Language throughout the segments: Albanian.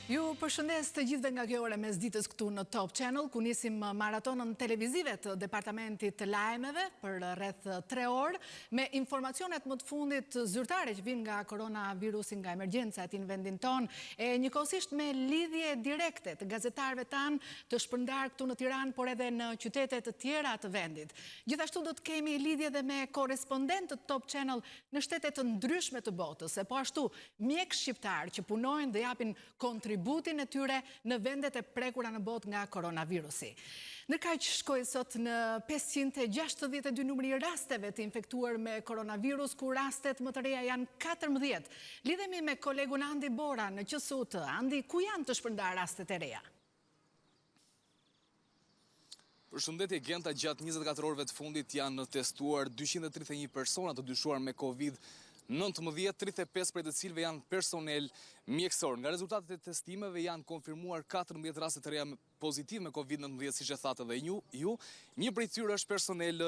Ju përshëndes të gjithëve nga kjo ore mesditës këtu në Top Channel, ku nisim maratonën televizive të Departamentit të lajmeve për rreth 3 orë, me informacionet më të fundit zyrtare që vinë nga Koronavirusi, nga emergjenca në vendin tonë, e njëkohësisht me lidhje direkte të gazetarëve tanë të shpërndar këtu në Tiranë, por edhe në qytetet të tjera të vendit. Gjithashtu do të kemi lidhje dhe me korespondent të Top Channel në shtetet të ndryshme të botës, e po ashtu mjek shqiptar që punojnë dhe japin kontributin e tyre në vendet e prekura në botë nga koronavirusi. Ndërkaq shkoi sot në 562 numri rasteve të infektuar me koronavirus, ku rastet më të reja janë 14. Lidhemi me kolegun Andi Bora në QSUT. Andi, ku janë të shpërndar rastet e reja? Përshëndetje, Genta, gjatë 24 orëve të fundit janë testuar 231 persona të dyshuar me COVID-19, 35 prej të cilëve janë personel mjekësor. Nga rezultatet e testimeve janë konfirmuar 14 raste të reja pozitiv me COVID-19, siç e thatë edhe ju. Një prej tyre është personel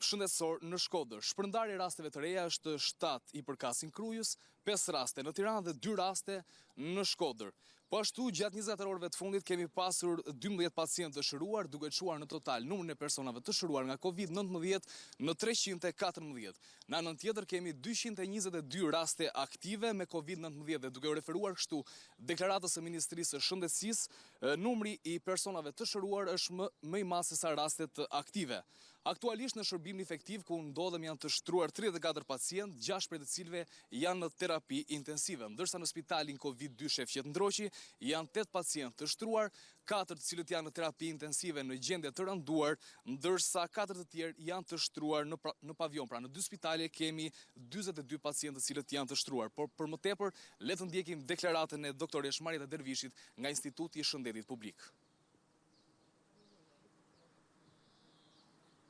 shëndetësor në Shkodër. Shpërndarja e rasteve të reja është 7 i përkasin Krujës, 5 raste në Tiranë dhe 2 raste në Shkodër. Po ashtu, gjatë 24 orëve të fundit kemi pasur 12 pacientë të shëruar, duke çuar në total numrin e personave të shëruar nga COVID-19 në 314. Në anën tjetër kemi 222 raste aktive me COVID-19 dhe duke u referuar kështu deklaratës së Ministrisë së Shëndetësisë, numri i personave të shëruar është më i madh se sa rastet aktive. Aktualisht në shërbimin efektiv ku ndodhem janë të shtruar 34 pacientë, 6 prej të cilëve janë në terapi intensive, ndërsa në spitalin COVID-2 Shefqet Ndroqi janë 8 pacientë të shtruar, 4 të cilët janë në terapi intensive në gjendje të rënduar, ndërsa 4 të tjerë janë të shtruar në pavion. Pra në 2 spitale kemi 42 pacientë të cilët janë të shtruar. Por për më tepër, le të ndjekim deklaratën e doktoresh Marita Dervishit nga Instituti i Shëndetit Publik.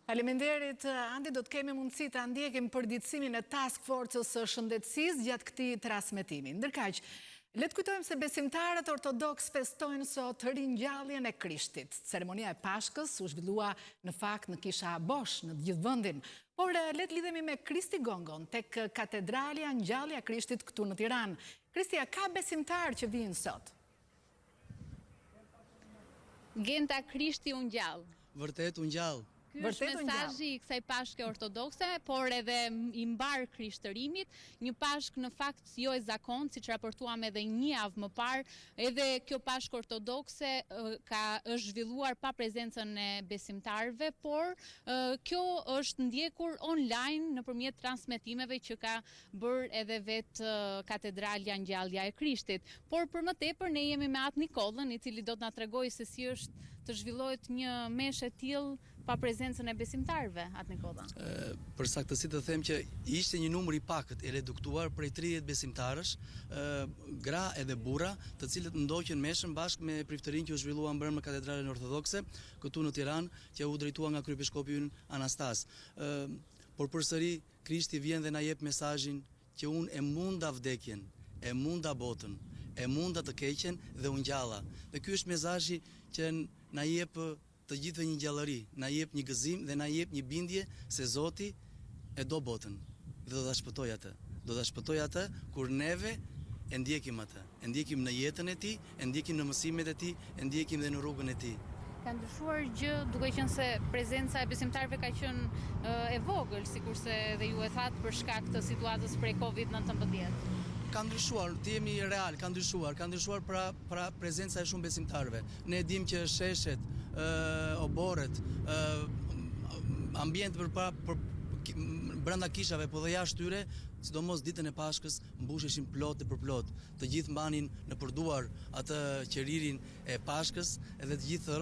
Faleminderit, Andi, do të kemi mundësi të ndjekim përditësimin e task force-s së shëndetësisë gjatë këtij transmetimi. Ndërkaq, le të kujtojmë se besimtarët ortodoks festojnë sot ringjalljen e Krishtit. Ceremonia e Pashkës u zhvillua në fakt në kisha Bosh në gjithë vendin. Por le të lidhemi me Kristi Gongon tek katedralja Ngjallja e Krishtit këtu në Tiranë. Kristia, ka besimtarë që vinë sot? Genta, Krishti u ngjall. Vërtet u ngjall. Ky është mesazhi i kësaj pashke ortodokse, por edhe i mbar krishtërimit, një pashkë në fakt jo e zakontë, siç raportuam edhe një javë më parë, edhe kjo pashkë ortodokse është zhvilluar pa prezencën e besimtarëve, por kjo është ndjekur online nëpërmjet transmetimeve që ka bërë edhe vetë katedralja Ngjallja e Krishtit. Por për më tepër ne jemi me Atë Nikollën, i cili do të na tregojë se si është të zhvillohet një meshë e tillë pa prezencën e besimtarëve, Atë Nikolla. Për saktësi të them që ishte një numër i pakët e reduktuar prej 30 besimtarësh, gra edhe burra, të cilët ndoqën meshën bashkë me priftërinë që u zhvillua brenda në katedralen ortodokse këtu në Tiranë, që u drejtua nga kryepiskopi ynë Anastas. Por përsëri Krishti vjen dhe na jep mesazhin që unë e munda vdekjen, e munda botën, e munda të keqen dhe u ngjalla. Dhe ky është mesazhi që na jep të gjithëve një gjallëri, na jep një gëzim dhe na jep një bindje se Zoti e do botën dhe do ta shpëtojë atë. Do ta shpëtojë atë kur neve e ndjekim atë. E ndjekim në jetën e tij, e ndjekim në mësimet e tij, e ndjekim dhe në rrugën e tij. Ka ndryshuar gjë, duke qenë se prezenca e besimtarëve ka qenë e vogël, sikurse edhe ju e thatë për shkak të situatës prej COVID-19. Ka ndryshuar, të jemi real, ka ndryshuar pra prezenca e shumë besimtarëve. Ne dim që sheshet, oborret, ambient brenda kishave, po dhe jashtë tyre, sidomos ditën e Pashkës, mbusheshin plot e përplot. Të gjithë mbanin në përduar atë qeririn e Pashkës, edhe të gjithë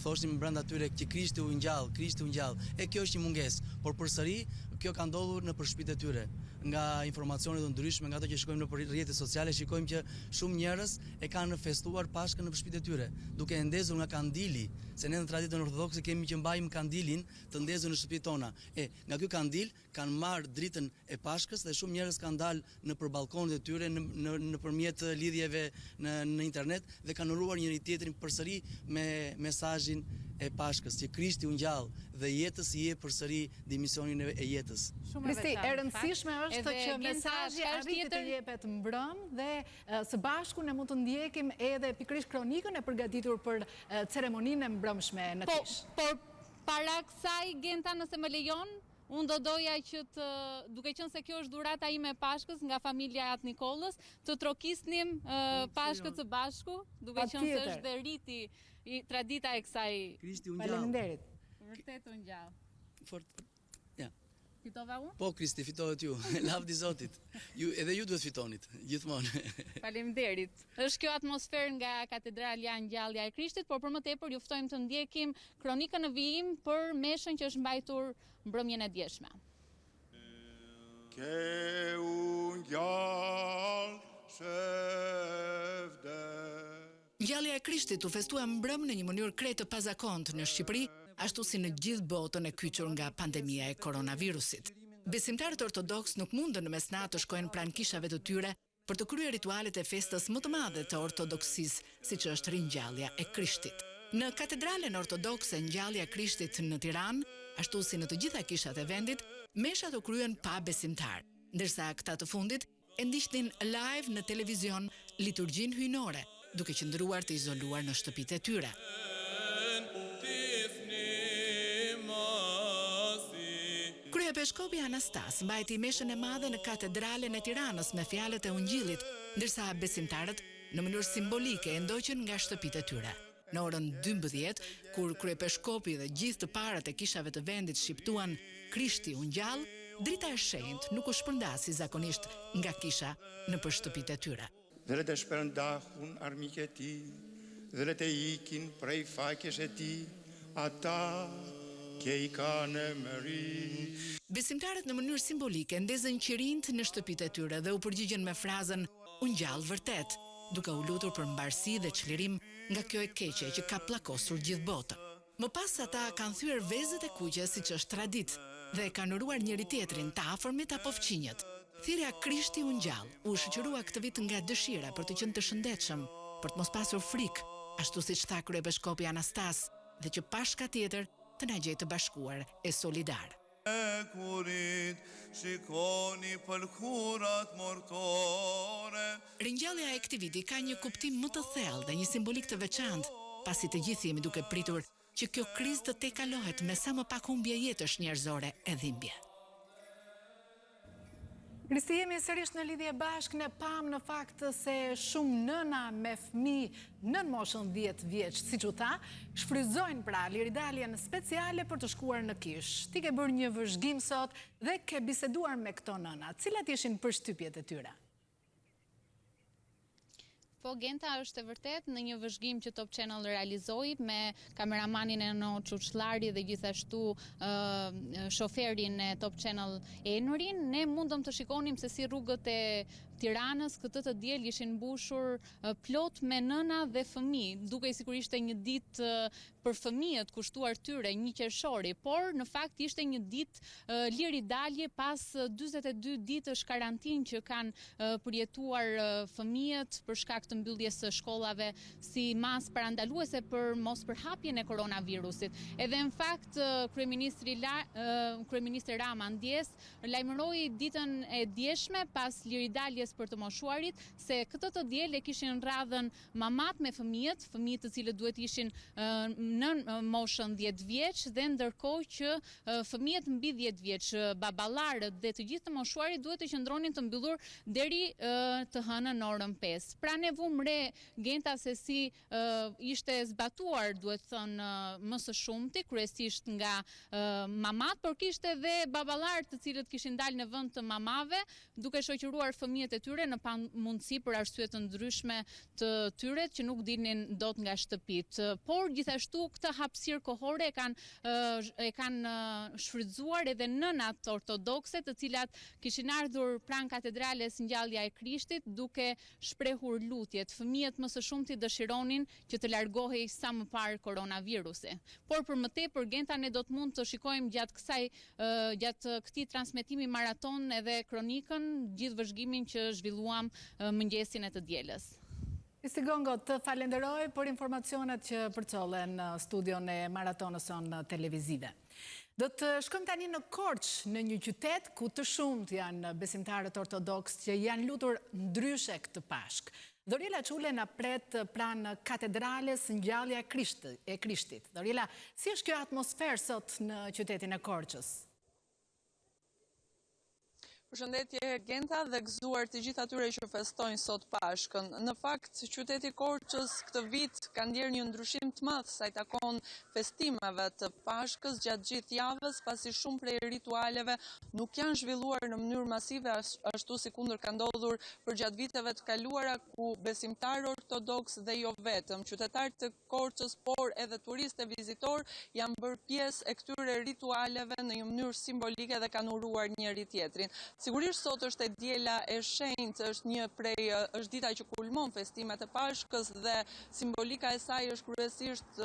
thoshin brenda tyre që Krishti u ngjall, Krishti u ngjall. E kjo është një mungesë, por përsëri kjo ka ndodhur në shtëpitë e tyre. Nga informacionet të ndryshme, nga ato që shikojmë në rrjetet sociale, shikojmë që shumë njerëz e kanë festuar Pashkën në shtëpitë e tyre, duke e ndezur nga kandili, se ne në traditën ortodokse kemi që mbajmë kandilin të ndezur në shtëpitë tona. Nga ky kandil kanë marrë dritën e Pashkës dhe shumë shumë njerëz kanë dalë nëpër balkonet e tyre nëpërmjet lidhjeve në internet dhe kanë uruar njëri tjetrin përsëri me mesazhin e Pashkës që Krishti u ngjall dhe jetës i jep përsëri dimisionin e jetës. Kristi, e rëndësishme është që mesazhi arritet të jepet mbrëm dhe së bashku ne mund të ndjekim edhe pikërisht kronikën e përgatitur për ceremoninë e mbrëmshme në Kish. Por para kësaj, Genta, nëse më lejon, unë do doja që duke qenë se kjo është dhurata ime e Pashkës nga familja Atë Nikolës, të trokisnim Pashkët së bashku, duke qenë se është dhe riti tradita e kësaj. Krishti u ngjall. Faleminderit. Vërtet u ngjall. Ja. Fitova unë? Po, Kristi, fitohet ju. Lavdi Zotit. Edhe ju duhet fitonit, gjithmonë. Faleminderit. Është kjo atmosferë nga katedralja Ngjallja e Krishtit, por për më tepër ju ftojmë të ndjekim kronikën në vijim për meshën që është mbajtur mbrëmjen e djeshme. Ke u ngjall shëvde. Ngjallja e Krishtit u festua mbrëm në një mënyrë krejt të pazakontë në Shqipëri, ashtu si në gjithë botën e kyçur nga pandemia e koronavirusit. Besimtarët ortodoks nuk mundën në mesnatë të shkojnë pranë kishave të tyre për të kryer ritualet e festës më të madhe të ortodoksisë, siç është ringjallja e Krishtit. Në katedralen ortodokse Ngjallja e Krishtit në Tiranë, ashtu si në të gjitha kishat e vendit, meshat u kryen pa besimtar, ndërsa këta të fundit e ndiqnin live në televizion liturgjinë hyjnore, duke qëndruar të izoluar në shtëpitë e tyre. Kryepeskopi Anastas mbajti meshën e madhe në katedralen e Tiranës me fjalët e Ungjillit, ndërsa besimtarët në mënyrë simbolike e ndoqën nga shtëpitë e tyre. Në orën 12, kur kryepeskopi dhe gjithë të parët e kishave të vendit shqiptuan Krishti u ngjall, drita e shenjtë nuk u shpërndasi zakonisht nga kisha nëpër shtëpitë e tyre. Dhe le të shpërndahun armiqtë e tij, dhe le të ikin prej fakjes e tij, ata që i kanë mëri. Besimtarët në mënyrë simbolike ndezën qirint në shtëpitë e tyre dhe u përgjigjen me frazën "U ngjall vërtet", duke u lutur për mbarësi dhe çlirim nga kjo e keqe që ka pllakosur gjithë botën. Më pas ata kanë thyer vezët e kuqe siç është traditë dhe kanë uruar njëri tjetrin, të afërmit apo fqinjët. Thirrja Krishti u ngjall u shoqërua këtë vit nga dëshira për të qenë të shëndetshëm, për të mos pasur frikë, ashtu siç tha kryepeskopi Anastas, dhe që Pashka tjetër të na gjejë të bashkuar e solidar. Ringjallja e këtij viti ka një kuptim më të thellë dhe një simbolik të veçantë, pasi të gjithë jemi duke pritur që kjo krizë të tejkalohet me sa më pak humbje jetësh njerëzore e dhimbje. Kristi, jemi sërish në lidhje bashkë, ne pam në fakt se shumë nëna me fëmijë nën moshën 10 vjeç, siç u tha, shfrytëzojnë pra liridaljen speciale për të shkuar në Kish. Ti ke bërë një vëzhgim sot dhe ke biseduar me këto nëna. Cilat ishin përshtypjet e tyre? Po, Genta, është e vërtet në një vëzhgim që Top Channel realizoi me kameramanin e No Çuçllari dhe gjithashtu shoferin e Top Channel Enurin, ne mundëm të shikonim se si rrugët e Tiranës këtë të diel ishin mbushur plot me nëna dhe fëmijë, duke sikur ishte një ditë për fëmijët kushtuar tyre, një qershori, por në fakt ishte një ditë liridalje pas 42 ditësh karantinë që kanë përjetuar fëmijët për shkak të mbylljes së shkollave si mas parandaluese për mos përhapjen e koronavirusit. Edhe në fakt kryeministri Rama ndjes lajmëroi ditën e djeshme pas liridaljes për të moshuarit se këtë të diel e kishin radhën mamat me fëmijët të cilët duhet ishin në moshën 10 vjeç dhe ndërkohë që fëmijët mbi 10 vjeç, baballarët dhe të gjithë të moshuarit duhet të qëndronin të mbyllur deri të hënën orën 5. Pra ne vum re, Genta, se si ishte zbatuar, duhet thënë, më së shumti, kryesisht nga mamat, por kishte edhe baballarë të cilët kishin dalë në vend të mamave, duke shoqëruar fëmijët e tyre në pamundësi për arsye të ndryshme të tyre që nuk dilnin dot nga shtëpitë. Por gjithashtu Gjithashtu këtë hapësirë kohore e kanë shfrytzuar edhe nënat ortodokse, të cilat kishin ardhur pranë katedrales Ngjallja e Krishtit duke shprehur lutjet. Fëmijët më së shumti dëshironin që të largohej sa më parë koronavirusi. Por për më tepër Genta ne do të mund të shikojmë gjatë këtij transmetimi maraton edhe kronikën, gjithë vëzhgimin që zhvilluam mëngjesin e të dielës. Isti Gongo, të falenderoj për informacionet që përcollen në studion e maratonës sonë televizive. Do të shkojmë tani në Korçë, në një qytet ku të shumt janë besimtarët ortodoks që janë lutur ndryshe këtë Pashk. Dorila Çule na pret pranë katedrales Ngjallja e Krishtit. Dorila, si është kjo atmosferë sot në qytetin e Korçës? Përshëndetje Genta dhe gëzuar të gjithë atyre që festojnë sot Pashkën. Në fakt, qyteti Korçës këtë vit ka ndjerë një ndryshim të madh sa i takon festimeve të Pashkës gjatë gjithë javës, pasi shumë prej ritualeve nuk janë zhvilluar në mënyrë masive ashtu si kundër ka ndodhur për gjatë viteve të kaluara, ku besimtarë ortodoks dhe jo vetëm qytetarë të Korçës, por edhe turistë e vizitor janë bërë pjesë e këtyre ritualeve në një mënyrë simbolike dhe kanë uruar njëri tjetrin. Sigurisht sot është e diela e shenjtë, është dita që kulmon festimet e Pashkës dhe simbolika e saj është kryesisht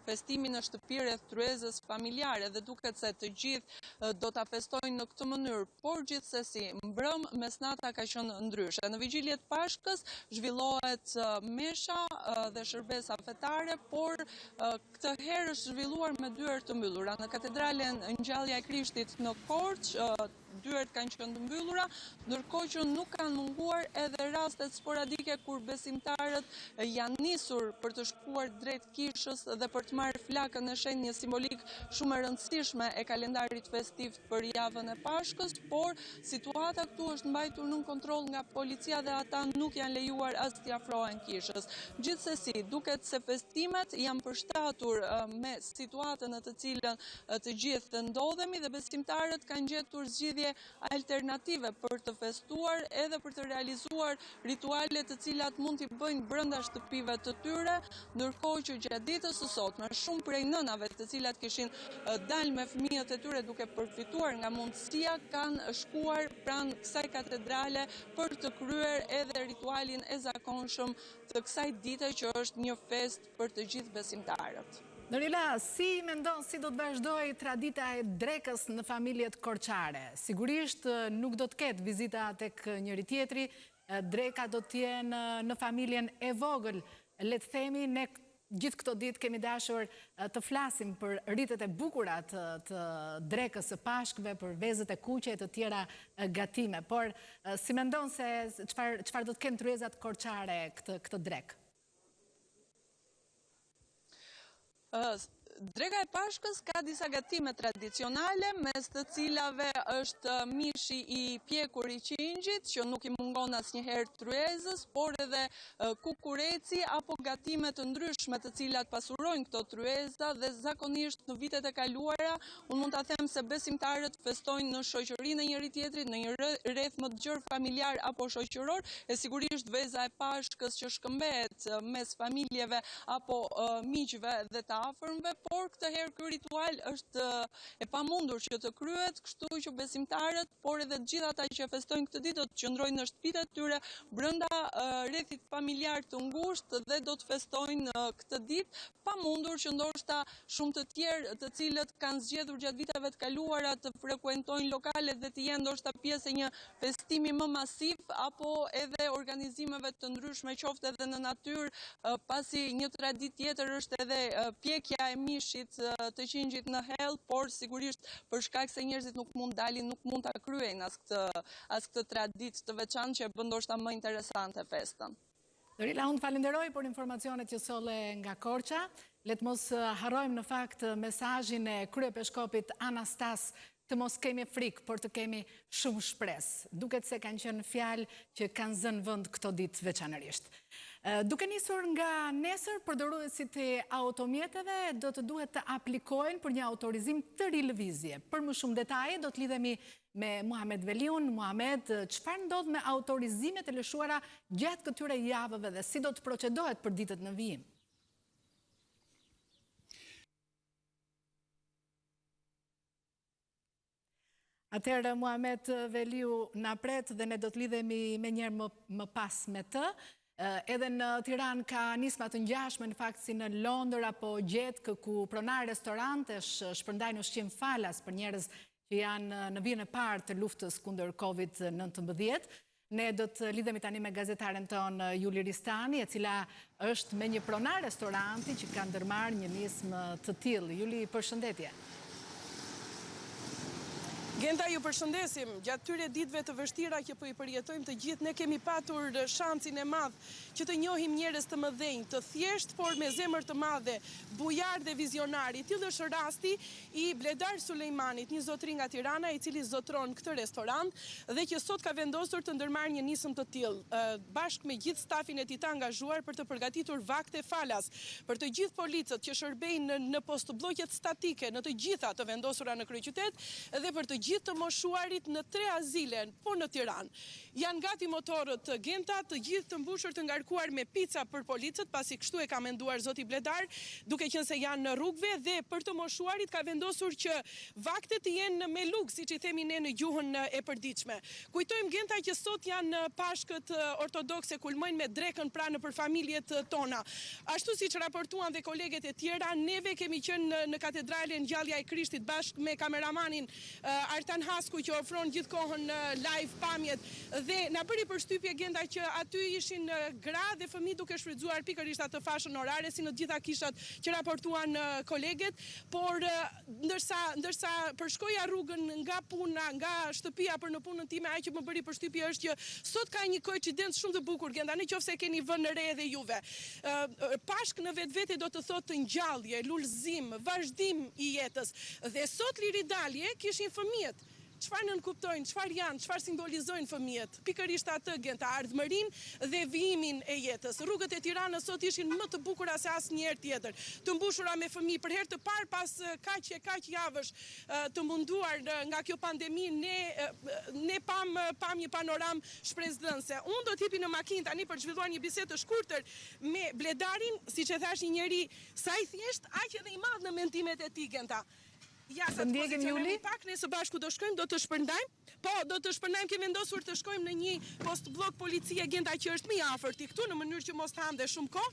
festimi në shtëpi rreth tryezës familjare dhe duket se të gjithë do ta festojnë në këtë mënyrë, por gjithsesi mbrëm mesnata ka qenë ndryshe. Në vigjiljet Pashkës zhvillohet mesha dhe shtërbesa fetare, por këtë herë është zhvilluar me dyert të mbyllura. Në katedralen Ngjallja e Krishtit në Korçë dyert kanë qenë të mbyllura, ndërkohë që nuk kanë munguar edhe rastet sporadike kur besimtarët janë nisur për të shkuar drejt kishës dhe për të marrë flakën e shenjtë, një simbolik shumë e rëndësishme e kalendarit festiv për javën e Pashkës, por situata këtu është mbajtur nën kontroll nga policia dhe ata nuk janë lejuar as t'i afrohen kishës. Gjithsesi, duket se festimet janë përshtatur me situatën në të cilën të gjithë ndodhemi dhe besimtarët kanë gjetur zgjidhje alternative për të festuar edhe për të realizuar rituale të cilat mund t'i bëjnë brenda shtëpive të tyre, ndërkohë që gjatë ditës së sotme shumë prej nënave të cilat kishin dalë me fëmijët e tyre duke përfituar nga mundësia kanë shkuar pranë kësaj katedrale për të kryer edhe ritualin e zakonshëm të kësaj dite që është një fest për të gjithë besimtarët. Dorila, si mendon si do të vazhdoj tradita e drekës në familjet korçare? Sigurisht nuk do të ketë vizita tek njëri tjetri, dreka do të jenë në familjen e vogël. Le të themi, ne gjithë këto ditë kemi dashur të flasim për rritet e bukura të drekës së Pashkëve, për vezët e kuqe e të tjera gatime. Por si mendon se çfarë do të kenë tryezat korçare këtë drekë? Dreka e Pashkës ka disa gatime tradicionale, mes të cilave është mishi i pjekur i qingjit, që nuk i mungon asnjëherë tryezës, por edhe kukureci apo gatime të ndryshme të cilat pasurojnë këto tryeza dhe zakonisht në vitet e kaluara, unë mund ta them se besimtarët festojnë në shoqërinë e njëri tjetrit, në një rreth më të gjerë familjar apo shoqëror, e sigurisht veza e Pashkës që shkëmbehet mes familjeve apo miqve dhe të afërmve, por këtë herë ky ritual është e pamundur që të kryhet, kështu që besimtarët, por edhe të gjithë ata që festojnë këtë ditë do të qëndrojnë në shtëpitë e tyre brenda rrethit familjar të ngushtë dhe do të festojnë këtë ditë, pamundur që ndoshta shumë të tjerë të cilët kanë zgjedhur gjatë viteve të kaluara të frekuentojnë lokalet dhe të jenë ndoshta pjesë e një festimi më masiv apo edhe organizimeve të ndryshme, qoftë edhe në natyrë, pasi një traditë tjetër është edhe pjekja e mishit të qingjit në hell, por sigurisht për shkak se njerëzit nuk mund dalin, nuk mund ta kryejnë as këtë traditë të veçantë që e bën ndoshta më interesante festën. Dorila, unë falenderoj për informacionet që solle nga Korça. Le të mos harrojmë në fakt mesazhin e kryepeshkopit Anastas të mos kemi frikë, por të kemi shumë shpresë. Duket se kanë qenë fjalë që kanë zënë vend këto ditë veçanërisht. Duke nisur nga nesër, përdoruesit e automjeteve do të duhet të aplikojnë për një autorizim të rilëvizje. Për më shumë detaje do të lidhemi me Muhamet Veliun. Muhamet, çfarë ndodh me autorizimet e lëshuara gjatë këtyre javëve dhe si do të procedohet për ditët në vijim? Atëherë, Muhamet Veliu na pret dhe ne do të lidhemi me njerë më pas me të. Edhe në Tiranë ka nisma të ngjashme në fakt si në Londër apo Gjetkë ku pronar restorantesh shpërndajnë ushqim falas për njerëz që janë në vijën e parë të luftës kundër COVID-19. Ne do të lidhemi tani me gazetaren tonë Juli Ristani, e cila është me një pronar restoranti që ka ndërmarrë një nismë të tillë. Juli, përshëndetje. Genta, ju përshëndesim. Gjatë tyre ditëve të vështira që po i përjetojmë të gjithë, ne kemi patur shansin e madh që të njohim njerëz të mëdhenj, të thjesht, por me zemër të madhe, bujar dhe vizionari. Tillë është rasti i Bledar Sulejmanit, një zotëri nga Tirana, i cili zotron këtë restorant dhe që sot ka vendosur të ndërmarrë një nismë të tillë, bashkë me gjithë stafin e tij të angazhuar për të përgatitur vakte falas për të gjithë policët që shërbejnë në postbllokjet statike, në të gjitha të vendosura në kryeqytet dhe për të gjithë të moshuarit në 3 azile, po në Tiranë. Janë gati motorët Genta, të gjithë të mbushur të ngarkuar me pica për policët, pasi kështu e ka menduar zoti Bledar, duke qenë se janë në rrugëve dhe për të moshuarit ka vendosur që vaktet të jenë me lugë, siç i themi ne në gjuhën e përditshme. Kujtojmë Genta që sot janë pashkët ortodokse, kulmojnë me drekën pra nëpër familjet tona. Ashtu siç raportuan dhe koleget e tjera, neve kemi qenë në katedralen Ngjallja e Krishtit bashkë me kameramanin Artan Hasku që ofron gjithkohën live pamjet dhe na bëri përshtypje Genda që aty ishin gra dhe fëmijë duke shfrytzuar pikërisht atë fashën orare si në të gjitha kishat që raportuan koleget, por ndërsa përshkoja rrugën nga puna, nga shtëpia për në punën time, ajo që më bëri përshtypje është që sot ka një koincidencë shumë të bukur Genda, nëse keni vënë re edhe juve. Pashk në vetvete do të thotë ngjallje, lulëzim, vazhdim i jetës. Dhe sot liridalje kishin fëmijët. Çfarë nënkuptojnë, çfarë janë, çfarë simbolizojnë fëmijët? Pikërisht atë Genta, ardhmërinë dhe vijimin e jetës. Rrugët e Tiranës sot ishin më të bukura se asnjëherë tjetër. Të mbushura me fëmijë, për herë të parë pas kaq javësh të munduar nga kjo pandemi, ne pam një panoramë shpresdhënëse. Unë do t'jepi në makinë tani për të zhvilluar një bisedë të shkurtër me Bledarin, siç e thash, një njeri sa i thjesht, aq edhe i madh në mendimet e tij Genta. Ja, sa të pozicionemi pak, ne së bashku do shkojmë, do të shpërndajmë. Po, do të shpërndajmë, kemi vendosur të shkojmë në një postblok policie Genta që është më i afërt këtu, në mënyrë që mos të ham dhe shumë kohë,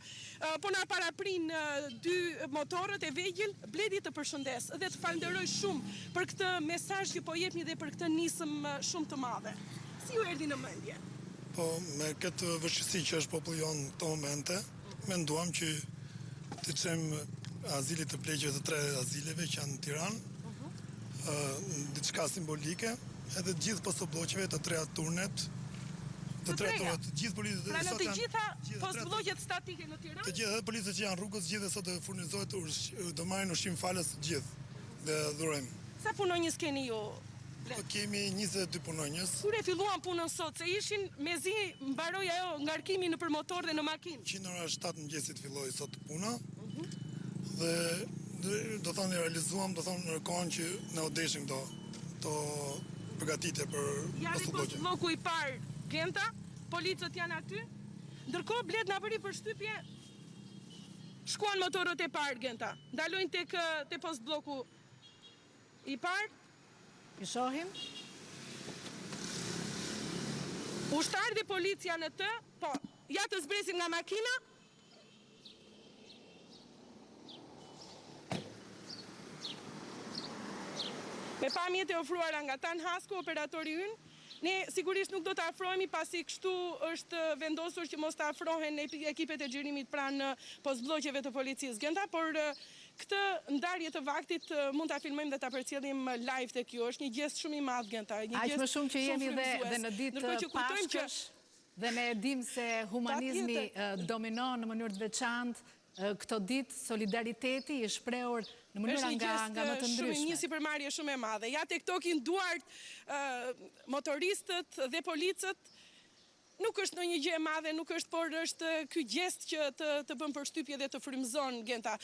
po na paraprin 2 motorët e vegjël. Bledi, të përshëndes dhe të falenderoj shumë për këtë mesazh që po jepni dhe për këtë nisëm shumë të madhe. Si ju erdhi në mendje? Po, me këtë vështirësi që është populli jon në këto momente, menduam që të çojmë azilit të pleqjeve të 3 azileve që janë në Tiranë, diçka simbolike, edhe të gjithë postbllokjeve të 3 turnet, të gjithë policët. Pra në të gjitha postbllokjet statike në Tiranë? Të gjithë, edhe policët që janë rrugës, gjithë sot të furnizohet, do marrin ushqim falas të gjithë dhe dhurojmë. Sa punonjës keni ju? Kemi 22 punonjës. Kur e filluan punën sot, se ishin mezi mbaroi ajo ngarkimi nëpër motor dhe në makinë? Që në ora 7 mëngjesit filloi sot puna. Dhe do thonë realizuam, do thonë në kohën që ne u deshim këto përgatitje për postbllokje. Postbloku i parë Genta, policët janë aty. Ndërkohë Bled na bëri përshtypje, shkuan motorët e parë Genta. Ndalojnë tek postbloku i parë. I shohim. Ushtar dhe policia në të, po, ja të zbresim nga makina. Me pamjet e ofruara nga Tan Hasku, operatori ynë, ne sigurisht nuk do të afrohemi pasi kështu është vendosur që mos të afrohen ekipet e xhirimit pranë postbllokjeve të policisë Genta, por këtë ndarje të vaktit mund ta filmojmë dhe ta përcjellim live tek ju. Është një gest shumë i madh Genta, një gest. Aq më shumë që jemi dhe në ditë pashkësh dhe ne dim se humanizmi dominon në mënyrë të veçantë këto ditë, solidariteti i shprehur në mënyra nga më të ndryshme. Një sipërmarrje shumë e madhe. Ja tek tokin duart motoristët dhe policët. Nuk është ndonjë gjë e madhe, nuk është, por është ky gjest që të bën përshtypje dhe të frymëzon Genta.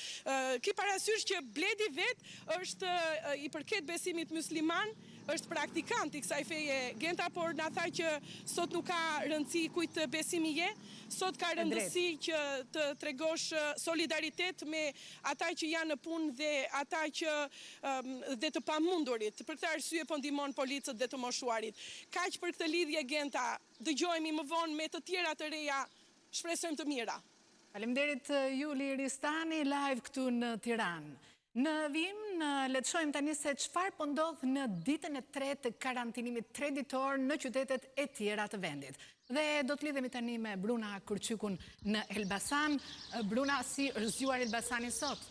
Ki parasysh që Bledi vet është i përket besimit musliman, është praktikant i kësaj feje Genta, por na tha që sot nuk ka rëndësi kujt besimi je, sot ka rëndësi që të tregosh solidaritet me ata që janë në punë dhe ata që dhe të pamundurit. Për këtë arsye po ndihmon policët dhe të moshuarit. Kaq për këtë lidhje Genta, dëgjohemi më vonë me të tjera të reja, shpresojmë të mira. Faleminderit Juli Ristani, live këtu në Tiranë. Në vim, le të shohim tani se çfarë po ndodh në ditën e tretë të karantinimit treditor në qytetet e tjera të vendit. Dhe do të lidhemi tani me Bruna Kurçykun në Elbasan. Bruna, si është zgjuar Elbasani sot?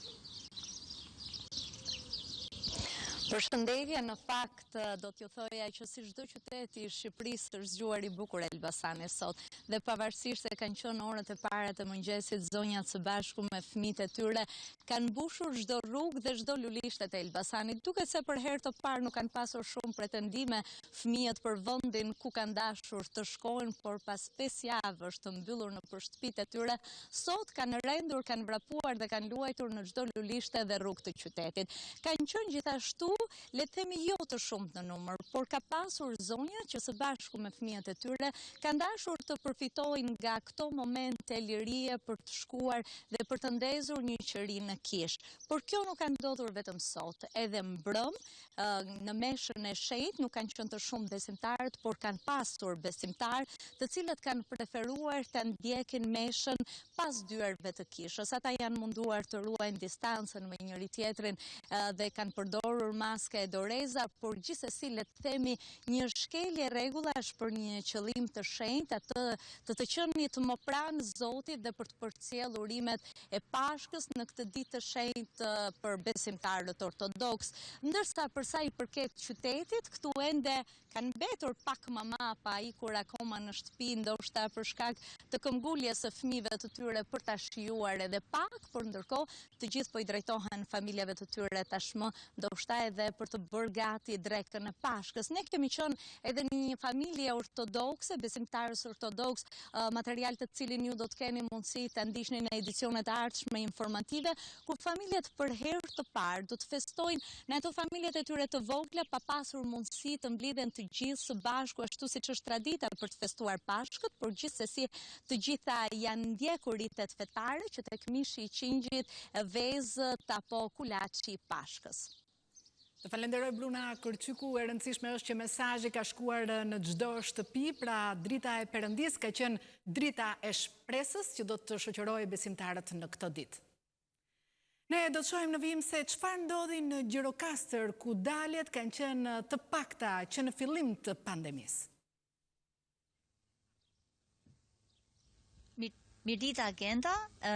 Përshëndetje, në fakt do t'ju thoja që si çdo qytet i Shqipërisë është zgjuar i bukur Elbasani sot, dhe pavarësisht se kanë qenë orët e para të mëngjesit, zonjat së bashku me fëmijët e tyre kanë mbushur çdo rrugë dhe çdo lulishtet e Elbasanit. Duket se për herë të parë nuk kanë pasur shumë pretendime fëmijët për vendin ku kanë dashur të shkojnë, por pas 5 javësh të mbyllur në shtëpitë e tyre, sot kanë rendur, kanë vrapuar dhe kanë luajtur në çdo lulishte dhe rrugë të qytetit. Kanë qenë gjithashtu, le të themi, jo të shumt në numër, por ka pasur zonja që së bashku me fëmijët e tyre kanë dashur të përfitojnë nga këto momente lirie për të shkuar dhe për të ndezur një qëri në kish. Por kjo nuk ka ndodhur vetëm sot, edhe mbrëm, në meshën e shenjtë nuk kanë qenë të shumë besimtarët, por kanë pasur besimtarë të cilët kanë preferuar të ndjekin meshën pas dyerve të kishës. Ata janë munduar të ruajnë distancën me njëri tjetrin dhe kanë përdorur maske e doreza, por gjithsesi le të themi një shkelje rregullash për një qëllim të shenjtë, atë të qenit më pranë Zotit dhe për të përcjellur urimet e Pashkës në këtë ditë të shenjtë për besimtarët ortodoks. Ndërsa për sa i përket qytetit, këtu ende kanë mbetur pak mama pa ikur akoma në shtëpi, ndoshta për shkak të këmbguljes së fëmijëve të tyre për ta shijuar edhe pak, por ndërkohë të gjithë po i drejtohen familjave të tyre tashmë, ndoshta edhe për të bërë gati drekën e Pashkës. Ne kemi qenë edhe në një familje ortodokse, besimtarës ortodoks, material të cilin ju do të keni mundësi ta ndiqni në edicionet e ardhshme informative, ku familjet për herë të parë do të festojnë në ato familjet e tyre të vogla, pa pasur mundësi të mblidhen të gjithë së bashku ashtu siç është tradita për të festuar Pashkët, por gjithsesi të gjitha janë ndjekur ritet fetare që tek mishi i qingjit, vezët apo kulaçi i Pashkës. Të falenderoj Bruna Kurçyku, e rëndësishme është që mesazhi ka shkuar në çdo shtëpi, pra drita e Perëndis ka qenë drita e shpresës që do të shoqërojë besimtarët në këtë ditë. Ne do të shohim në vim se çfarë ndodhi në Gjirokastër, ku daljet kanë qenë të pakta që në fillim të pandemisë. Mirdita Genta,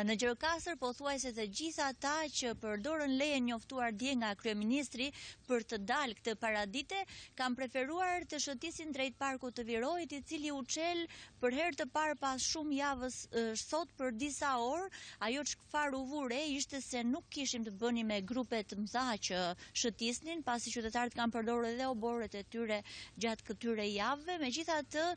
në Gjirokastër pothuajse të gjitha ata që përdorën lejen njoftuar dje nga kryeministri për të dalë këtë paradite, kanë preferuar të shëtisin drejt parkut të Virojit, i cili u çel për herë të parë pas shumë javës sot për disa orë. Ajo çfarë u vure ishte se nuk kishim të bëni me grupe të mëdha që shëtisnin, pasi qytetarët kanë përdorur edhe oborret e tyre gjatë këtyre javëve. Megjithatë,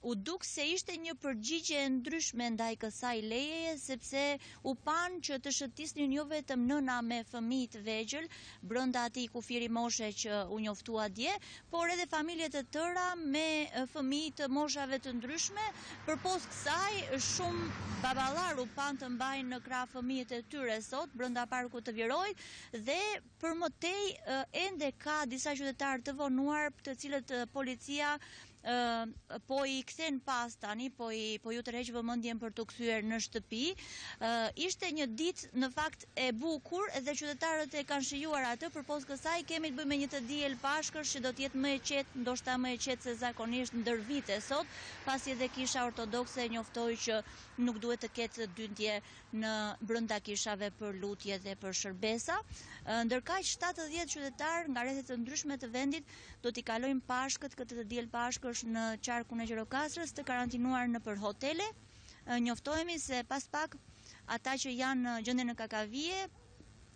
u duk se ishte një përgjigje e ndryshme ndaj kësaj lejeje, sepse u pan që të shëtisnin jo vetëm nëna me fëmijë të vegjël brenda atij kufiri moshe që u njoftua dje, por edhe familje të tëra me fëmijë të moshave të ndryshme. Përpos kësaj, shumë baballar u pan të mbajnë në krah fëmijët e tyre sot brenda parkut të Virojit, dhe për më tej ende ka disa qytetarë të vonuar, të cilët policia po i kthen pas tani, po ju tërheq vëmendjen për të kthyer në shtëpi. Ishte një ditë në fakt e bukur, edhe qytetarët e kanë shijuar atë. Përpos kësaj kemi të bëjmë me një të diel Pashkësh që do të jetë më e qetë, ndoshta më e qetë se zakonisht ndër vite sot, pasi edhe kisha ortodokse njoftoi që nuk duhet të ketë dyndje në brenda kishave për lutje dhe për shërbesa. Ndërkaq 70 qytetarë nga rrethet të ndryshme të vendit do t'i kalojnë Pashkët, këtë të diel Pashkësh, në qarkun e Gjirokastrës, të karantinuar nëpër hotele. Njoftohemi se pas pak ata që janë në gjendje në kakavije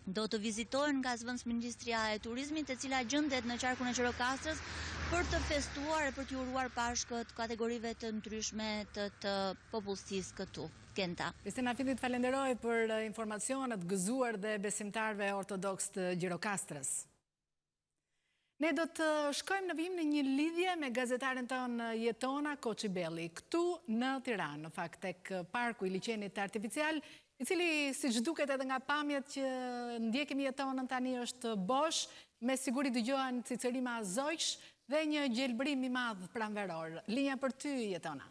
do të vizitojnë nga zëvendësministria e turizmit, e cila gjendet në qarkun e Gjirokastrës, për të festuar e për të uruar Pashkët kategorive të ndryshme të popullsisë këtu. Genta. Kristina Fundit, falenderoj për informacionet gëzuar dhe besimtarve ortodoks të Gjirokastrës. Ne do të shkojmë në vijim në një lidhje me gazetaren tonë Jetona Koçibelli, këtu në Tiranë, në fakt tek parku i liçenit artificial, i cili siç duket edhe nga pamjet që ndjekim Jetonën tani është bosh, me siguri dëgjohen cicerima zojsh dhe një gjelbrim i madh pranveror. Linja për ty, Jetona.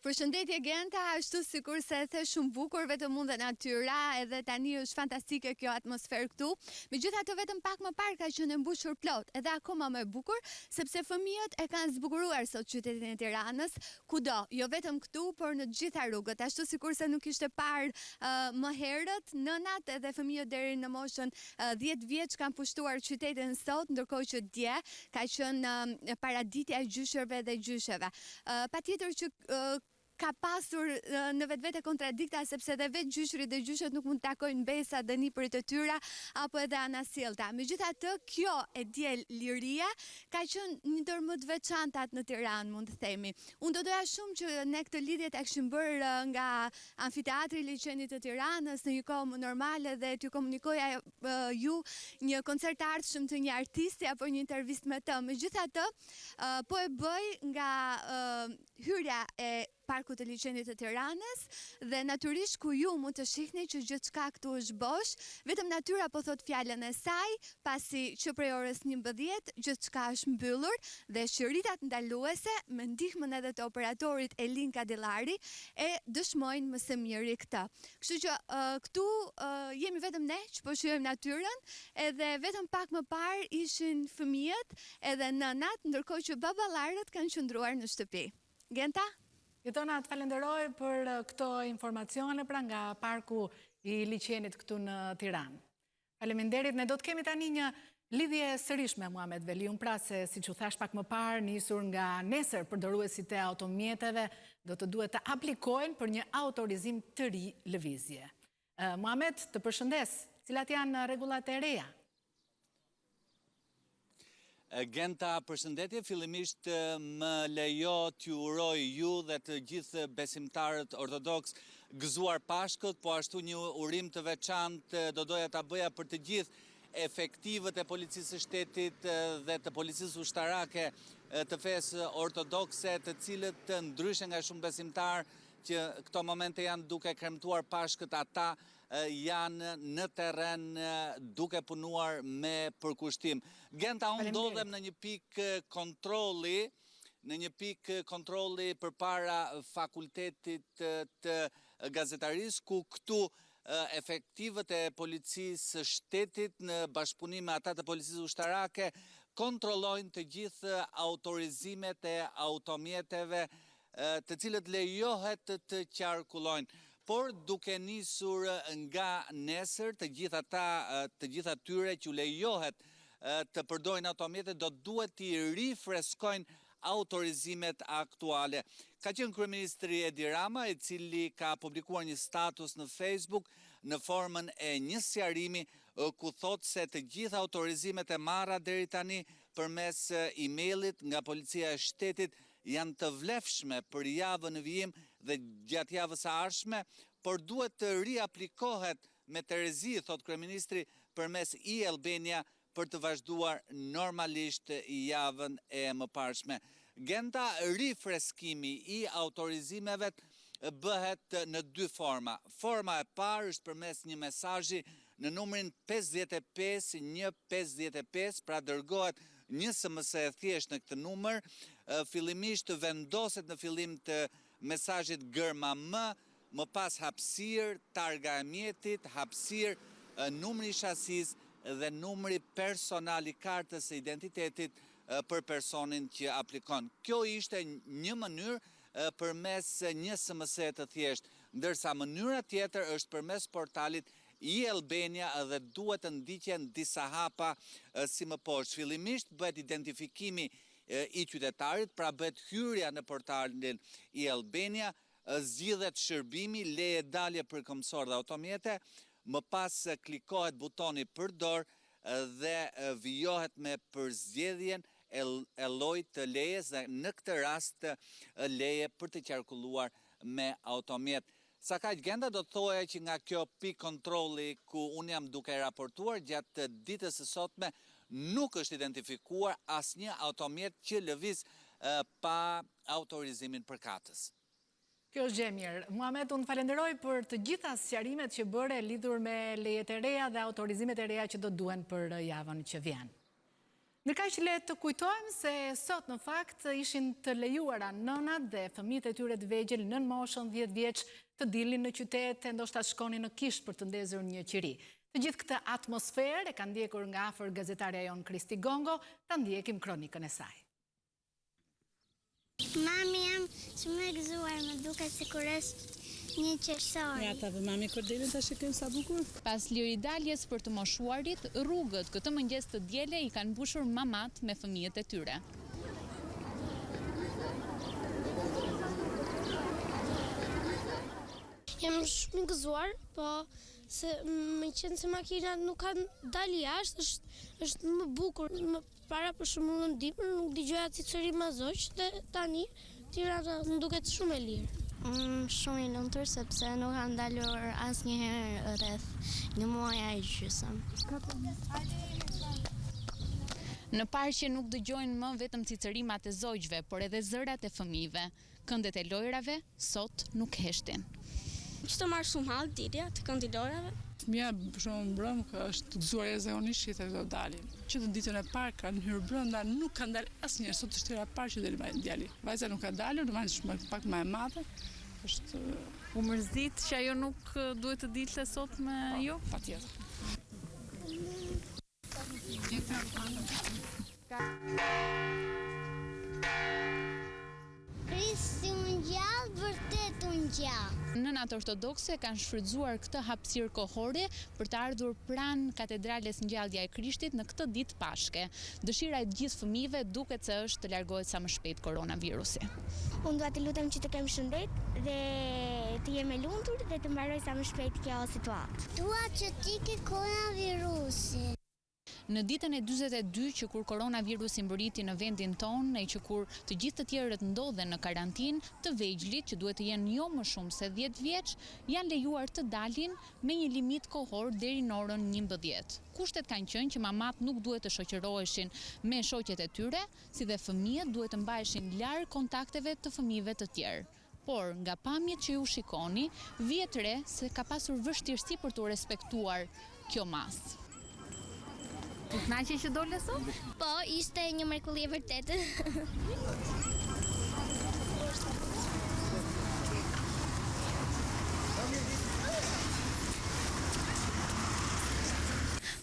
Përshëndetje Genta, ashtu sikur se e the shumë bukur, vetëm unë dhe natyra, edhe tani është fantastike kjo atmosferë këtu. Megjithatë vetëm pak më parë ka qenë mbushur plot, edhe akoma më bukur, sepse fëmijët e kanë zbukuruar sot qytetin e Tiranës, kudo, jo vetëm këtu, por në të gjitha rrugët, ashtu sikur se nuk ishte parë më herët, nënat edhe fëmijët deri në moshën 10 vjeç kanë pushtuar qytetin sot, ndërkohë që dje ka qenë paraditja e gjyshërve dhe gjysheve. Patjetër që ka pasur në vetvete kontradikta, sepse dhe vetë gjyshërit dhe gjyshet nuk mund të takojnë besa dënipërit të tyra apo edhe anasjellta. Megjithatë, kjo e diel liria ka qenë një ndër më të veçantat në Tiranë, mund të themi. Unë do doja shumë që ne këtë lidhje ta kishim bërë nga amfiteatri i liçenit të Tiranës në një kohë më normale dhe t'ju komunikoja ju një koncert të ardhshëm të një artisti apo një intervistë me të. Megjithatë, po e bëj nga hyrja e parku të liçenit të Tiranës dhe natyrisht ku ju mund të shihni që gjithçka këtu është bosh, vetëm natyra po thot fjalën e saj, pasi që prej orës 11 gjithçka është mbyllur dhe shiritat ndaluese me ndihmën edhe të operatorit Elin Kadillari e dëshmojnë më së miri këtë. Kështu që këtu jemi vetëm ne që po shijojmë natyrën, edhe vetëm pak më parë ishin fëmijët edhe nënat, ndërkohë që baballarët kanë qëndruar në shtëpi. Genta? Jetona, të falenderoj për këto informacione pra nga parku i liçenit këtu në Tiranë. Faleminderit, ne do të kemi tani një lidhje sërish me Muhamet Veliun, pra se siç u thash pak më parë, nisur nga nesër përdoruesit e automjeteve do të duhet të aplikojnë për një autorizim të ri lëvizje. Muhamet, të përshëndes, cilat janë rregullat e reja? Genta, përshëndetje, fillimisht më lejo t'ju uroj ju dhe të gjithë besimtarët ortodoks gëzuar Pashkët, po ashtu një urim të veçantë do doja ta bëja për të gjithë efektivët e policisë së shtetit dhe të policisë ushtarake të fesë ortodokse, të cilët ndryshe nga shumë besimtarë që këto momente janë duke kremtuar Pashkët, ata janë në terren duke punuar me përkushtim. Genta, unë ndodhem në një pikë kontrolli përpara fakultetit të gazetarisë, ku këtu efektivët e policisë shtetit në bashkëpunim me ata të policisë ushtarake kontrollojnë të gjithë autorizimet e automjeteve të cilët lejohet të qarkullojnë. Por duke nisur nga nesër, të gjitha tyre që lejohet të përdojnë automjetet do duhet të rifreskojnë autorizimet aktuale. Ka qenë kryeministri Edi Rama, i cili ka publikuar një status në Facebook në formën e një sqarimi ku thot se të gjitha autorizimet e marra deri tani përmes emailit nga policia e shtetit janë të vlefshme për javën në vijim dhe gjatë javës së ardhshme, por duhet të riaplikohet me terezi, thot kryeministri, përmes e-Albania për të vazhduar normalisht javën e mëparshme. Genta, rifreskimi i autorizimeve bëhet në dy forma. Forma e parë është përmes një mesazhi në numrin 55155, pra dërgohet një SMS e thjesht në këtë numër, fillimisht vendoset në fillim të mesazhit gërma më pas hapësirë, targa e mjetit, hapësirë, numri i shasis dhe numri personal i kartës së identitetit për personin që aplikon. Kjo ishte një mënyrë përmes një SMS të thjeshtë, ndërsa mënyra tjetër është përmes portalit e-Albania dhe duhet të ndiqen disa hapa si më poshtë. Fillimisht bëhet identifikimi i qytetarit, pra bëhet hyrja në portalin e-Albania, zgjidhet shërbimi, leje dalje për këmbësor dhe automjete, më pas klikohet butoni përdor dhe vijohet me përzgjedhjen e llojit të lejes dhe në këtë rast leje për të qarkulluar me automjet. Sa kaq Genda, do të thoja që nga kjo pikë kontrolli ku unë jam duke raportuar gjatë ditës së sotme nuk është identifikuar asnjë automjet që lëviz pa autorizimin përkatës. Kjo është gjë mirë. Muhamet, unë falenderoj për të gjitha sqarimet që bëre lidhur me lejet e reja dhe autorizimet e reja që do duhen për javën që vjen. Në kaq le të kujtojmë se sot në fakt ishin të lejuara nënat dhe fëmijët e tyre të vegjël nën moshën 10 vjeç të dilnin në qytet e ndoshta shkonin në kishë për të ndezur një qiri. Të gjithë këtë atmosferë e ka ndjekur nga afër gazetarja jon Kristi Gongo, ta ndjekim kronikën e saj. Mami, jam shumë e gëzuar, më duket sikur është një qersori. Ja, ta dhe mami kur dilin ta shikojmë sa bukur. Pas liridaljes për të moshuarit, rrugët këtë mëngjes të diele i kanë mbushur mamat me fëmijët e tyre. Jam shumë i gëzuar, po se më qenë se makinat nuk kanë dalë jashtë, është më bukur. Më para për shembull në dimër nuk dëgjoja cicëri mazoq dhe tani Tirana më duket shumë e lirë. Shumë i lumtur sepse nuk kanë dalur asnjëherë rreth një muaji e gjysmë. Në parqe nuk dëgjojnë më vetëm cicërimat e zogjve, por edhe zërat e fëmijëve. Këndet e lojrave sot nuk heshtin. Që të marrë shumë hallë dilja të këndi lojrave. Mja për shumë brëm ka është të gëzuar e zakonisht që do dalin. Që të ditën e parë kanë hyrë brenda, nuk kanë dalë asnjëherë, sot është hera e parë që deli djali. Vajza nuk ka dalur, domethënë është pak më e madhe. Është u mërzit që ajo nuk duhet të dilte sot me ju? Patjetër. Kristi unë gjallë, vërtet unë gjallë. Nënat ortodokse kanë shfrytzuar këtë hapësirë kohore për të ardhur pranë katedrales Ngjallja e Krishtit në këtë ditë pashke. Dëshira e gjithë fëmijëve duket se është të largohet sa më shpejt koronavirusi. Unë dua të lutem që të kem shëndet dhe të jem e lumtur dhe të mbaroj sa më shpejt kjo situatë. Dua që të ikë koronavirusi. Në ditën e 42 që kur koronavirusi mbërriti në vendin tonë e që kur të gjithë të tjerët ndodhen në karantinë, të vegjlit që duhet të jenë jo më shumë se 10 vjeç, janë lejuar të dalin me një limit kohor deri në orën 11. Kushtet kanë qenë që mamat nuk duhet të shoqëroheshin me shoqet e tyre, si dhe fëmijët duhet të mbaheshin larg kontakteve të fëmijëve të tjerë. Por nga pamjet që ju shikoni, vihet re se ka pasur vështirësi për të respektuar kjo masë. U kënaqe që dole sot? Po, ishte një mrekulli e vërtetë.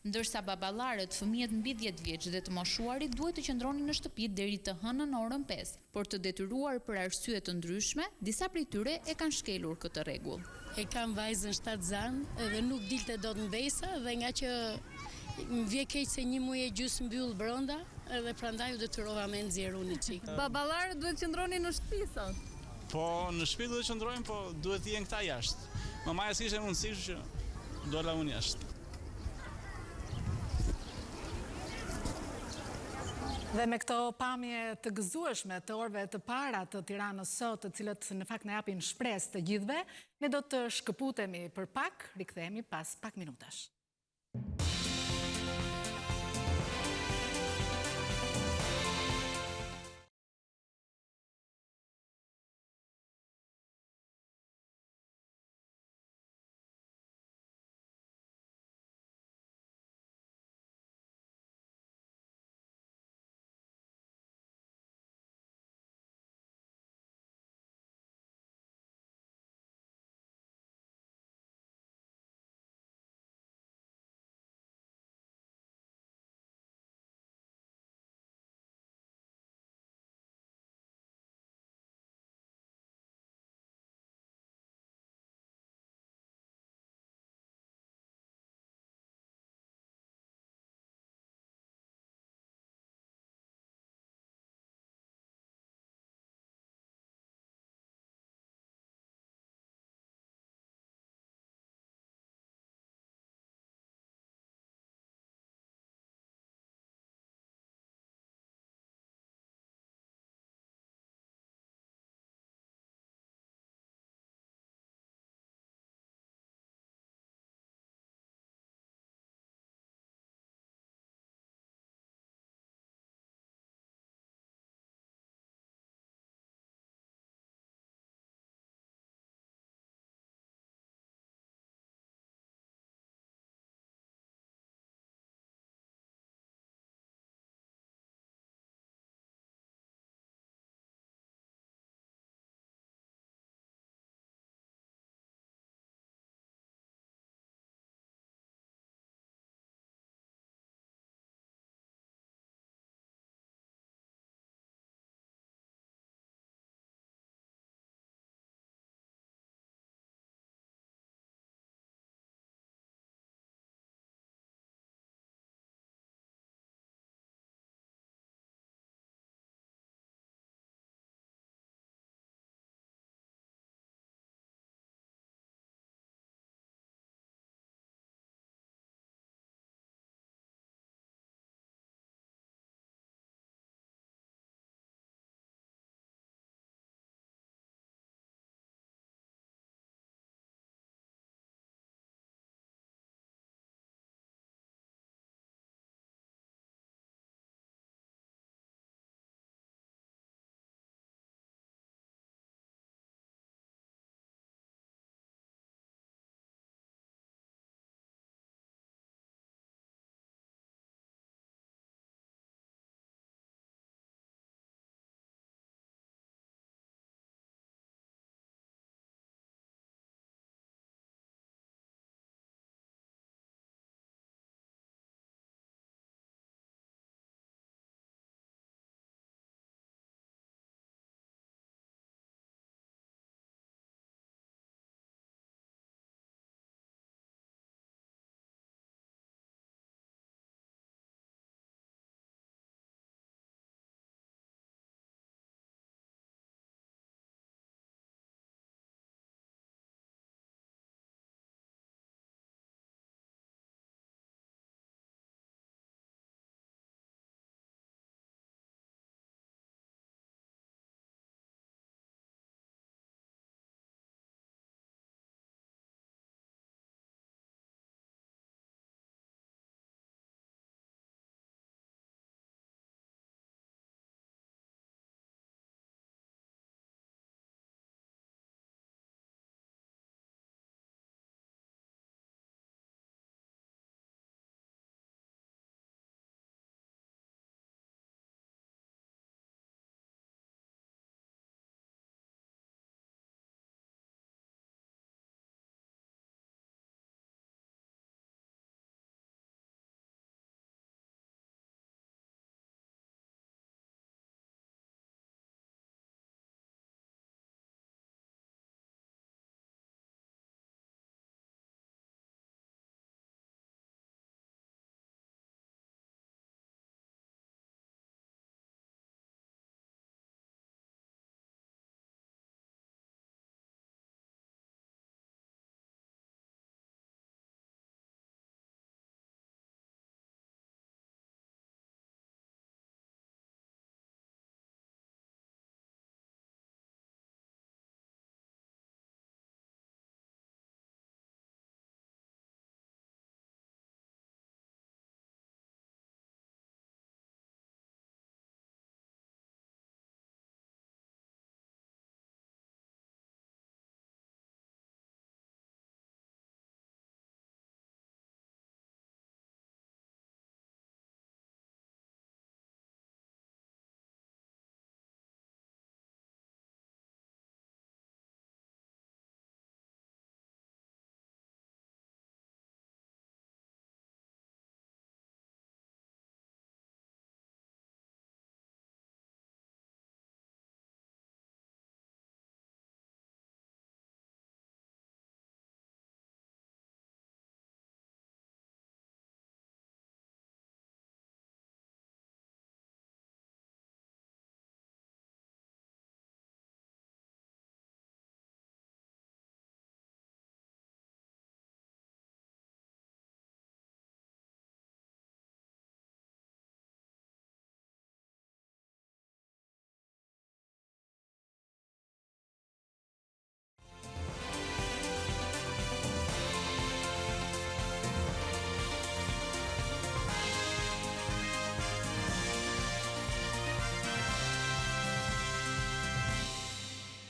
Ndërsa baballarët, fëmijët mbi 10 vjeç dhe të moshuarit duhet të qëndronin në shtëpi deri të hënën orën 5, por të detyruar për arsye të ndryshme, disa prej tyre e kanë shkelur këtë rregull. E kam vajzën 7 zanë dhe nuk dilte dot në vesa dhe nga që më vje keq se një muaj e gjysmë mbyll brenda edhe prandaj u detyrova me nxjerr unë çik. Baballarët duhet të qëndronin në shtëpi sot. Po, në shtëpi duhet të qëndrojmë, po duhet të jenë këta jashtë. Mamaja s'kishte mundësi që dola unë jashtë. Dhe me këto pamje të gëzueshme të orëve të para të Tiranës sot, të cilët në fakt na japin shpresë të gjithëve, ne do të shkëputemi për pak, rikthehemi pas pak minutash.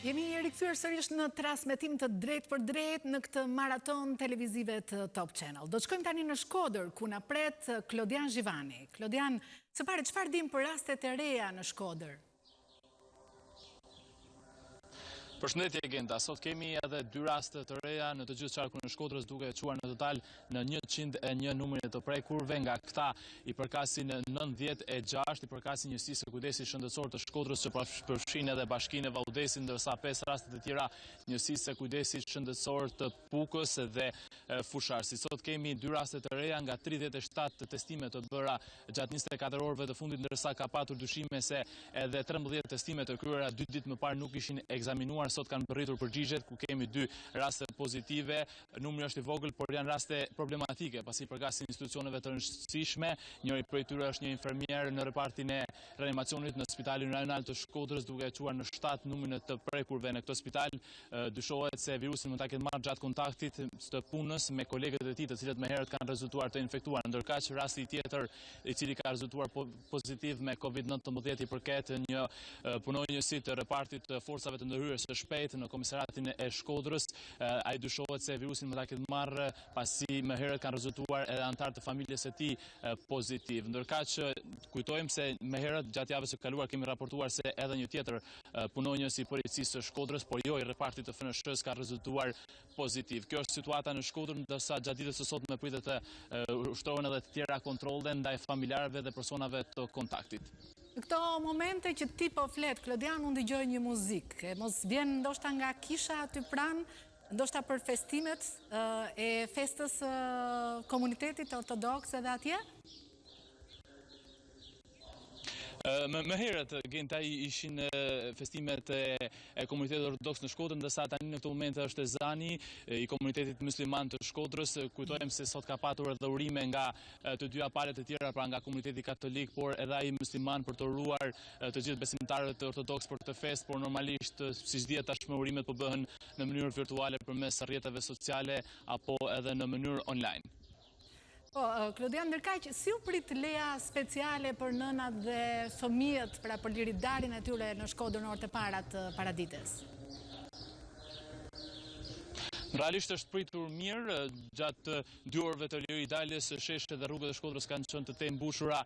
Jemi rikthyer sërish në transmetim të drejt për drejt në këtë maraton televizive të Top Channel. Do të shkojmë tani në Shkodër, ku na pret Klodian Zhivani. Klodian, së pari, çfarë dim për rastet e reja në Shkodër? Përshëndetje Genta, sot kemi edhe 2 raste të reja në të gjithë qarkun e Shkodrës, duke quar në total në 101 numrin të prekurve. Nga këta i përkasin 96, i përkasin njësisë së kujdesit shëndetësor të Shkodrës, që përfshin edhe bashkinë e Vaudesin, ndërsa 5 rastet e tjera njësisë së kujdesit shëndetësor të Pukës dhe Fusharësit. Sot kemi 2 raste të reja nga 37 testime të bëra gjatë 24 orëve të fundit, ndërsa ka patur dyshime se edhe 13 testime të kryera 2 ditë më parë nuk ishin ekzaminuar. Sot kanë përritur përgjigjet, ku kemi 2 raste pozitive. Numri është i vogël, por janë raste problematike, pasi përkasin institucioneve të rëndësishme. Njëri prej tyre është një infermier në repartin e reanimacionit në Spitalin Rajonal të Shkodrës, duke quar në 7 numrin të prekurve në këtë spital. Dyshohet se virusin mund ta ketë marrë gjatë kontaktit të punës me kolegët e tij, të cilët më herët kanë rezultuar të infektuar. Ndërkaq rasti tjetër i cili ka rezultuar pozitiv me COVID-19 i përket një punonjësi të repartit të forcave të ndërhyrjes së shpejtë në komisariatin e Shkodrës. Ai dyshohet se virusin mund ta ketë marrë pasi më herët kanë rezultuar edhe anëtarë të familjes së tij pozitiv. Ndërkaq kujtojmë se më herët gjatë javës së kaluar kemi raportuar se edhe një tjetër punonjës i policisë së Shkodrës, por jo i repartit të FNSH-s, ka rezultuar pozitiv. Kjo është situata në Shkodër, ndërsa gjatë ditës së sotme pritet të ushtrohen edhe të tjera kontrolle ndaj familjarëve dhe personave të kontaktit. Në këto momente që ti po flet, Klodian, unë dëgjoj një muzikë. Mos vjen ndoshta nga kisha aty pranë, ndoshta për festimet e festës komunitetit ortodoks edhe atje? Më herët, Genta, ishin festimet e komunitetit ortodoks në Shkodër, ndërsa tani në këtë moment është ezani i komunitetit musliman të Shkodrës. Kujtojmë se sot ka patur edhe urime nga të 2 palët e tjera, pra nga komuniteti katolik, por edhe ai musliman, për të uruar të gjithë besimtarët ortodoks për të festë, por normalisht, siç dihet tashmë, urimet po bëhen në mënyrë virtuale përmes rrjeteve sociale apo edhe në mënyrë online. Klodian, ndërkaq, si u prit leja speciale për nënat dhe fëmijët për liridarin e tyre në Shkodër në orët e para të paradites? Realisht është pritur mirë, gjatë 2 orëve të liridaljes, sheshet dhe rrugët e Shkodrës kanë qenë të të mbushura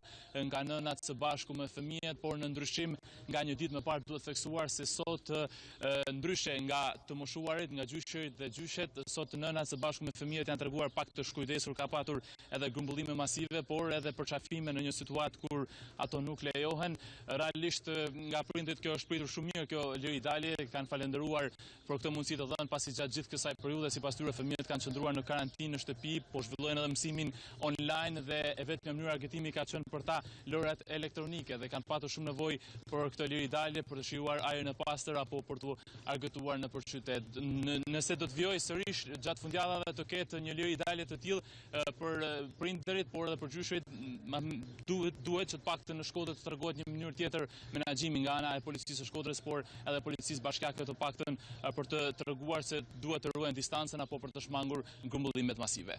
nga nënat së bashku me fëmijët, por në ndryshim nga një ditë më parë duhet theksuar se sot ndryshe nga të moshuarit, nga gjyqërit dhe gjyshet, sot nënat së bashku me fëmijët janë treguar pak të shkujdesur, ka patur edhe grumbullime masive, por edhe përçafime në një situatë kur ato nuk lejohen. Realisht nga prindërit kjo është pritur shumë mirë kjo liridalje, kanë falendëruar për këtë mundësi të dhënë, pasi gjatë gjithë kësaj periudhe sipas tyre fëmijët kanë qëndruar në karantinë në shtëpi, po zhvillojnë edhe mësimin online dhe e vetmja mënyrë argëtimi ka qenë për ta lërat elektronike dhe kanë patur shumë nevojë për këtë liridalje, për të shijuar ajrin e pastër apo për të argëtuar nëpër qytet. Nëse do të vijojë sërish gjatë fundjavave të ketë një liridalje të tillë për prindërit, por edhe për gjyshrit, duhet që të paktën në Shkodër të tregohet një mënyrë tjetër menaxhimi nga ana e policisë së Shkodrës, por edhe policisë bashkiake të paktën për të treguar se duhet të ruajnë distancën apo për të shmangur grumbullimet masive.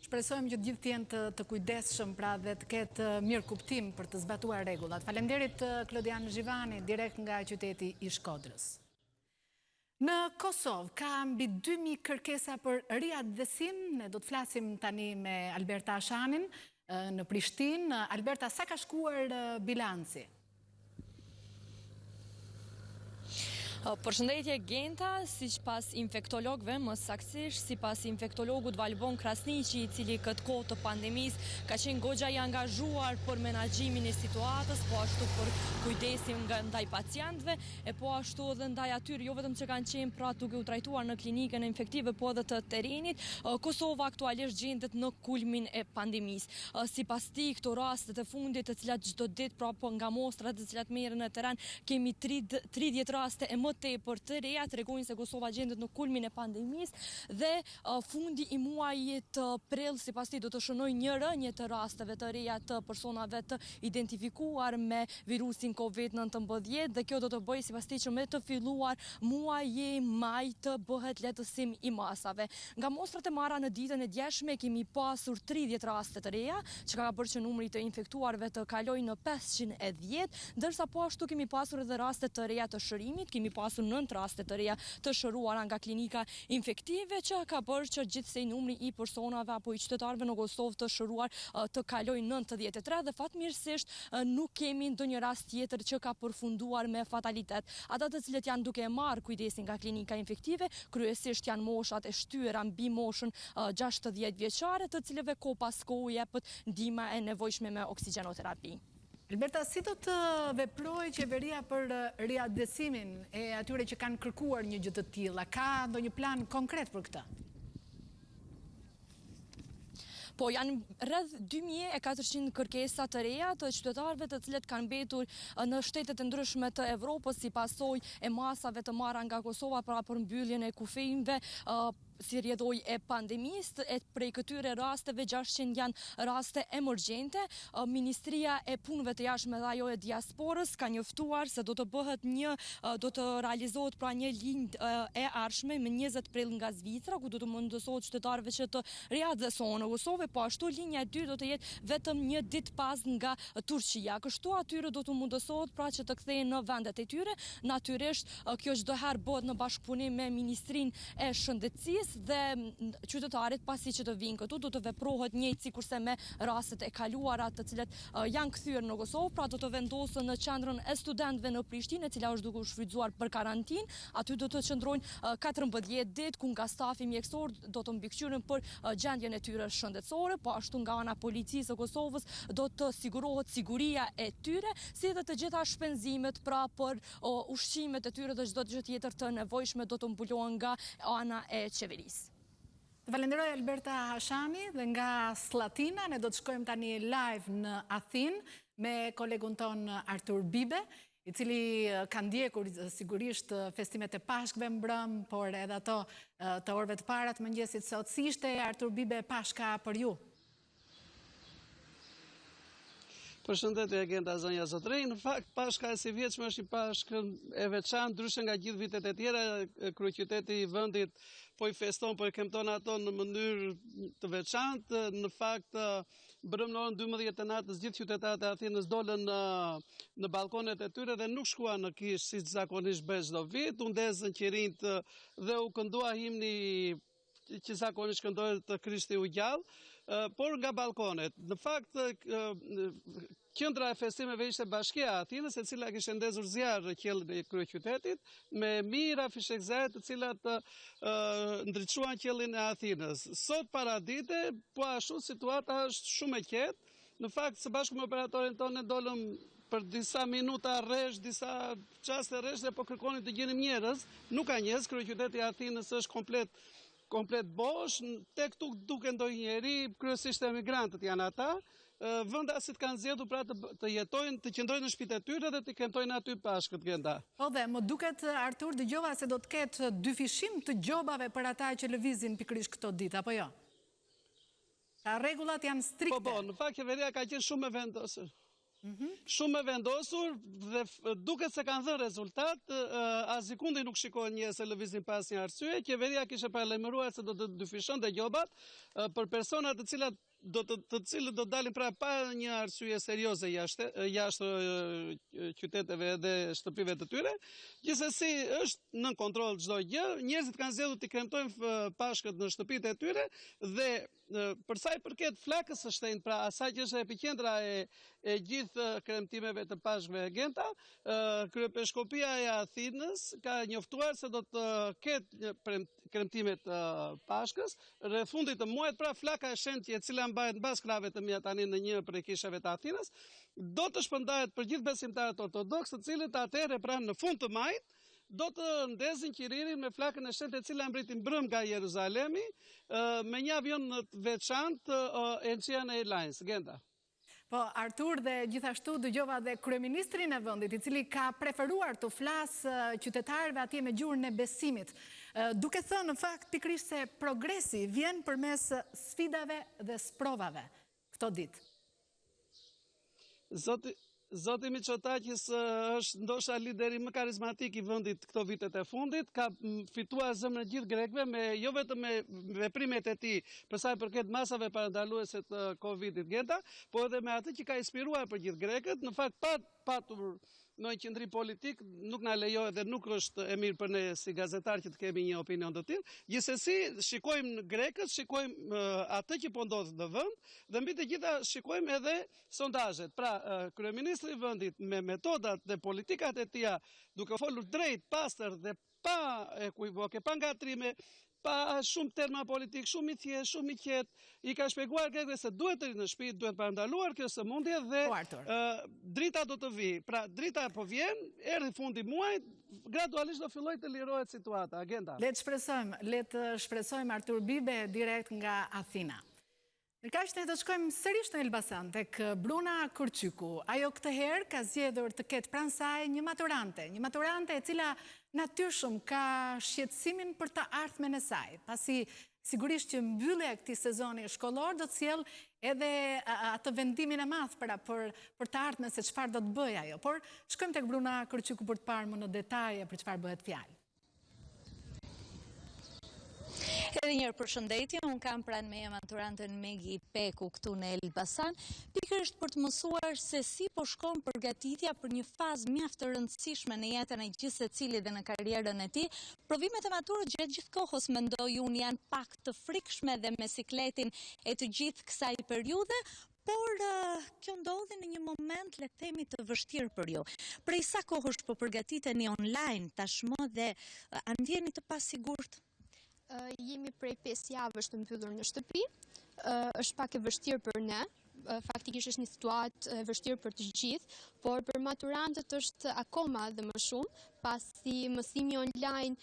Shpresojmë që të gjithë të jenë të kujdesshëm, pra dhe të ketë mirë kuptim për të zbatuar rregullat. Faleminderit Klodian Zhivani, direkt nga qyteti i Shkodrës. Në Kosovë ka mbi 2000 kërkesa për riadhesim. Ne do të flasim tani me Alberta Ashanin në Prishtinë. Alberta, sa ka shkuar bilanci? Përshëndetje Genta, sipas infektologëve, më saktësisht sipas infektologut Valbon Krasniqi, i cili këtë kohë të pandemisë ka qenë goxha i angazhuar për menaxhimin e situatës, po ashtu për kujdesin ndaj pacientëve, e po ashtu edhe ndaj atyre, jo vetëm që kanë qenë pra duke u trajtuar në klinikën infektive, po edhe të terrenit. Kosova aktualisht gjendet në kulmin e pandemisë. Sipas tij, këto rastet e fundit, të cilat çdo ditë prapo nga mostrat të cilat merren në terren, kemi 30 raste e më tepër të reja, tregojnë se Kosova gjendet në kulmin e pandemisë dhe fundi i muajit prill sipas tij do të shënoi një të rasteve të reja të personave të identifikuar me virusin COVID-19 dhe kjo do të bëjë sipas tij që me të filluar muaji maj të bëhet letësim i masave. Nga mostrat e marra në ditën e djeshme kemi pasur 30 raste të reja, që ka bërë që numri të infektuarve të kalojë në 510, ndërsa po ashtu kemi pasur edhe raste të reja të shërimit, kemi pasur 9 raste të reja të shëruara nga klinika infektive, që ka bërë që gjithsej numri i personave apo i qytetarëve në Kosovë të shëruar të kalojë 93 dhe fatmirësisht nuk kemi ndonjë rast tjetër që ka përfunduar me fatalitet. Ata të cilët janë duke marrë kujdesin nga klinika infektive, kryesisht janë moshat e shtyra mbi moshën 60 vjeçare, të cilëve ko pas kohë jepet ndihma e nevojshme me oksigjenoterapi. Alberta, si do të veprojë qeveria për riadesimin e atyre që kanë kërkuar një gjë të tilla? Ka ndonjë plan konkret për këtë? Po janë rreth 2400 kërkesa të reja të qytetarëve të cilët kanë mbetur në shtetet e ndryshme të Evropës si pasojë e masave të marra nga Kosova për mbylljen e kufijve, si rjedhoj e pandemisë, e prej këtyre rasteve 600 janë raste emergjente. Ministria e punëve të jashtme dhe ajo e diasporës ka njoftuar se do të realizohet pra një linjë e ardhshme me 20 prill nga Zvicra, ku do të mundësohet qytetarëve që të riadesohen në Kosovë, po ashtu linja e dytë do të jetë vetëm një ditë pas nga Turqia. Kështu atyre do të mundësohet pra që të kthehen në vendet e tyre. Natyrisht kjo çdo herë bëhet në bashkëpunim me Ministrinë e Shëndetësisë dhe qytetarit pasi që të vinë këtu do të veprohet njëjtë sikurse me rastet e kaluara të cilet janë kthyer në Kosovë, pra do të vendosën në qendrën e studentëve në Prishtinë, e cila është duke u shfrytzuar për karantinë. Aty do të qëndrojnë 14 ditë ku nga stafi mjekësor do të mbikëqyren për gjendjen e tyre shëndetësore, po ashtu nga ana policisë së Kosovës do të sigurohet siguria e tyre, si dhe të gjitha shpenzimet pra për ushqimet e tyre dhe çdo gjë tjetër të nevojshme do të mbulohen nga ana e qeverisë. Të falenderoj Alberta Hashani dhe nga Slatina, ne do të shkojmë tani live në Athinë me kolegun ton Artur Bibe, i cili ka ndjekur sigurisht festimet e Pashkëve mbrëm, por edhe ato të orëve të para të mëngjesit sot. Si ishte Artur Bibe Pashka për ju? Përshëndetje agenda zonja Zotrej. Në fakt, Pashka e si vjeçme është një Pashkë e veçantë, ndryshe nga gjithë vitet e tjera. Kryeqyteti i vendit po i feston, po i kemton ato në mënyrë të veçantë. Në fakt, brëm në orën 12 të natës, gjithë qytetarët e Athinës dolën në balkonet e tyre dhe nuk shkuan në kishë si zakonisht bëhet çdo vit. U ndezën qirinjt dhe u këndua himni që zakonisht këndohet të Krishti u gjallë, por nga balkonet. Në fakt, qendra e festimeve ishte Bashkia e Athinës, e cila kishte ndezur zjarr qiellin e kryeqytetit me mijëra fishekzare të cilat ndriçuan qiellin e Athinës. Sot paradite, po ashtu situata është shumë e qetë. Në fakt, së bashku me operatorin tonë dolëm për disa minuta rresh, disa çaste rresh dhe po kërkonin të gjenim njerëz. Nuk ka njerëz, kryeqyteti i Athinës është komplet bosh, tek këtu duke ndonjë njeri, kryesisht emigrantët janë ata. Vendasit kanë zgjedhur pra të jetojnë, të qëndrojnë në shtëpitë e tyre dhe të kemtojnë aty Pashkët gjenda. Po dhe më duket Artur, dëgjova se do të ketë dyfishim të gjobave për ata që lëvizin pikërisht këto ditë, apo jo? Ka rregullat janë strikte. Po, në fakt qeveria ka qenë shumë e vendosur. Shumë e vendosur dhe duket se kanë dhënë rezultat, as sekundi nuk shikohen njerëz se lëvizin pas një arsye. Qeveria kishte paralajmëruar se do të dyfishonte gjobat për persona të cilët do dalin pra pa një arsye serioze jashtë qyteteve dhe shtëpive të tyre. Gjithsesi është nën kontroll çdo gjë. Njerëzit kanë zgjedhur të kremtojnë Pashkët në shtëpitë e tyre dhe për sa i përket flakës së shtrenjtë, pra asaj që është epiqendra e gjithë kremtimeve të Pashkëve e Genta, Kryepeshkopia e Athinës ka njoftuar se do të ketë kremtime të Pashkës rreth fundit të muajit, pra flaka e shenjtë e cila mbahet mbas krave të mia tani në një prej kishave të Athinës, do të shpërndahet për gjithë besimtarët ortodoks, të cilët atëherë pra në fund të majit do të ndezin qiririn me flakën e shenjtë e cila mbritin brëm nga Jeruzalemi me një avion të veçantë Egyptian Airlines, Genda. Po, Artur, dhe gjithashtu dëgjova dhe kryeministrin e vendit, i cili ka preferuar të flasë qytetarëve atje me gjuhën e besimit. Duke thënë në fakt pikërisht se progresi vjen përmes sfidave dhe sprovave këto ditë. Zoti Miçotakis është ndoshta lideri më karizmatik i vendit këto vitet e fundit, ka fituar zemrën e gjithë grekëve me jo vetëm me veprimet e tij për sa i përket masave parandaluese të Covidit Genta, por edhe me atë që ka inspiruar për gjithë grekët, në fakt patur në një qendrim politik nuk na lejohet dhe nuk është e mirë për ne si gazetar që të kemi një opinion të tillë. Gjithsesi, shikojmë në grekët, shikojmë atë që po ndodh në vend dhe mbi të gjitha shikojmë edhe sondazhet. Pra, kryeministri i vendit me metodat dhe politikat e tija, duke folur drejt, pastër dhe pa ekuivoke, pa ngatrime, pa shumë terma politik, shumë i thjeshtë, shumë i qetë, i ka shpjeguar grekëve se duhet të rinë në shtëpi, duhet parandaluar kjo sëmundje dhe drita do të vi. Pra, drita po vjen, erdhi fundi muajit, gradualisht do filloj të lirohet situata. Agenda. Le të shpresojmë Artur Bibe direkt nga Athina. Në kaq ne do të shkojmë sërish në Elbasan tek Bruna Kurçyku. Ajo këtë herë ka zgjedhur të ketë pranë saj një maturante e cila natyrshëm ka shqetësimin për të ardhmen e saj, pasi sigurisht që mbyllja e këtij sezoni shkollor do të sjellë edhe atë vendimin e madh për të ardhmen se çfarë do të bëjë ajo. Por shkojmë tek Bruna Kurçyku për të parë më në detaje për çfarë bëhet fjalë. Edhe njërë përshëndetje, unë kam pranë meje maturantën Megi Peku këtu në Elbasan, pikërisht për të mësuar se si po shkon përgatitja për një fazë mjaft të rëndësishme në jetën e gjithë secilit dhe në karrierën e tij. Provimet e maturës gjatë gjithë kohës mendoj unë janë pak të frikshme dhe me sikletin e të gjithë kësaj periudhe, por kjo ndodhi në një moment, le të themi, të vështirë për ju. Prej sa kohësh po përgatiteni online tashmë dhe a ndjeni të pasigurt? Jemi prej 5 javësh të mbyllur në shtëpi, është pak e vështirë për ne, faktikisht është një situatë e vështirë për të gjithë, por për maturantët është akoma dhe më shumë, pasi mësimi online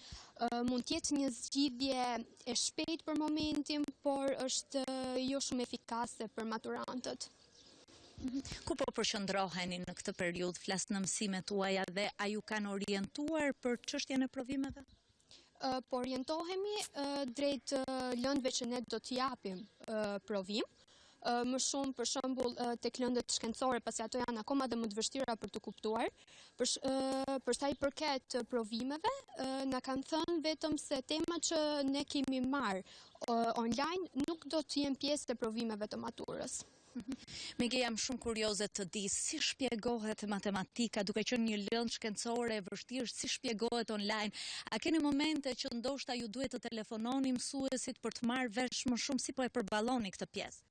mund të jetë një zgjidhje e shpejtë për momentin, por është jo shumë efikase për maturantët. Ku po përqendroheni në këtë periudhë, flas në mësimet tuaja dhe a ju kanë orientuar për çështjen e provimeve? Po orientohemi drejt lëndëve që ne do të japim provim, më shumë për shembull tek lëndët shkencore, pasi ato janë akoma dhe më të vështira për të kuptuar. Për sa i përket provimeve, na kanë thënë vetëm se temat që ne kemi marrë online nuk do të jenë pjesë të provimeve të maturës. Mege, jam shumë kurioze të di si shpjegohet matematika duke qenë një lëndë shkencore e vështirë, si shpjegohet online. A keni momente që ndoshta ju duhet të telefononi mësuesit për të marrë vesh më shumë, si po e përballoni këtë pjesë?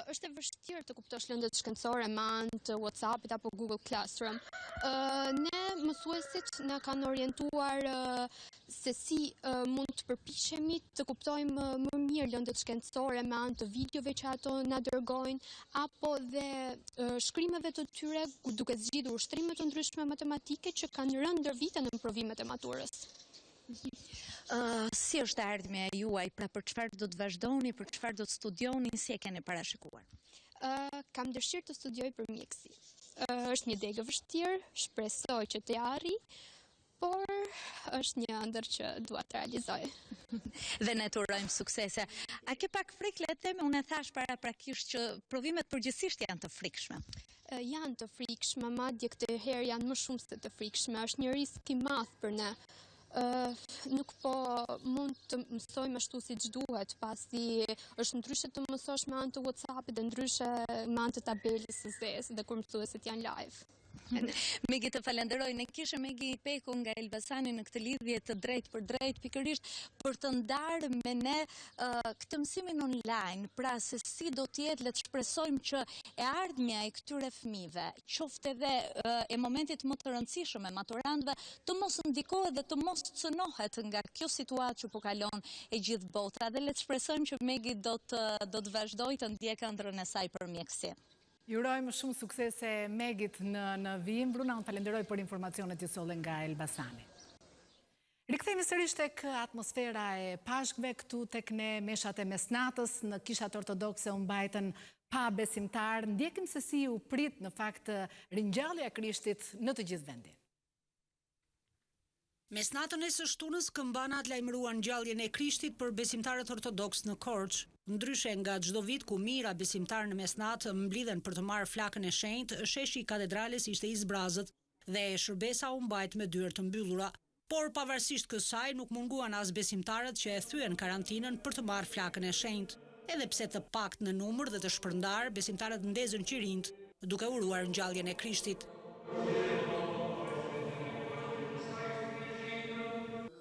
Është e vështirë të kuptosh lëndët shkencore me anë të WhatsAppit apo Google Classroom. Ne mësuesit na kanë orientuar se si mund të përpiqemi të kuptojmë më mirë lëndët shkencore me anë të videove që ato na dërgojnë, apo dhe shkrimeve të tyre duke zgjidhur ushtrime të ndryshme matematike që kanë rënë ndër vite në provimet e maturës. Si është ardhmja juaj, pra për çfarë do të vazhdoni, për çfarë do të studioni, si e keni parashikuar? Kam dëshirë të studioj për mjeksi. Është një degë vështirë, shpresoj që të arrijë, por është një ëndër që dua të realizoj. Dhe ne të urojmë suksese. A ke pak frikë, le të themi, unë e thash paraprakisht që provimet përgjithsisht janë të frikshme. Janë të frikshme, madje këtë herë janë më shumë se të frikshme, është një risk i madh për ne. Nuk po mund të mësojmë ashtu siç duhet, pasi është ndryshe të mësosh me anë të WhatsAppit dhe ndryshe me anë të tabelës së zezë dhe kur mësuesit janë live. Megi, të falenderoj. Ne kishim Megi Peku nga Elbasani në këtë lidhje të drejtë për drejtë, pikërisht për të ndarë me ne këtë mësimin online, pra se si do të jetë, le të shpresojmë që e ardhmja e këtyre fëmijëve, qoftë edhe e momentit më të rëndësishëm e maturantëve, të mos ndikohet dhe të mos cënohet nga kjo situatë që po kalon e gjithë bota, dhe le të shpresojmë që Megi do të vazhdojë të ndjekë ëndrrën e saj për mjeksi. Ju urojmë shumë suksese Megit në vijim. Bruna, unë falenderoj për informacionet që solle nga Elbasani. Rikthehemi sërish tek atmosfera e pashkve këtu tek ne, meshat e mesnatës në kishat ortodokse u mbajtën pa besimtar. Ndjekim se si u prit në fakt ringjallja e Krishtit në të gjithë vendin. Mesnatën e së shtunës këmbanat lajmëruan ngjalljen e Krishtit për besimtarët ortodoks në Korçë. Ndryshe nga çdo vit ku mijëra besimtarë në mesnatë mblidhen për të marrë flakën e shenjtë, sheshi i katedrales ishte i zbrazët dhe shërbesa u mbajt me dyert të mbyllura. Por pavarësisht kësaj nuk munguan as besimtarët që e thyen karantinën për të marrë flakën e shenjtë. Edhe pse të pakt në numër dhe të shpërndar, besimtarët ndezën qirinjt duke uruar ngjalljen e Krishtit.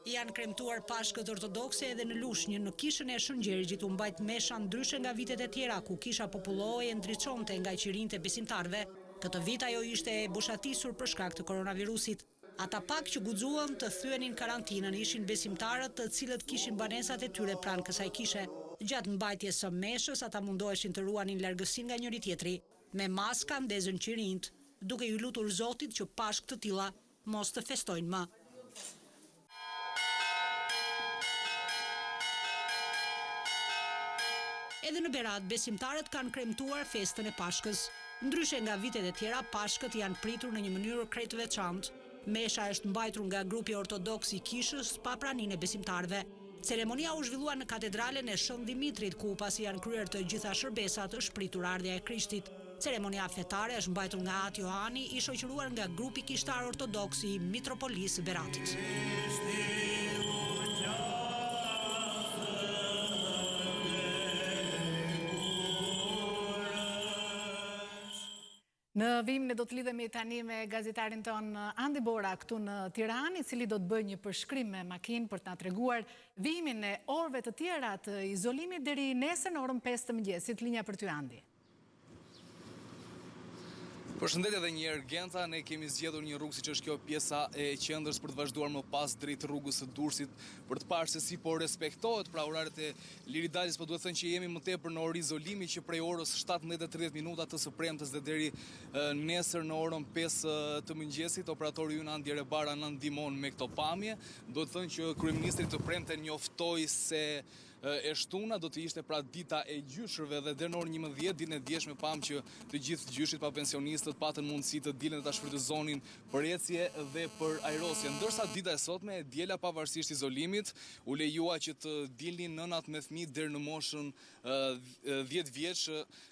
Janë kremtuar pashkët ortodokse edhe në Lushnjë, në kishën e Shëngjerigjit u mbajt mesha ndryshe nga vitet e tjera, ku kisha popullohej e ndriçonte nga qirinte besimtarve. Këtë vit ajo ishte e bushatisur për shkak të koronavirusit. Ata pak që guxuan të thyenin karantinën ishin besimtarët të cilët kishin banesat e tyre pranë kësaj kishe. Gjatë mbajtjes së meshës, ata mundoheshin të ruanin largësinë nga njëri tjetri. Me maska ndezën qirint, duke i lutur Zotit që pashk të tilla mos të festojnë më. Edhe në Berat, besimtarët kanë kremtuar festën e Pashkës. Ndryshe nga vitet e tjera, Pashkët janë pritur në një mënyrë krejt të veçantë. Mesha është mbajtur nga grupi ortodoks i kishës pa praninë e besimtarëve. Ceremonia u zhvillua në katedralen e Shën Dimitrit, ku pasi janë kryer të gjitha shërbesat, është pritur ardhja e Krishtit. Ceremonia fetare është mbajtur nga Ati Johani, i shoqëruar nga grupi kishtar ortodoks i Mitropolisë Beratit. Në vimin e do të lidhemi tani me gazetarin ton Andi Bora këtu në Tiranë, i cili do të bëjë një përshkrim me makinë për të na treguar vimin e orëve të tjera të izolimit deri nesër në orën 5 të mëngjesit. Linja për ty, Andi. Përshëndetje edhe një herë Genta, ne kemi zgjedhur një rrugë siç është kjo pjesa e qendrës për të vazhduar më pas drejt rrugës së Durrësit për të parë se si po respektohet pra oraret e liridaljes, po duhet thënë që jemi më tepër në orë izolimi që prej orës 17:30 minuta të së premtes dhe deri nesër në orën 5 të mëngjesit operatori ynë Andi Rebara na ndihmon me këto pamje. Duhet thënë që kryeministri të premten njoftoi se e shtuna do të ishte pra dita e gjyshërve dhe deri në orën 11 ditën e djeshme pam që të gjithë gjyshit pa pensionistët patën mundësi të dilen dhe ta shfrytëzonin për ecje dhe për ajrosje. Ndërsa dita e sotme e diela pavarësisht izolimit u lejua që të dilnin nënat me fëmijë deri në moshën 10 vjeç.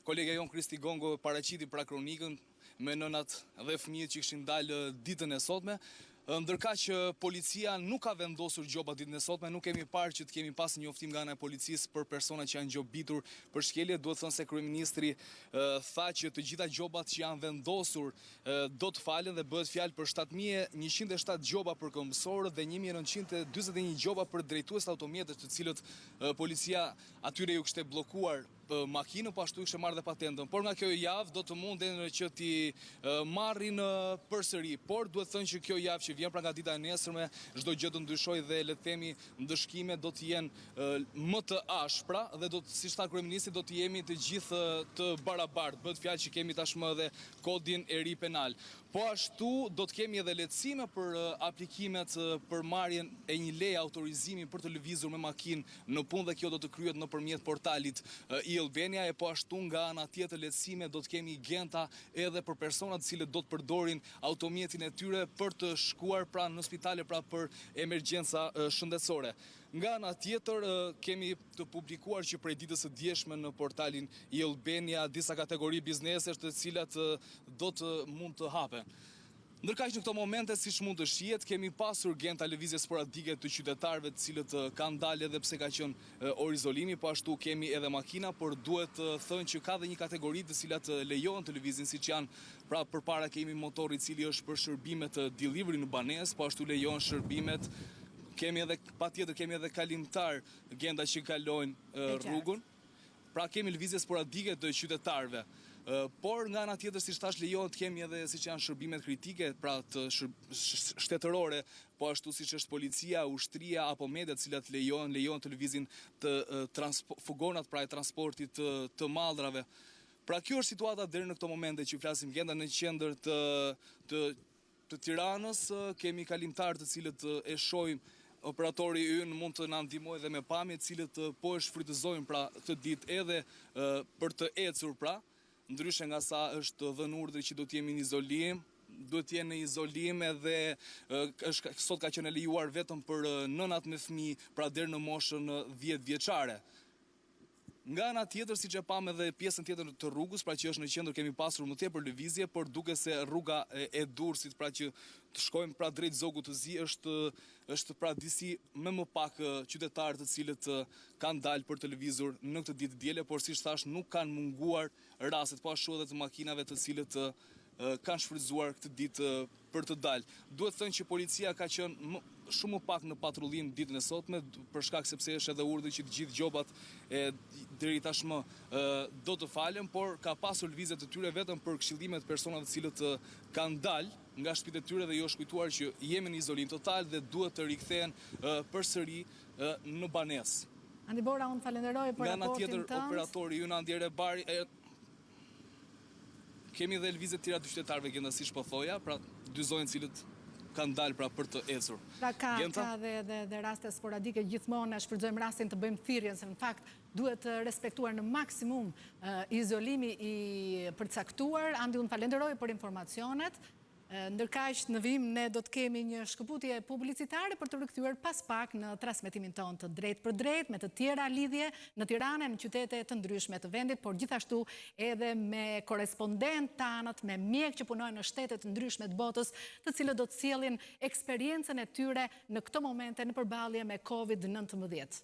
Kolega jon Kristi Gongo paraqiti pra kronikën me nënat dhe fëmijët që kishin dalë ditën e sotme. Ndërka që policia nuk ka vendosur gjoba ditën e sotme, nuk kemi parë që të kemi pas një njoftim nga ana e policisë për persona që janë gjobitur për shkelje. Duhet thënë se kryeministri tha që të gjitha gjobat që janë vendosur do të falen dhe bëhet fjalë për 7107 gjoba për këmbësorë dhe 1941 gjoba për drejtues automjetës, të cilët policia atyre ju kishte bllokuar makinë, po ashtu kishte marrë dhe patentën. Por nga kjo javë do të munden që ti marrin përsëri. Por duhet thënë që kjo javë që vjen pra nga dita e nesërme, çdo gjë do ndryshojë dhe le të themi ndëshkimet do të jenë më të ashpra dhe do të, siç tha kryeministri, do të jemi të gjithë të barabartë. Bëhet fjalë që kemi tashmë edhe kodin e ri penal. Po ashtu do të kemi edhe lehtësime për aplikimet për marrjen e një leje autorizimi për të lëvizur me makinë në punë dhe kjo do të kryhet nëpërmjet portalit i Albania, e po ashtu nga ana tjetër lehtësime do të kemi Genta edhe për personat të cilët do të përdorin automjetin e tyre për të shkuar pra në spitale pra për emergjenca shëndetësore. Nga ana tjetër kemi të publikuar që prej ditës së djeshme në portalin i Albania disa kategori biznesesh të cilat do të mund të hapen. Ndërkaq në këto momente, siç mund të shihet, kemi pasur Genta lëvizje sporadike të qytetarëve të cilët kanë dalë edhe pse ka qenë orë izolimi, po ashtu kemi edhe makina, por duhet të thënë që ka dhe një kategori të cilat lejohen të lëvizin, siç janë pra përpara kemi motori i cili është për shërbimet delivery në banesë, po ashtu lejohen shërbimet. Kemi edhe patjetër kemi edhe kalimtar Genta që kalojnë rrugun. Pra kemi lëvizje sporadike të qytetarëve. Por nga ana tjetër, siç thash, lejohen të kemi edhe siç janë shërbimet kritike, pra të shtetërore, po ashtu siç është policia, ushtria apo mediat, të cilat lejohen të lëvizin të fugonat pra e transportit të mallrave. Pra kjo është situata deri në këto momente që flasim Genta në qendër të Tiranës, kemi kalimtar të cilët e shohim. Operatori ynë mund të na ndihmojë dhe me pamje të cilët po e shfrytëzojnë pra këtë ditë edhe për të ecur pra, ndryshe nga sa është dhënë urdhri që do të jemi në izolim, duhet të jenë në izolim edhe sot ka qenë lejuar vetëm për nënat me fëmijë, pra deri në moshën 10 vjeçare. Nga ana tjetër, siç e pam edhe pjesën tjetër të rrugës, pra që është në qendër, kemi pasur më tepër lëvizje, por duke se rruga e Durrësit, pra që të shkojmë pra drejt Zogut të Zi, është pra disi më pak qytetarë të cilët kanë dalë për të lëvizur në këtë ditë diele, por siç thash nuk kanë munguar rastet, po ashtu edhe të makinave të cilët kanë shfrytzuar këtë ditë për të dalë. Duhet thënë që policia ka qenë shumë më pak në patrullim ditën e sotme, për shkak sepse është edhe urdhër që të gjithë gjobat deri tashmë do të falen, por ka pasur lëvizje të tyre vetëm për këshillimet personave të cilët kanë dalë nga shtëpitë e tyre dhe jo shkujtuar që jemi në izolim total dhe duhet të rikthehen përsëri në banesë. Andi Bora, unë falenderoj për nga ana raportin tjetër, tënd. operatori ju Andi Bari, kemi dhe lëvizje të tjera të qytetarëve Gjenda, siç po thoja, pra dy zonjë cilët kanë dalë pra për të ecur. Pra ka dhe raste sporadike, gjithmonë shfrytëzojmë rastin të bëjmë thirrjen se në fakt duhet respektuar në maksimum izolimi i përcaktuar. Andi, unë falenderoj për informacionet. Ndërkaq në vim ne do të kemi një shkëputje publicitare për të rikthyer pas pak në transmetimin tonë të drejt për drejt me të tjera lidhje në Tiranë, në qytete të ndryshme të vendit, por gjithashtu edhe me korespondent tanët, me mjek që punojnë në shtete të ndryshme të botës, të cilët do të sjellin eksperiencën e tyre në këto momente në përballje me COVID-19.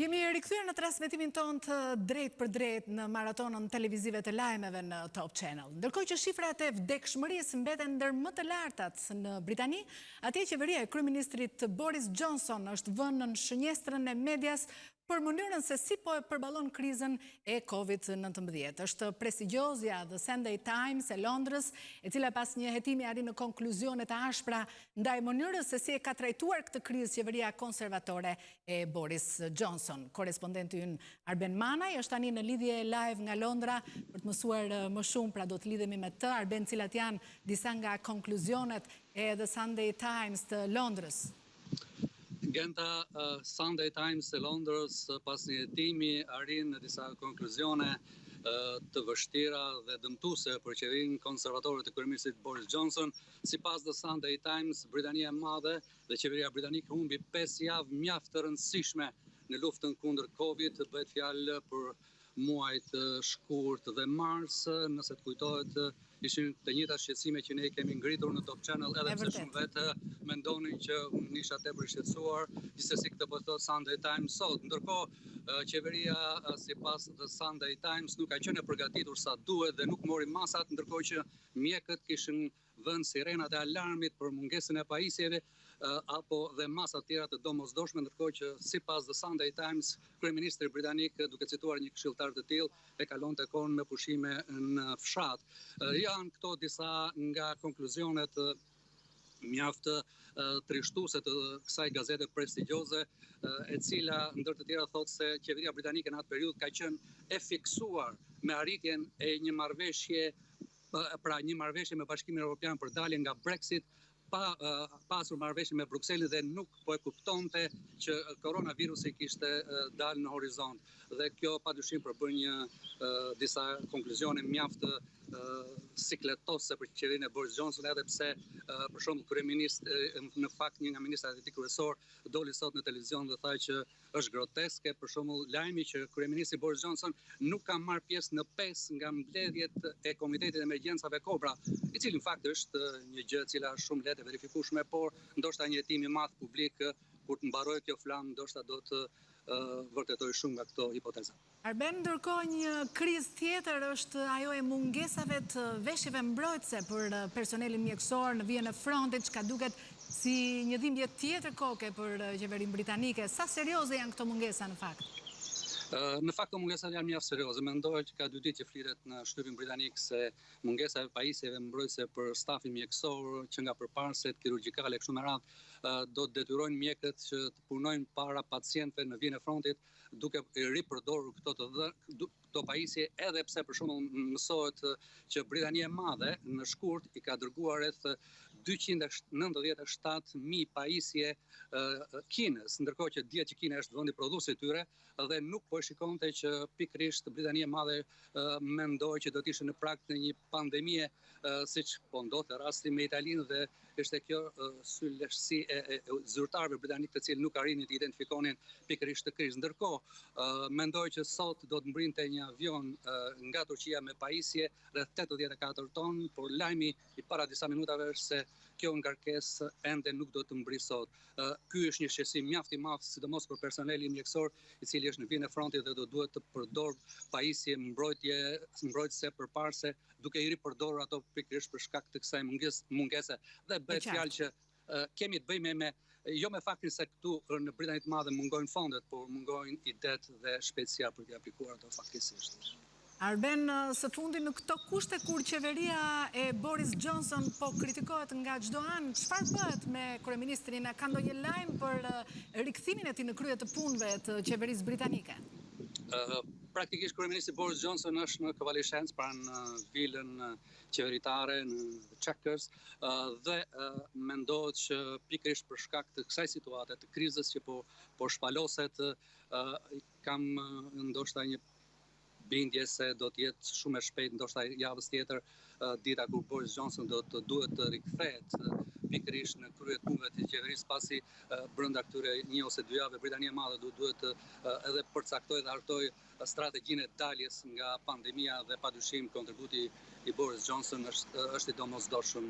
Jemi rikthyer në transmetimin ton të drejt për drejt në maratonën televizive të lajmeve në Top Channel. Ndërkohë që shifrat e vdekshmërisë mbeten ndër më të lartat në Britani, atje qeveria e kryeministrit Boris Johnson është vënë në shënjestrën e medias për mënyrën se si po e përballon krizën e COVID-19. Është prestigjozja The Sunday Times e Londrës, e cila pas një hetimi arrin në konkluzione të ashpra ndaj mënyrës se si e ka trajtuar këtë krizë qeveria konservatore e Boris Johnson. Korrespondenti ynë Arben Manaj është tani në lidhje live nga Londra për të mësuar më shumë, pra do të lidhemi me të. Arben, cilat janë disa nga konkluzionet e The Sunday Times të Londrës? Genta, Sunday Times e Londrës pas një hetimi arrin në disa konkluzione të vështira dhe dëmtuese për qeverinë konservatore të kryeministit Boris Johnson. Sipas The Sunday Times, Britania e Madhe dhe qeveria britanike humbi 5 javë mjaft të rëndësishme në luftën kundër Covid. Bëhet fjalë për muajt shkurt dhe mars, nëse të kujtohet, ishin të njëjta shqetësime që ne kemi ngritur në Top Channel, edhe pse shumë vetë mendonin që unë isha tepër i shqetësuar, gjithsesi këtë po thot Sunday Times sot. Ndërkohë, qeveria sipas The Sunday Times nuk ka qenë e përgatitur sa duhet dhe nuk mori masat, ndërkohë që mjekët kishin vënë sirenat e alarmit për mungesën e pajisjeve apo dhe masa tjera të domosdoshme, ndërkohë që sipas The Sunday Times, kryeministri britanik, duke cituar një këshilltar të tillë, e kalonte kohën me pushime në fshat. Janë këto disa nga konkluzionet mjaft trishtuese të kësaj gazete prestigjioze, e cila ndër të tjera thotë se qeveria britanike në atë periudhë ka qenë e fiksuar me arritjen e një marrëveshje, pra një marrëveshje me Bashkimin Evropian për dalje nga Brexit, pa pasur marrëveshje me Brukselin dhe nuk po e kuptonte që koronavirusi kishte dalë në horizont. Dhe kjo padyshim përbën një disa konkluzione mjaft sikletose për qeverinë e Boris Johnson, edhe pse për shembull kryeminist, në fakt një nga ministrat e tij kryesor doli sot në televizion dhe tha që është groteske, për shembull lajmi që kryeministri Boris Johnson nuk ka marrë pjesë në 5 nga mbledhjet e Komitetit të Emergjencave Kobra, i cili në fakt është një gjë e cila është shumë lehtë e verifikueshme, por ndoshta një hetim i madh publik kur të mbarojë kjo flamë, ndoshta do të vërtetoj shumë nga këto hipoteza. Arben, ndërkohë një krizë tjetër është ajo e mungesave të veshjeve mbrojtëse për personelin mjekësor në vijën e frontit, që ka duket si një dhimbje tjetër koke për qeverinë britanike. Sa serioze janë këto mungesa në fakt? Në fakt, mungesat janë mjaft serioze. Mendohet që ka 2 ditë që flitet në shtypin britanik se mungesa e pajisjeve mbrojtëse për stafin mjekësor, që nga përparëset kirurgjikale kështu me radhë, do të detyrojnë mjekët që të punojnë para pacientëve në vijën e frontit, duke ripërdorur këto pajisje, edhe pse për shembull mësohet që Britania e Madhe në shkurt i ka dërguar rreth 297.000 pajisje Kinës, ndërkohë që dihet që Kina është vendi prodhuesi i tyre dhe nuk po shikonte që pikërisht Britania e Madhe mendoi që do të ishte në prag të një pandemie, siç po ndodhte rasti me Italinë, dhe ishte kjo sylehtësi e zyrtarëve britanikë, të cilë nuk arrinin të identifikonin pikërisht të krizë. Ndërkohë, mendoj që sot do të mbrinte një avion nga Turqia me pajisje rreth 84 ton, por lajmi i para disa minutave është se kjo ngarkesë ende nuk do të mbri sot. Ky është një shqetësim mjaft i madh, sidomos për personelin mjekësor, i cili është në vijën e frontit dhe do duhet të përdor pajisje mbrojtëse përparse, duke i ripërdorur ato pikërisht për shkak të kësaj mungese. Dhe bëhet fjalë që kemi të bëjmë me jo me faktin se këtu në Britaninë të Madhe mungojnë fondet, por mungojnë idetë dhe shpejtësia për t'i aplikuar ato fatkesisht. Arben, së fundi në këto kushte kur qeveria e Boris Johnson po kritikohet nga çdo anë, çfarë bëhet me kryeministrin? Ka ndonjë lajm për rikthimin e tij në krye të punëve të qeverisë britanike? Praktikisht kryeministri Boris Johnson është në konvalescencë pranë vilën qeveritare në Chequers dhe mendohet që pikërisht për shkak të kësaj situate të krizës që po shpaloset, kam ndoshta një bindje se do të jetë shumë e shpejt, ndoshta javës tjetër, dita kur Boris Johnson do të duhet të rikthehet pikërisht në krye të punëve të qeverisë, pasi brenda këtyre 1 ose 2 javëve Britania e Madhe duhet edhe përcaktojë dhe hartojë strategjinë e daljes nga pandemia, dhe padyshim kontributi i Boris Johnson është i domosdoshëm.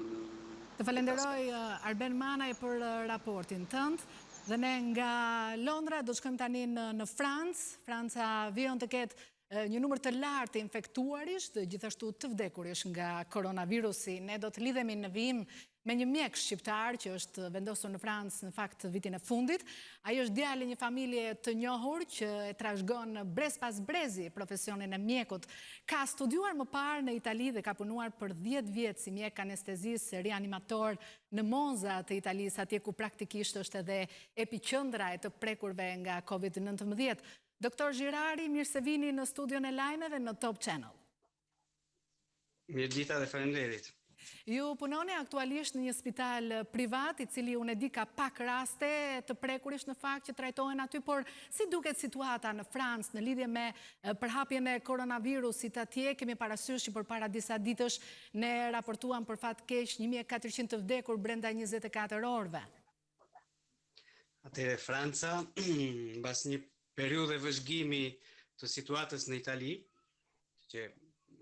Të falenderoj Arben Manaj për raportin tënd. Dhe ne nga Londra do shkojmë tani në Francë. Franca vijon të ketë një numër të lartë të infektuarish dhe gjithashtu të vdekurish nga koronavirusi. Ne do të lidhemi në vijim me një mjek shqiptar që është vendosur në Francë në fakt vitin e fundit. Ai është djali një familje të njohur që e trashëgon brez pas brezi profesionin e mjekut. Ka studiuar më parë në Itali dhe ka punuar për 10 vjet si mjek anestezist reanimator në Monza të Italisë, atje ku praktikisht është edhe epiqendra e të prekurve nga COVID-19. Doktor Gjirari, mirë se vini në studion e lajmeve në Top Channel. Mirëdita dhe faleminderit. Ju punoni aktualisht në një spital privat, i cili unë e di ka pak raste të prekurish në fakt që trajtohen aty, por si duket situata në Francë në lidhje me përhapjen e koronavirusit atje? Kemi parasysh që përpara disa ditësh ne raportuam për fat keq 1400 të vdekur brenda 24 orëve. Atëherë Franca, mbas një periudhe vëzhgimi të situatës në Itali, që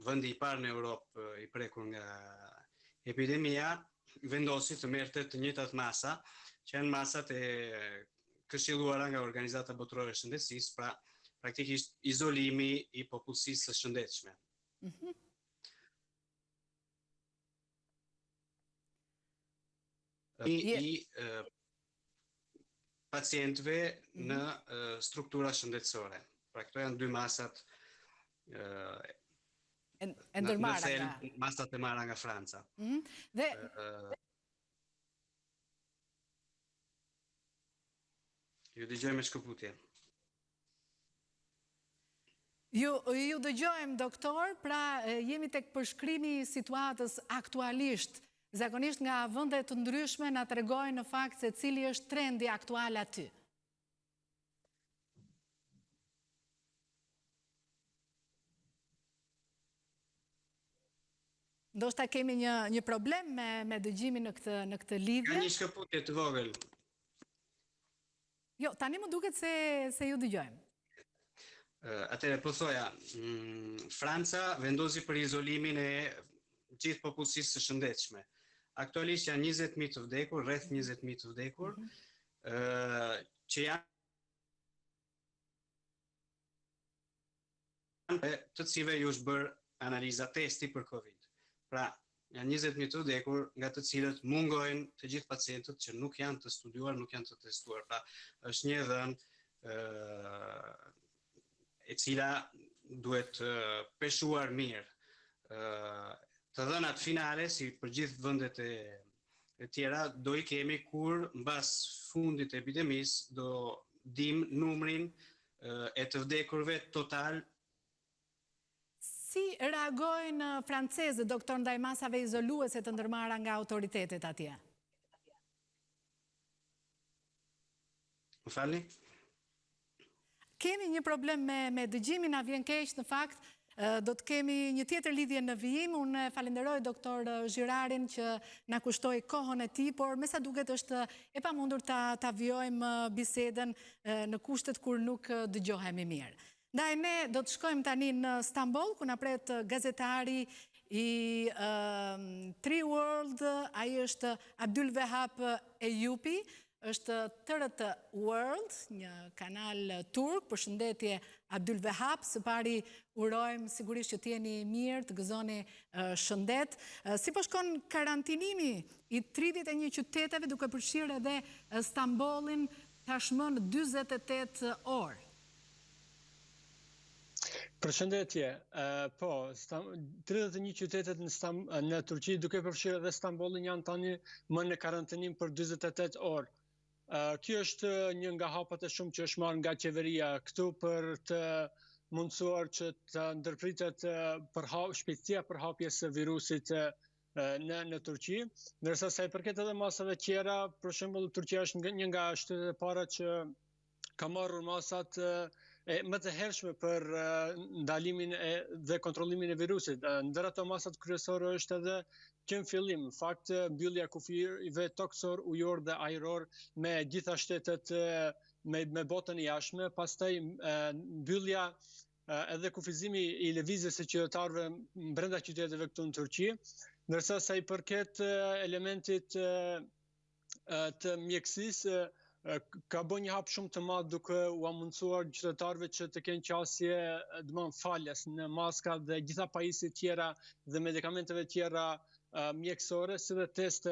vendi i parë në Europë i prekur nga epidemia, vendosi të merrte të njëjtat masa, që janë masat e këshilluara nga Organizata Botërore e Shëndetësisë, pra praktikisht izolimi i popullsisë së shëndetshme. I pacientëve në struktura shëndetësore. Pra këto janë dy masat në masat e marra nga Franca. Dhe ju dëgjoj me shkëputje. Ju dëgjojmë, doktor, pra jemi tek përshkrimi i situatës aktualisht. Zakonisht nga vende të ndryshme na tregojnë në fakt se cili është trendi aktual aty. Ndoshta kemi një problem me dëgjimin në këtë lidhje. Ka një shkëputje të vogël. Jo, tani më duket se ju dëgjojmë. Atëherë po thoja, Franca vendosi për izolimin e gjithë popullsisë së shëndetshme. Aktualisht janë 20.000 të vdekur, rreth 20.000 të vdekur, që janë të cilëve ju është bërë analiza testi për Covid. Pra, janë 20.000 të vdekur, nga të cilët mungojnë të gjithë pacientët që nuk janë të studiuar, nuk janë të testuar. Pra, është një dhënë e cila duhet peshuar mirë. Të dhënat finale, si për gjithë vendet e tjera, do i kemi kur mbas fundit e epidemisë do dim numrin e të vdekurve total. Si reagojnë francezët, doktor, ndaj masave izoluese të ndërmarra nga autoritetet atje? Më falni? Kemi një problem me dëgjimin, na vjen keq në fakt. Do të kemi një tjetër lidhje në vijim. Unë falenderoj doktor Gjirarin që na kushtoi kohën e tij, por me sa duket është e pamundur ta vijojmë bisedën në kushtet kur nuk dëgjohemi mirë. Ndaj ne do të shkojmë tani në Stamboll, ku na pret gazetari i Tri World, ai është Abdul Wahab Ejupi, është TRT World, një kanal turk. Përshëndetje Abdul Wahab, së pari urojmë sigurisht që t'jeni mirë, të gëzoni shëndet. Si po shkon karantinimi i 31 qyteteve, duke përfshirë edhe Stambollin tashmë në 48 orë? Përshëndetje, po, 31 qytetet në Turqi, duke përfshirë edhe Stambollin, janë tani më në karantinim për 48 orë. Kjo është një nga hapat e shumë që është marrë nga qeveria këtu për të mundësuar që të ndërpritet shpejtësia për hapjes së virusit në Turqi. Ndërsa sa i përket edhe masave tjera, për shembull Turqia është një nga shtetet e para që ka marrur masat më të hershme për ndalimin dhe kontrollimin e virusit. Ndër ato masat kryesore është edhe që në fillim, në fakt, mbyllja kufijve toksor, ujor dhe ajror me gjitha shtetet me botën e jashtme, pastaj mbyllja edhe kufizimi i lëvizjes së qytetarëve brenda qyteteve këtu në Turqi, ndërsa sa i përket elementit të mjekësisë, ka bërë një hap shumë të madh duke u mundësuar qytetarëve që të kenë qasje faljas në maska dhe gjitha pajisjet tjera dhe medikamenteve tjera mjekësore, si dhe teste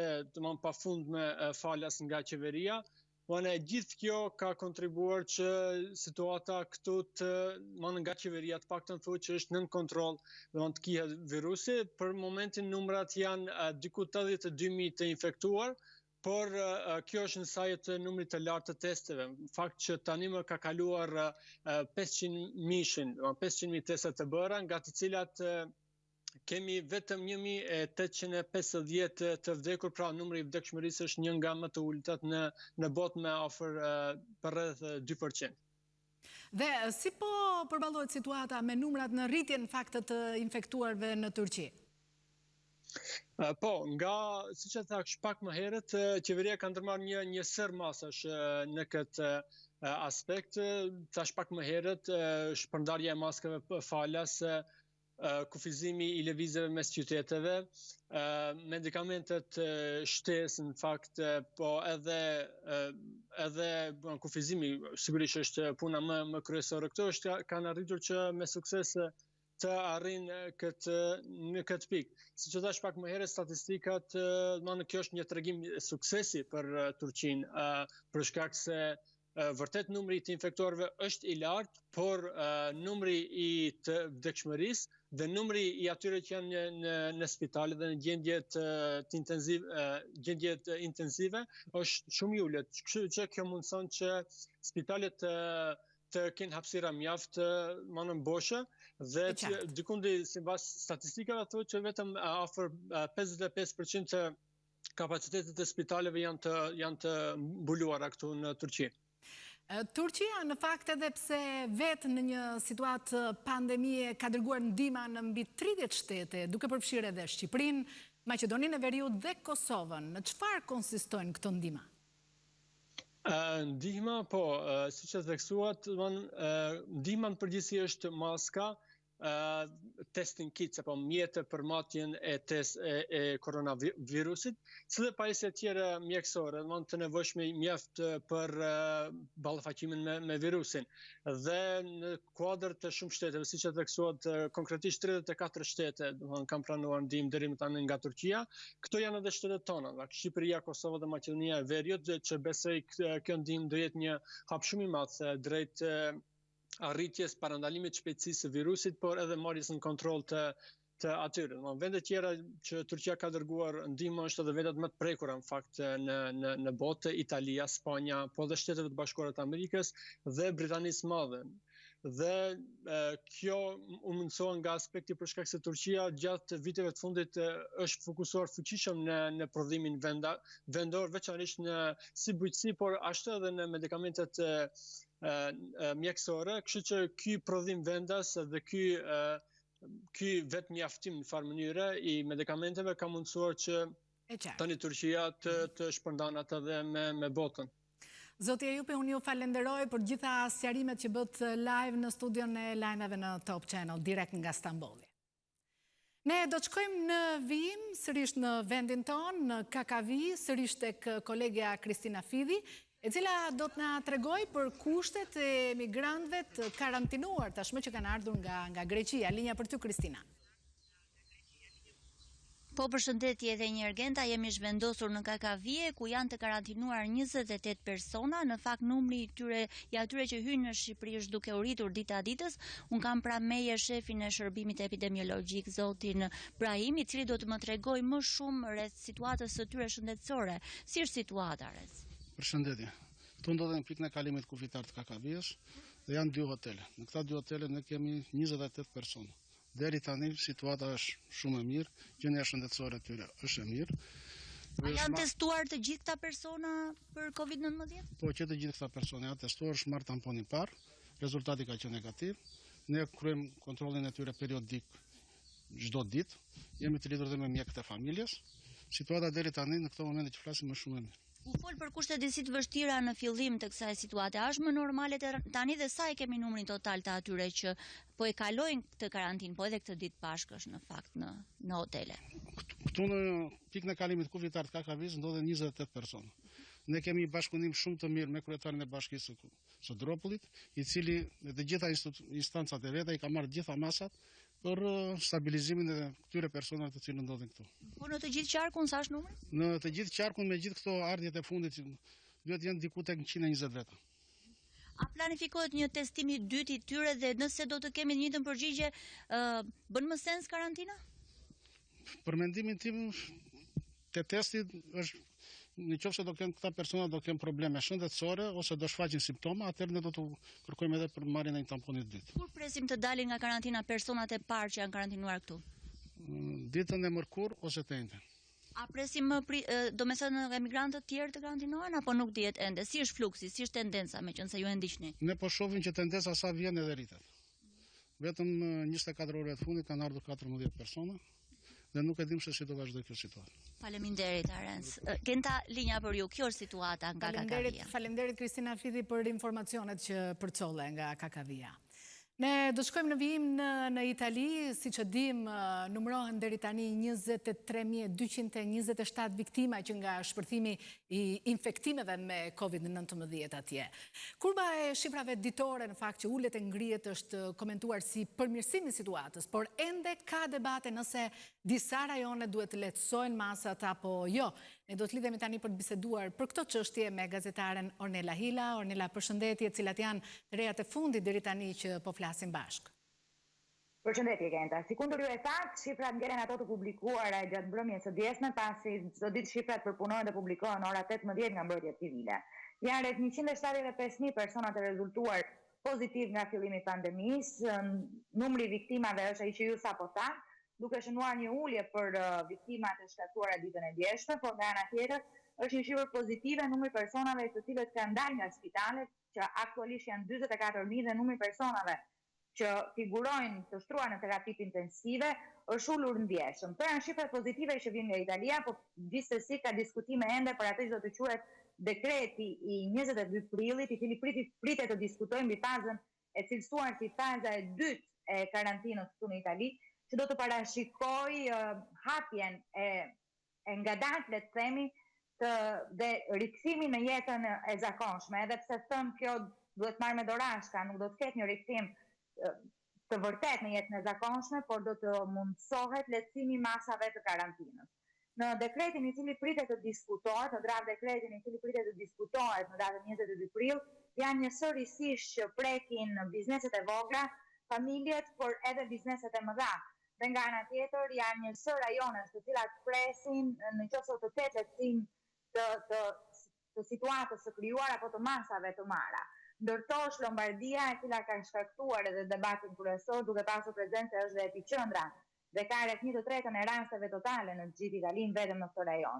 pafundme faljas nga qeveria. Gjithë kjo ka kontribuar që situata këtu nga qeveria të paktën thuhet që është nën kontroll dhe të kihet virusi. Për momentin numrat janë diku 82.000 të infektuar, por kjo është në saje të numrit të lartë të testeve. Në fakt që tani më ka kaluar 500.000 teste të bëra, nga të cilat kemi vetëm 1.850 të vdekur, pra numri i vdekshmërisë është një nga më të ultat në botë me afër për rreth 2%. Dhe si po përballohet situata me numrat në rritje në fakt të infektuarve në Turqi? Po, siç e thash pak më herët, qeveria ka ndërmarrë një sër masash në këtë aspekt. Thash pak më herët, shpërndarja e maskave falas, kufizimi i lëvizjeve mes qyteteve, medikamentet shtesë në fakt, po edhe kufizimi sigurisht është puna më kryesore. Këto kanë arritur që me sukses të arrin në këtë pikë. Siç e thash pak më herët, statistikat, kjo është një tregim suksesi për Turqinë, për shkak se vërtet numri i të infektuarve është i lartë, por numri i të vdekshmërisë dhe numri i atyre që janë në spitale dhe në gjendje intensive është shumë i ulët. Kështu që kjo mundson që spitalet të kenë hapësira mjaft boshe dhe dikundi sipas statistikave thotë që vetëm afër 55% të kapacitetet të spitaleve janë të mbuluara këtu në Turqi. Turqia në fakt edhe pse vetë në një situatë pandemie ka dërguar ndihma në mbi 30 shtete, duke përfshirë edhe Shqipërinë, Maqedoninë e Veriut dhe Kosovën. Në çfarë konsistojnë këto ndihma? Ndihma, po, siç e theksuat, ndihma në përgjithësi është maska, testing kits apo mjete për matjen e koronavirusit, si dhe pajisje tjera mjekësore, të nevojshme mjaft për ballafaqimin me virusin. Dhe në kuadër të shumë shteteve, siç e theksuat, konkretisht 34 shtete kanë pranuar ndihmë deri më tani nga Turqia. Këto janë edhe shtetet tona, Shqipëria, Kosova dhe Maqedonia e Veriut, që besoj kjo ndihmë do jetë një hap shumë i madh drejt arritjes parandalimit shpejtësisë së virusit, por edhe marrjes në kontroll të atyre. Vendet tjera që Turqia ka dërguar ndihmë është edhe vendet më të prekura në fakt në botë, Italia, Spanja, po dhe Shteteve të Bashkuara të Amerikës dhe Britanisë së Madhe. Dhe kjo u mundësua nga aspekti për shkak se Turqia gjatë viteve të fundit është fokusuar fuqishëm në prodhimin vendor, veçanërisht në si bujqësi, por ashtu edhe në medikamentet mjekësore, kështu që ky prodhim vendas dhe ky vetë mjaftim në farë mënyre i medikamenteve ka mundësuar që tani Turqia të shpërndan atë dhe me botën. Zoti Ejupi, unë ju falenderoj për gjitha sqarimet që bët live në studion e lajmeve në Top Channel, direkt nga Stambolli. Ne do të shkojmë në vijim, sërish në vendin tonë, në Kakavi, sërish tek kolegja Kristina Fidhi, e cila do të na tregoj për kushtet e emigrantëve të karantinuar tashmë që kanë ardhur nga Greqia. Linja për ty, Kristina. Po, përshëndetje edhe një Genta, jemi zhvendosur në Kakavie, ku janë të karantinuar 28 persona. Në fakt numri i atyre që hynë në Shqipëri është duke u rritur dita ditës. Unë kam pra meje shefin e shërbimit epidemiologjik, zotin Brahimi, i cili do të më tregoj më shumë rreth situatës së tyre shëndetësore. Si është situata rreth? Përshëndetje. Këtu ndodhen pikën e kalimit kufitar të Kakavies dhe janë 2 hotele. Në këta 2 hotele ne kemi 28 persona. Deri tani situata është shumë e mirë, gjendja shëndetësore e tyre është e mirë. A janë testuar të gjithë këta persona për COVID-19? Po, që të gjithë këta persona janë testuar, është marrë tamponin parë, rezultati ka qenë negativ. Ne kryejmë kontrollin e tyre periodik çdo ditë. Jemi të lidhur dhe me mjekët e familjes. Situata deri tani në këtë moment që flasim është shumë e mirë. U fol për kushtet e si të vështira në fillim të kësaj situate. A është më normale tani dhe sa e kemi numrin total të atyre që po e kalojnë këtë karantinë, po edhe këtë ditë pashkësh në fakt në hotele? Këtu në pikën e kalimit kufitar të Kakavis ndodhen 28 persona. Ne kemi një bashkëpunim shumë të mirë me kryetarin e bashkisë së Dropullit, i cili të gjitha instancat e veta i ka marrë gjitha masat për stabilizimin e këtyre personave të cilë ndodhin këtu. Po në të gjithë qarkun sa është numri? Në të gjithë qarkun me gjithë këto ardhjet e fundit duhet janë diku tek 120 veta. A planifikohet një testim i dytë i tyre dhe nëse do të kemi të njëjtën përgjigje, bën më sens karantina? Për mendimin tim, te testi është nëse do kenë këta persona do kenë probleme shëndetësore ose do shfaqin simptoma, atëherë ne do të kërkojmë edhe për marrjen e një tamponit dytë. Kur presim të dalin nga karantina personat e parë që janë karantinuar këtu? Ditën e mërkurë ose të njëjtën. A presim do me thënë emigrantët tjerë të karantinohen apo nuk dihet ende? Si është fluksi, si është tendenca meqense ju e ndiqni? Ne po shohim që tendenca sa vjen edhe rritet. Vetëm 24 orëve të fundit kanë ardhur 14 persona dhe nuk e dim se si do vazhdoj kjo situatë. Faleminderit Arens. Kenta linja për ju, kjo është situata nga Kakavia. Faleminderit Kristina Fidi për informacionet që përcolle nga Kakavia. Ne do shkojmë në vijim në Itali, si që dim, numërohen deri tani 23.227 viktima që nga shpërthimi i infektimeve me COVID-19 atje. Kurba e shifrave ditore, në fakt që ullet e ngrihet është komentuar si përmirësimi situatës, por ende ka debate nëse disa rajone duhet të lehtësojnë masat apo jo. Ne do të lidhemi tani për të biseduar për këto çështje me gazetaren Ornela Hila. Ornela, përshëndetje, cilat janë rejat e fundit deri tani që po flasim bashkë. Përshëndetje, Genta. Si kundër ju e thatë, shifrat ngelen ato të publikuara gjatë mbrëmjes së dieshme, pasi çdo ditë shifrat përpunohen dhe publikohen ora 18 nga mbrojtjet civile. Janë rreth 175.000 persona të rezultuar pozitiv nga fillimi i pandemisë. Numri viktimave është ai që ju sapo thatë, duke shënuar një ulje për viktimat e shkaktuara ditën e djeshme, por nga ana tjetër është një shifër pozitive numri personave të cilët kanë dalë nga spitalet, që aktualisht janë 44.000 dhe numri personave që figurojnë të shtruar në terapit intensive është ulur ndjeshëm. Këto janë shifrat pozitive që vijnë nga Italia, por gjithsesi ka diskutime ende për atë që do të quhet dekreti i 22 prillit, i cili pritet të diskutojmë mbi fazën e cilësuar si faza e dytë e karantinës këtu në Itali, që do të parashikoj hapjen e ngadalt, le të themi, dhe rikthimin në jetën e zakonshme, edhe pse thëm kjo duhet marrë me dorashka, nuk do të ketë një rikthim të vërtet në jetën e zakonshme, por do të mundsohet lehtësimi i masave të karantinës. Në dekretin i cili pritet të diskutohet, në draft dekretin i cili pritet të diskutohet në datën 22 prill, janë njësërisht që prekin bizneset e vogla, familjet, por edhe bizneset e mëdha. Dhe nga ana tjetër janë njësë rajones të cilat presin në qoftë të ketë lehtësim të situatës së krijuar apo të masave të marra. Ndërtosh Lombardia, e cila ka shkaktuar edhe debatin kryesor, duke pasur prezencë është dhe epiqendra dhe ka rreth 1/3 e rasteve totale në gjithë Italinë vetëm në këtë rajon.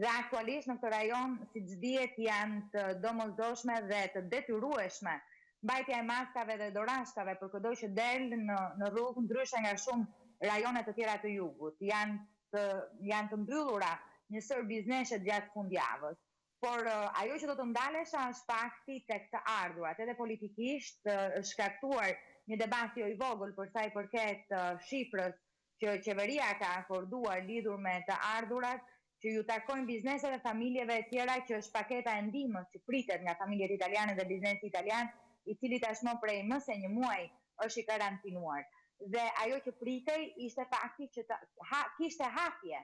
Dhe aktualisht në këtë rajon, siç dihet, janë të domosdoshme dhe të detyrueshme mbajtja e maskave dhe dorashkave për çdo që del në rrugë, ndryshe nga shumë rajone të tjera të jugut. Janë të mbyllura njësër bizneset gjatë fundjavës. Por ajo që do të ndalesha është fakti tek të ardhurat. Edhe politikisht është shkaktuar një debat jo i vogël për sa i përket shifrës që qeveria ka akorduar lidhur me të ardhurat, që ju takojnë bizneseve, familjeve e tjera, që është paketa e ndihmës që pritet nga familjet italiane dhe biznesi italian, i cili tashmë prej më se një muaj është i karantinuar. Dhe ajo që pritej ishte fakti që kishte hapje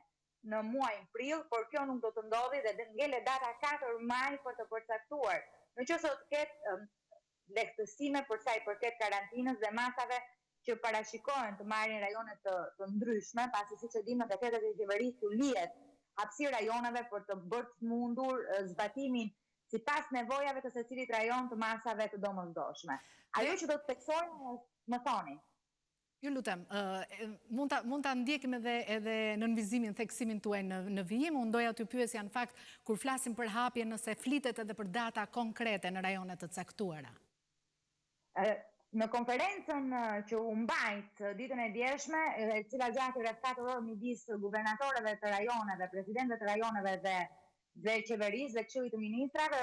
në muajin prill, por kjo nuk do të ndodhi dhe ngele data 4 maj për të përcaktuar. Në qoftë të ketë lehtësime për sa i përket karantinës dhe masave që parashikohen të marrin rajone të ndryshme, pasi siç e dimë në dekretet e qeverisë lihet hapësirë rajoneve për të bërë të mundur zbatimin sipas nevojave të secilit rajon të masave të domosdoshme. Ajo që do të theksojmë, më thoni. Ju lutem, mund ta ndjekim edhe në nënvizimin, theksimin tuaj në vijim. Unë doja t'ju pyesja në fakt, kur flasim për hapje, nëse flitet edhe për data konkrete në rajonet të caktuara. Në konferencën që u mbajt ditën e djeshme, e cila zgjati rreth 4 orë midis guvernatorëve të rajoneve, presidentëve të rajoneve dhe qeverisë dhe këshillit të ministrave,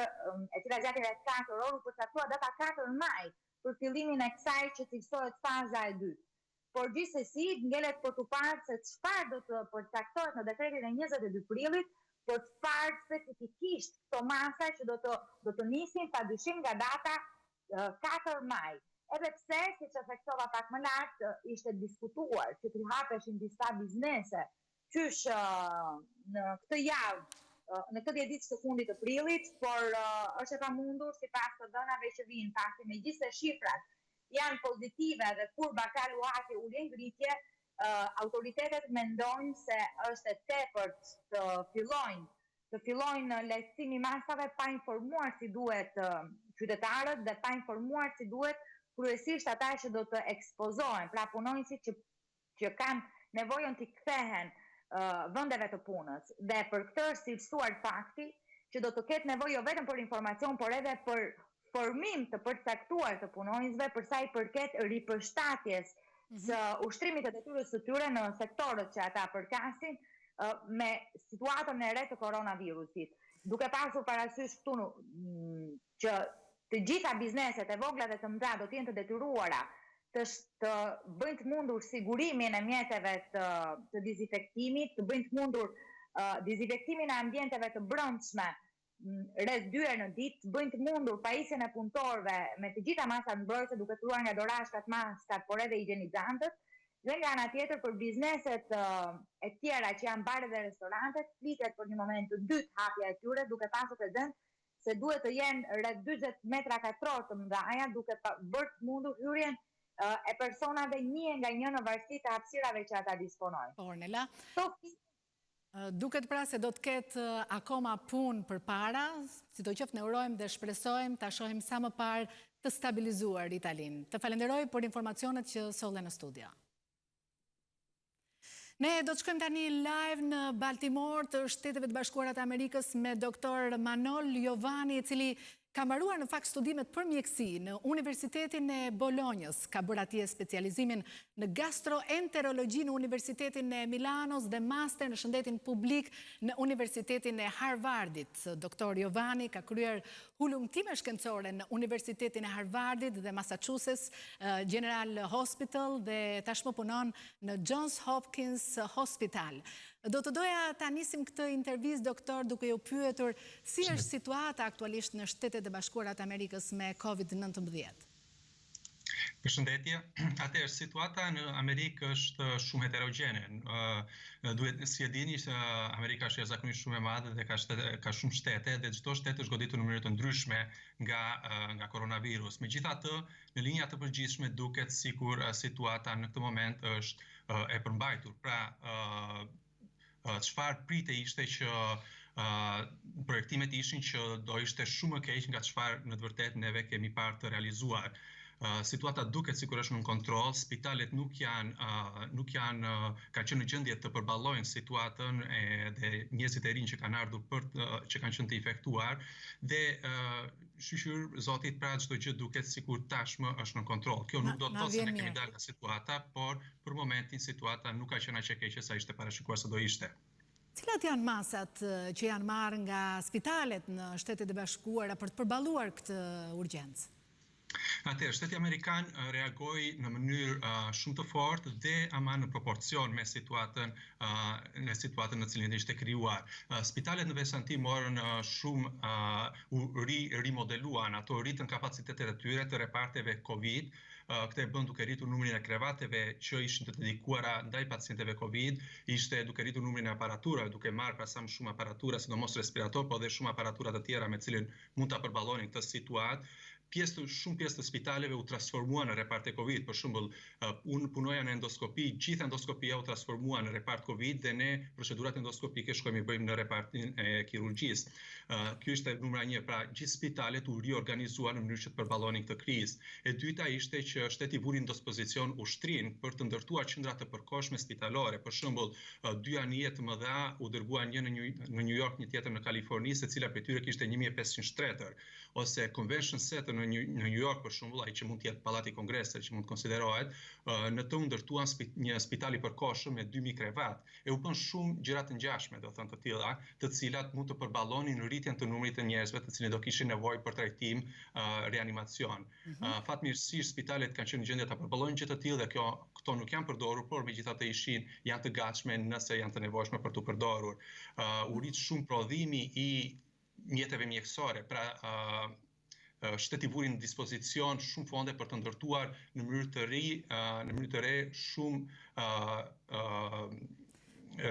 e cila zgjati rreth 4 orë, u përcaktua data 4 maj për fillimin e kësaj që cilësohet faza e dytë. Por gjithsesi ngelet për të parë se çfarë do të përcaktohet në dekretin e 22 prillit, por çfarë specifikisht këto masa që do të nisin padyshim nga data 4 maj. Edhe pse, siç e theksova pak më lart, ishte diskutuar që të hapeshin disa biznese, qysh në këtë javë, në këtë 10 ditë të fundit të prillit, por është e pamundur sipas të dhënave që vijnë, pasi megjithëse shifrat janë pozitive dhe kurba ka luajtje ulje ngritje, autoritetet mendojnë se është e tepërt të fillojnë lehtësimi masave pa informuar si duhet qytetarët dhe pa informuar si duhet kryesisht ata që do të ekspozohen, pra punonjësit që kanë nevojën të kthehen vendeve të punës. Dhe për këtë është cilësuar fakti që do të ketë nevojë jo vetëm për informacion, por edhe për formim të përcaktuar të punonjësve për sa i përket ripërshtatjes së ushtrimit të detyrës së tyre në sektorët që ata përkasin me situatën e re të koronavirusit. Duke pasur parasysh këtu që të gjitha bizneset e vogla dhe të mëdha do të jenë të detyruara të bëjnë të mundur sigurimin e mjeteve të dezinfektimit, të bëjnë të mundur dezinfektimin e ambienteve të brendshme rreth 2 herë në ditë, të bëjnë të mundur pajisjen e punëtorëve me të gjitha masat mbrojtëse duke filluar nga dorashkat, maskat, por edhe higjienizantët, dhe nga ana tjetër për bizneset e tjera që janë baret dhe restorantet, flitet për një moment të dytë hapja e tyre, duke pasur present se duhet të jenë rreth 40 metra katror të mëdha, duke bërë të mundur hyrjen e personave një nga një në varësi të hapësirave që ata disponojnë. Ornela, duket pra se do të ketë akoma punë përpara, sidoqoftë ne urojmë dhe shpresojmë ta shohim sa më parë të stabilizuar Italinë. Të falenderoj për informacionet që solle në studio. Ne do të shkojmë tani live në Baltimore të Shteteve të Bashkuara të Amerikës me doktor Manol Jovani, i cili ka mbaruar në fakt studimet për mjekësi në Universitetin e Bolonjës, ka bërë atje specializimin në gastroenterologji në Universitetin e Milanos dhe master në shëndetin publik në Universitetin e Harvardit. Doktor Jovani ka kryer hulumtime shkencore në Universitetin e Harvardit dhe Massachusetts General Hospital dhe tashmë punon në Johns Hopkins Hospital. Do të doja ta nisim këtë intervistë, doktor, duke ju pyetur si është situata aktualisht në Shtetet e Bashkuara të Amerikës me COVID-19. Përshëndetje. Atëherë, situata në Amerikë është shumë heterogjene. Duhet si e dini se Amerika është jashtëzakonisht shumë e madhe dhe ka shumë shtete dhe çdo shtet është goditur në mënyra të ndryshme nga koronavirus. Megjithatë, në linja të përgjithshme duket sikur situata në këtë moment është e përmbajtur. Pra, çfarë prite ishte që projektimet ishin që do ishte shumë më keq nga çfarë në të vërtetë neve kemi parë të realizuar. Situata duket sikur është në kontroll, spitalet nuk janë kanë qenë në gjendje të përballojnë situatën dhe njerëzit e rinj që kanë ardhur që kanë qenë të infektuar dhe shqyr zotit pra çdo gjë duket sikur tashmë është në kontroll. Kjo nuk do të thotë se ne kemi dalë nga situata, por për momentin situata nuk ka qenë aq e keqe sa ishte parashikuar se do ishte. Cilat janë masat që janë marrë nga spitalet në Shtetet e Bashkuara për të përballuar këtë urgjencë? Atëherë, Shteti Amerikan reagoi në mënyrë shumë të fortë dhe ama në proporcion me situatën në cilën ishte krijuar. Spitalet në veçanti morën shumë rimodeluan, ato rritën kapacitetet e tyre të reparteve Covid. Këtë e bën duke rritur numrin e krevateve që ishin të dedikuara ndaj pacientëve Covid, ishte duke rritur numrin e aparaturave, duke marrë pra sa më shumë aparatura, sidomos respirator, po dhe shumë aparatura të tjera me cilën mund ta përballonin këtë situatë. Shumë pjesë të spitaleve u transformuan në reparte Covid. Për shembull, unë punoja në endoskopi, gjithë endoskopia u transformua në repart Covid dhe ne procedurat endoskopike shkojmë i bëjmë në repartin e kirurgjisë. Ky ishte numra 1, pra gjithë spitalet u riorganizuan në mënyrë që të përballonin këtë krizë. E dyta ishte që shteti vuri në dispozicion ushtrin për të ndërtuar qendra të përkohshme spitalore. Për shembull, 2 anije të mëdha u dërguan një në New York, një tjetër në Kaliforni, secila prej tyre kishte 1500 shtretër, ose Convention Center në në New York për shembull, ai që mund të jetë pallati i Kongresit, që mund të konsiderohet, në të ndërtuan një spital i përkohshëm me 2000 krevat. E u bën shumë gjëra të ngjashme, do thënë të tilla, të cilat mund të përballonin rritjen të numrit të njerëzve të cilët do kishin nevojë për trajtim, reanimacion. Fatmirësisht spitalet kanë qenë në gjendje ta përballojnë gjë të tilla dhe këto nuk janë përdorur, por megjithatë janë të gatshme nëse janë të nevojshme për të përdorur. U rrit shumë prodhimi i mjeteve mjekësore, pra shteti vuri në dispozicion shumë fonde për të ndërtuar në mënyrë të re shumë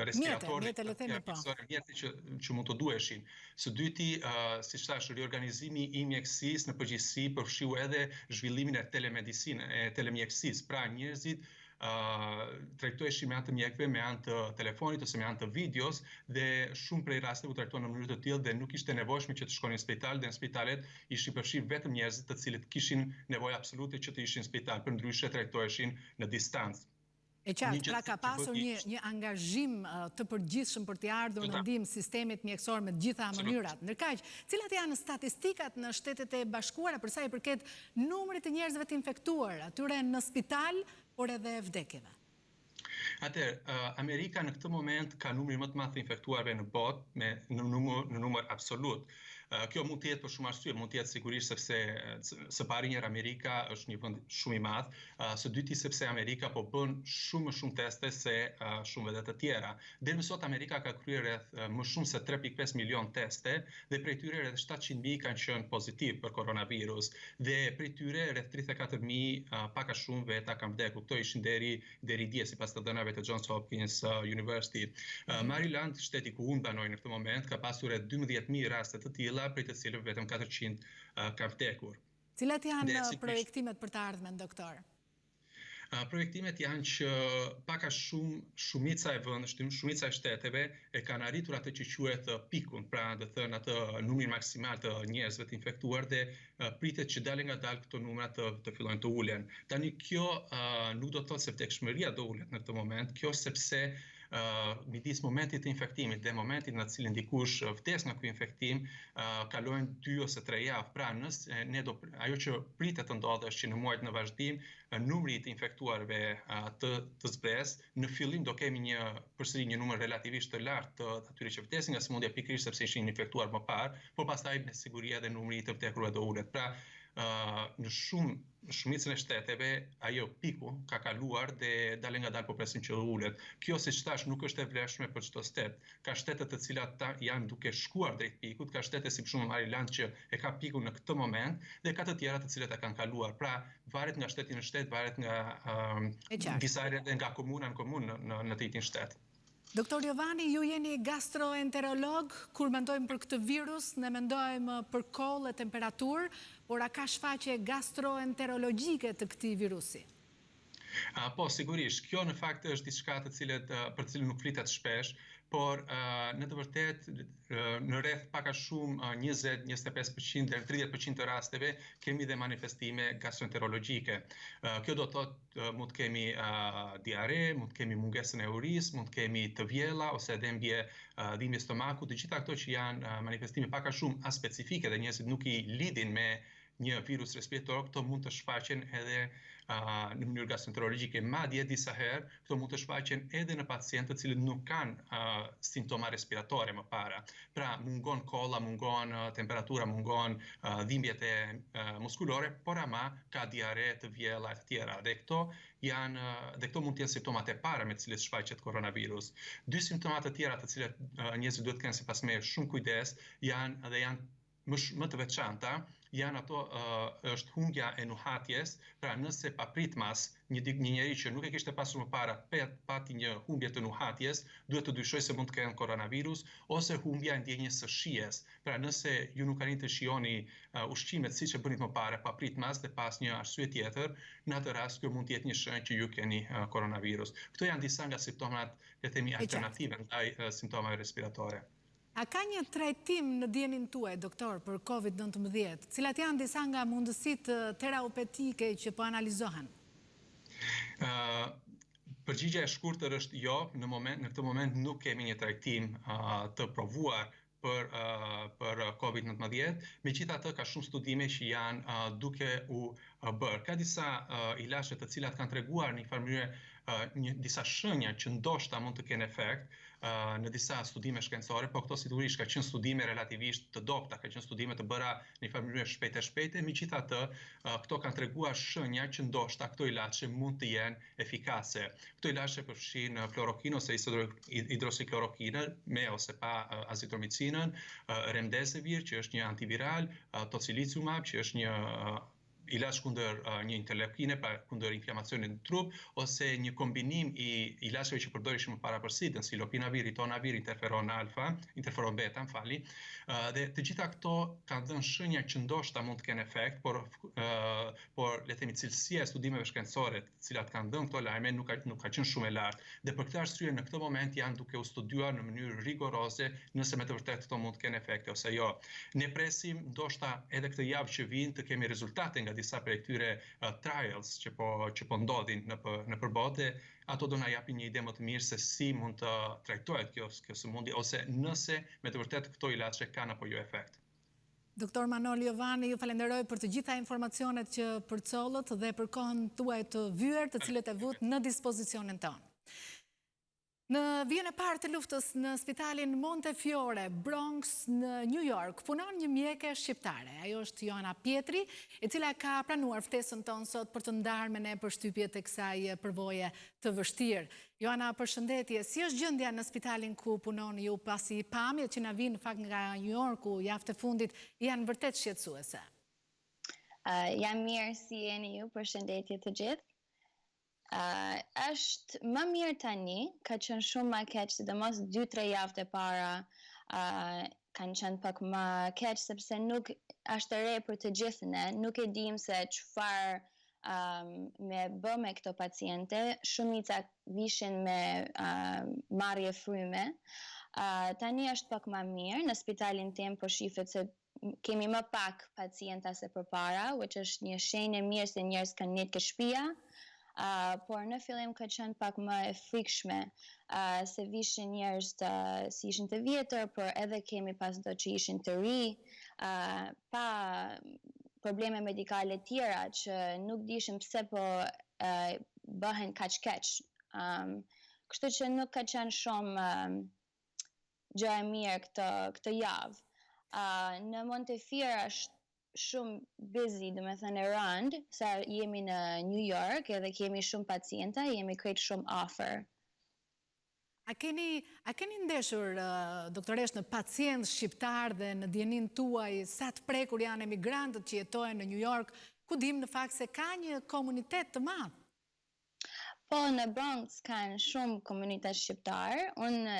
respiratorë që mund të duheshin. Së dyti, siç thash, riorganizimi i mjekësisë në përgjithësi përfshiu edhe zhvillimin e telemjekësisë, pra njerëzit trajtoheshin me anë të mjekëve, me anë të telefonit ose me anë të videos dhe shumë prej rasteve u trajtohen në mënyrë të tillë dhe nuk ishte nevojshme që të shkonin në spital, dhe në spitalet ishin përfshirë vetëm njerëzit të cilët kishin nevojë absolute që të ishin në spital, përndryshe trajtoheshin në distancë. E qartë, pra ka pasur një angazhim të përgjithshëm për të ardhur në ndihmë sistemit mjekësor me të gjitha mënyrat. Ndërkaq, cilat janë statistikat në Shtetet e Bashkuara për sa i përket numrit të njerëzve të infektuar, atyre në spital, por edhe vdekjeve? Atëherë, Amerika në këtë moment ka numrin më të madh të infektuarve në botë në numër absolut. Kjo mund të jetë për shumë arsye, mund të jetë sigurisht sepse së pari njëherë Amerika është një vend shumë i madh, së dyti sepse Amerika po bën shumë më shumë teste se shumë vende të tjera. Deri më sot Amerika ka kryer më shumë se 3.5 milion teste dhe prej tyre rreth 700.000 kanë qenë pozitiv për koronavirus dhe prej tyre rreth 34.000 pak a shumë veta kanë vdekur. Këto ishin deri dje sipas të dhënave të Johns Hopkins University. Maryland, shteti ku unë banoj në këtë moment, ka pasur rreth 12.000 raste të tilla, prej të cilëve vetëm 400 ka vdekur. Cilat janë projektimet për të ardhmen, doktor? Projektimet janë që pak a shumica e vendeve, shumica e shteteve e kanë arritur atë që quhet pikun, pra do të thënë atë numrin maksimal të njerëzve të infektuar dhe pritet që dalë nga dalë këto numra të fillojnë të ulen. Tani kjo nuk do të thotë se vdekshmëria do ulet në këtë moment, kjo sepse midis momentit të infektimit dhe momentit në cilin dikush vdes nga ky infektim kalojnë 2 ose 3 javë. Pra ajo që pritet të ndodhë është që në muajt në vazhdim numri të infektuarve të zbres, në fillim do kemi përsëri një numër relativisht të lartë të atyre që vdesin nga sëmundja pikërisht sepse ishin infektuar më parë, por pastaj me siguri edhe numri të vdekurve do ulet. Pra në shumicën e shteteve ajo piku ka kaluar dhe dalë nga dalë po presim që ulet. Kjo siç thash nuk është e vlefshme për çdo shtet. Ka shtete të cilat janë duke shkuar drejt pikut, ka shtete si për shembull Maryland që e ka pikun në këtë moment dhe ka të tjera të cilat e kanë kaluar. Pra varet nga shteti në shtet, varet nga disa edhe nga komuna në komunë në të njëjtin shtet. Doktor Jovani, ju jeni gastroenterolog, kur mendojmë për këtë virus, ne mendojmë për kollë e temperaturë, por a ka shfaqje gastroenterologjike të këtij virusi? Po, sigurisht, kjo në fakt është diçka për të cilën nuk flitet shpesh, por në të vërtet në rreth pak a shumë 20-25% deri 30% të rasteve kemi dhe manifestime gastroenterologjike. Kjo do të thotë mund të kemi diare, mund të kemi mungesën e urisë, mund të kemi të vjella ose dhimbje stomaku, të gjitha këto që janë manifestime pak a shumë aspecifike dhe njerëzit nuk i lidhin me një virus respirator, këto mund të shfaqen edhe në mënyrë gastroenterologjike. Madje disa herë këto mund të shfaqen edhe në pacientë të cilët nuk kanë simptoma respiratore më para. Pra mungon kolla, mungon temperatura, mungon dhimbjet e muskulore, por ama ka diare, të vjella e të tjera. Dhe këto mund të jenë simptomat e para me të cilët shfaqet koronavirus. 2 simptomat të tjera të cilët njerëzit duhet të kenë sipas me shumë kujdes janë më të veçanta, është humbja e nuhatjes, pra nëse papritmas një njeri që nuk e kishte pasur më para pati një humbje të nuhatjes, duhet të dyshoj se mund të kenë koronavirus, ose humbja e ndjenjes së shijes. Pra nëse ju nuk arrin të shijoni ushqimet siç e bënit më parë papritmas dhe pas një arsye tjetër, në atë rast kjo mund të jetë një shenjë që ju keni koronavirus. Këto janë disa nga simptomat, le të themi, alternative ndaj simptomave respiratore. A ka një trajtim në dijenin tuaj, doktor, për COVID-19? Cilat janë disa nga mundësitë terapeutike që po analizohen? Përgjigjja e shkurtër është jo, në këtë moment nuk kemi një trajtim të provuar për COVID-19, megjithatë ka shumë studime që janë duke u bërë. Ka disa ilaçe të cilat kanë treguar në një farë mënyrë disa shenja që ndoshta mund të kenë efekt në disa studime shkencore, po këto sigurisht ka qenë studime relativisht të dobta, ka qenë studime të bëra në një farë mënyrë shpejte, megjithatë këto kanë treguar shenja që ndoshta këto ilaçe mund të jenë efikase. Këto ilaçe përfshin klorokinë ose hidroksiklorokinë me ose pa azitromicinën, remdesivir që është një antiviral, tocilizumab që është një ilaç kundër një interleukine, pra kundër inflamacionit në trup, ose një kombinim i ilaçeve që përdorishim më para për sidën, si lopinavir, ritonavir, interferon beta, dhe të gjitha këto kanë dhënë shenja që ndoshta mund të kenë efekt, por le të themi cilësia e studimeve shkencore, të cilat kanë dhënë këto lajme nuk ka qenë shumë e lartë. Dhe për këtë arsye në këtë moment janë duke u studiuar në mënyrë rigoroze nëse me të vërtetë këto mund të kenë efekte ose jo. Ne presim ndoshta edhe këtë javë që vijnë të kemi rezultate nga disa prej këtyre trials që po ndodhin në përbotë, ato do na japin një ide më të mirë se si mund të trajtohet kjo sëmundje ose nëse me të vërtetë këto ilaçe kanë apo jo efekt. Doktor Manol Jovani, ju falenderoj për të gjitha informacionet që përcollët dhe për kohën tuaj të vyer, të cilët e vut në dispozicionin tonë. Në vijën e parë të luftës në spitalin Montefiore, Bronx, në New York, punon një mjeke shqiptare. Ajo është Joana Pietri, e cila ka pranuar ftesën tonë sot për të ndarë me ne përshtypjet e kësaj përvoje të vështirë. Joana, përshëndetje, si është gjendja në spitalin ku punon ju, pasi pamjet që na vinë në fakt nga New Yorku javë të fundit janë vërtet shqetësuese? Jam mirë, si jeni ju, përshëndetje të gjithë. Është më mirë tani, ka qenë shumë më keq, sidomos 2-3 javët e para kanë qenë pak më keq, sepse nuk është e re për të gjithë ne, nuk e dim se çfarë me bë me këto paciente, shumica vishin me marrje fryme. Tani është pak më mirë, në spitalin tim po shifet se kemi më pak pacienta se përpara, which është një shenjë e mirë se njerëz kanë nejtë ke shtëpia. Por në fillim ka qenë pak më e frikshme se vishin njerëz si ishin të vjetër, por edhe kemi pas do që ishin të ri, pa probleme medikale tjera që nuk dishim pse po bëhen kaq keq. Kështu që nuk ka qenë shumë gjë e mirë këtë javë. Në Montefiore është shumë busy, do me thënë around, sa jemi në New York edhe kemi shumë pacienta, jemi krejt shumë offer. A keni ndeshur, doktoresh, në pacient shqiptar dhe në djenin tuaj, sa të prekur janë emigrantët që jetojnë në New York, ku dim në fakt se ka një komunitet të madh? Po, në Bronx kanë shumë komunitet shqiptar, unë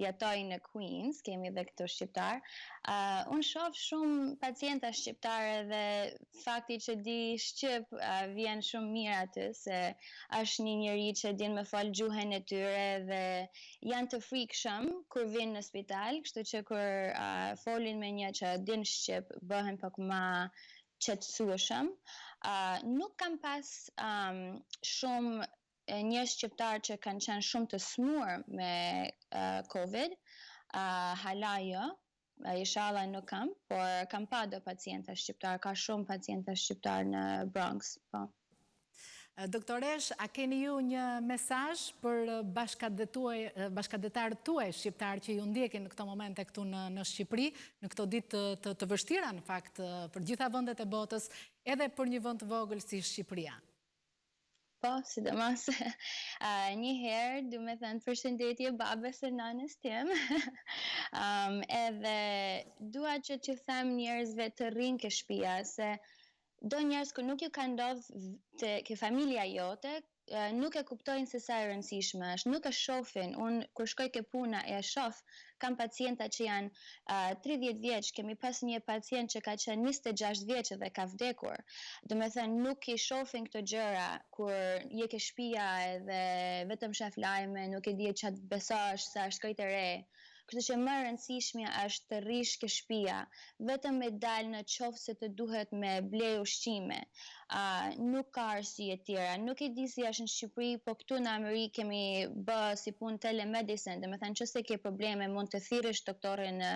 jetoj në Queens, kemi dhe këto shqiptar, unë shoh shumë pacienta shqiptare dhe fakti që di shqip vjen shumë mirë aty, se është një njeri që din me fol gjuhën e tyre dhe janë të frikshëm kur vinë në spital, kështu që kur folin me një që din shqip, bëhen pak më qetësueshëm. Nuk kam pas shumë njerëz shqiptar që kanë qenë shumë të smur me COVID, hala jo, inshallah nuk kam, por kam pa do pacienta shqiptar, ka shumë pacienta shqiptar në Bronx, po. Doktoresh, a keni ju një mesazh për bashkëdhetarët tuaj shqiptar që ju ndjekin në këto momente këtu në Shqipëri, në këto ditë të vështira në fakt për gjitha vendet e botës, edhe për një vend të vogël si Shqipëria? Po, sidomos një herë, du me thënë përshëndetje babes e nënës tim, edhe dua që them njerëzve të rrinë ke shtëpia, se do njerëz që nuk ju ka ndodhur ke familja jote, nuk e kuptojnë se sa e rëndësishme është, nuk e shohin. Unë kur shkoj ke puna e shoh, kam pacienta që janë 30 vjeç, kemi pas një pacient që ka qenë 26 vjeç dhe ka vdekur. Do me thënë, nuk i shohin këto gjëra kur je ke shtëpia edhe vetëm shef lajme, nuk e di çfarë besosh, sa është krejt e re. Kështu që më e rëndësishmja është të rish ke shtëpia, vetëm me dalë në qoftë se të duhet me ble ushqime. Nuk ka arsye tjera. Nuk e di si është në Shqipëri, po këtu në Amerikë kemi bë si punë telemedicine, dhe me thënë që se ke probleme mund të thirrësh doktorin në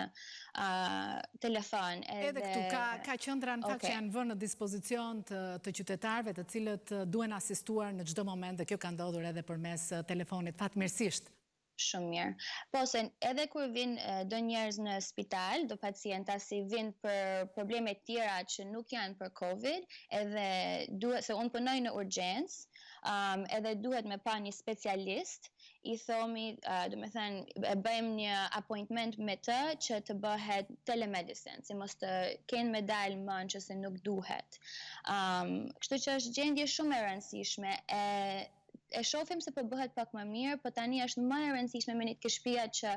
telefon. Edhe këtu ka qendra në fakt që janë vënë në dispozicion të qytetarëve të cilët duhen asistuar në çdo moment, dhe kjo ka ndodhur edhe përmes telefonit, fatmirësisht. Shumë mirë. Po se edhe kur vinë do njerëz në spital, do pacienta si vinë për probleme tjera që nuk janë për Covid, edhe duhet, se unë punoj në urgjencë, edhe duhet me pa një specialist, i thomi, do me thënë, e bëjmë një appointment me të që të bëhet telemedicine, si mos të kenë me dalë më në që se nuk duhet. Kështu që është gjendje shumë e rëndësishme, e shohim se po bëhet pak më mirë, po tani është më e rëndësishme me një të shtëpia që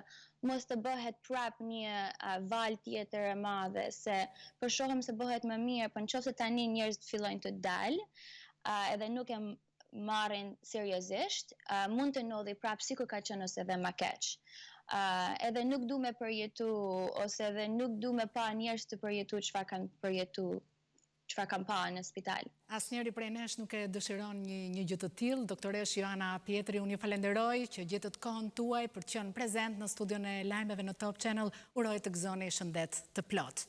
mos të bëhet prap një val tjetër e madhe, se po shohim se bëhet më mirë, po nëse tani njerëzit fillojnë të dalë, edhe nuk e marrin seriozisht, mund të ndodhi prap sikur ka qenë ose edhe më keq. Edhe nuk du me përjetu, ose edhe nuk du me pa njerëz të përjetu çfarë kanë përjetu, çfarë kanë pa në spital. Asnjëri prej nesh nuk e dëshiron një gjë të tillë. Doktoresh Joana Pietri, unë ju falenderoj që gjetët kohën tuaj për të qenë prezent në studion e lajmeve në Top Channel. Uroj të gëzoni shëndet të plot.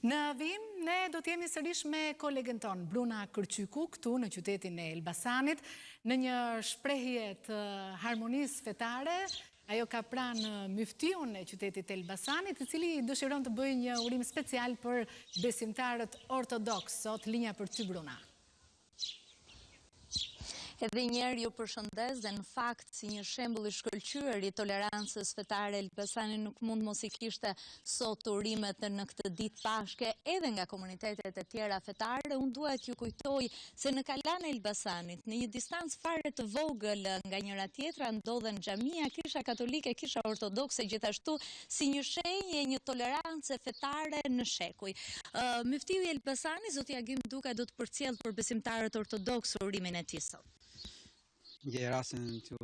Në vim, ne do të jemi sërish me kolegen ton, Bruna Kërqyku, këtu në qytetin e Elbasanit, në një shprehje të harmonisë fetare. Ajo ka pranë myftiun e qytetit e Elbasanit, i cili dëshiron të bëjë një urim special për besimtarët ortodoks. Sot linja për ty, Bruna. Edhe njerë ju përshëndes dhe në fakt si një shembull i shkëlqyer i tolerancës fetare, Elbasani nuk mund mos i kishte sot urimet në këtë ditë pashke edhe nga komunitetet e tjera fetare. Unë duhet ju kujtoj se në kalan e Elbasanit, në një distancë fare të vogël nga njëra tjetra, ndodhen xhamia, kisha katolike, kisha ortodokse, gjithashtu si një shenjë një tolerance fetare në shekuj. Myftiu i Elbasanit, zoti Agim Duka, do të përcjell për besimtarët ortodoks urimin e tij sot. Gjej rastin të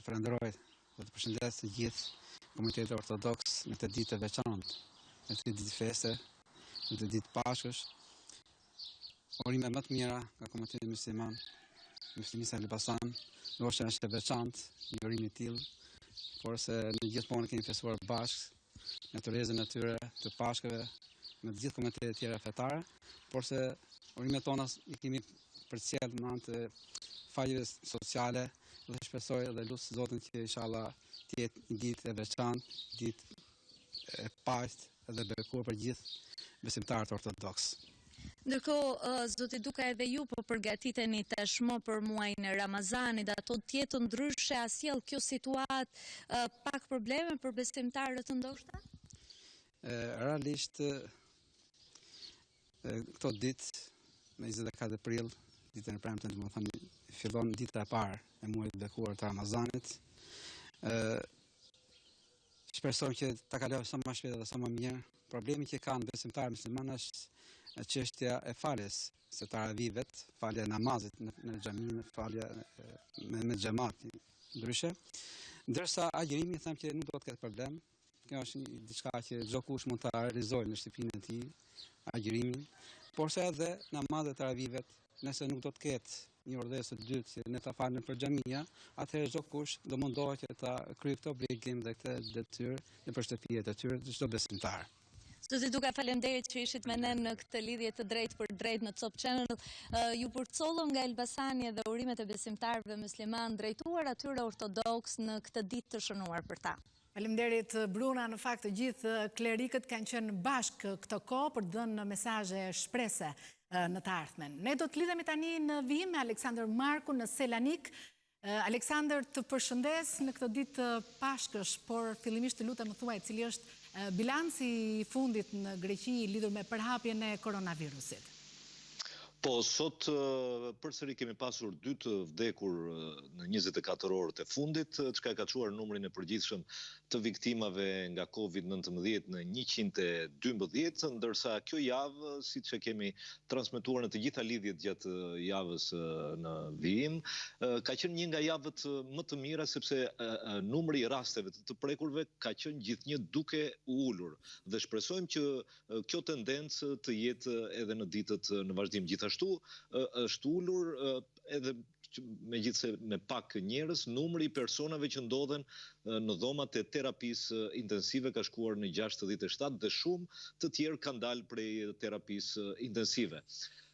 falenderoj dhe të përshëndes të gjithë komunitetin ortodoks në këtë ditë të veçantë, në këtë ditë feste, në këtë ditë pashkësh. Urime më të mira nga komuniteti musliman, muslimisë e Elbasan, ndoshta është e veçantë një urim i tillë, por se në gjithmonë kemi festuar bashkë në tërheqjen e tyre të pashkëve me të gjithë komunitetet tjera fetare, por se urimet tona i kemi përcjell në anë të faljeve sociale, dhe shpresoj dhe lutë Zotin që inshallah të jetë një ditë e veçantë, ditë e paqë dhe bekuar për gjithë besimtarët ortodoks. Ndërkohë, zoti Duka, edhe ju po përgatiteni tashmë për muajin e Ramazanit, ato të jetë ndryshe, a sjell kjo situatë pak probleme për besimtarët ndoshta? Realisht këto ditë me 24 prill, ditën e premte, domethënë fillon dita e parë e muajit të bekuar të Ramazanit. Shpresoj që ta kalojë sa më shpejt dhe sa më mirë. Problemi që kanë besimtarët muslimanë është çështja e faljes së taravivet, falja e namazit në xhami, falja me xhamat ndryshe. Ndërsa agjërimi them që nuk do të ketë problem. Kjo është diçka që çdo kush mund ta realizojë në shtëpinë e tij, agjërimin, por se edhe namazet e taravivet, nëse nuk do të ketë një urdhëresë të dytë që ne ta falim për xhamia, atëherë çdo kush do mundohet që ta kryejë këtë obligim dhe këtë detyrë në shtëpijet e tyre të çdo besimtar. Zoti Duka, faleminderit që ishit me ne në këtë lidhje të drejtë për drejtë në Top Channel. Ju përcollon nga Elbasani dhe urimet e besimtarëve musliman drejtuar atyre ortodoks në këtë ditë të shënuar për ta. Faleminderit, Bruna. Në fakt të gjithë klerikët kanë qenë bashkë këtë kohë për të dhënë mesazhe shprese në të ardhmen. Ne do të lidhemi tani në vim me Aleksandër Marku në Selanik. Aleksandër, të përshëndes në këtë ditë pashkësh, por fillimisht të lutem më thuaj cili është bilanci i fundit në Greqi lidhur me përhapjen e koronavirusit. Po, sot përsëri kemi pasur 2 të vdekur në 24 orët e fundit, çka ka çuar numrin e përgjithshëm të viktimave nga COVID-19 në 112, ndërsa kjo javë, siç e kemi transmetuar në të gjitha lidhjet gjatë javës në vijim, ka qenë një nga javët më të mira sepse numri i rasteve të prekurve ka qenë gjithnjë duke u ulur dhe shpresojmë që kjo tendencë të jetë edhe në ditët në vazhdim. Gjithashtu është ulur edhe megjithse me pak njerëz, numri i personave që ndodhen në dhomat e terapisë intensive ka shkuar në 67 dhe shumë të tjerë kanë dalë prej terapisë intensive.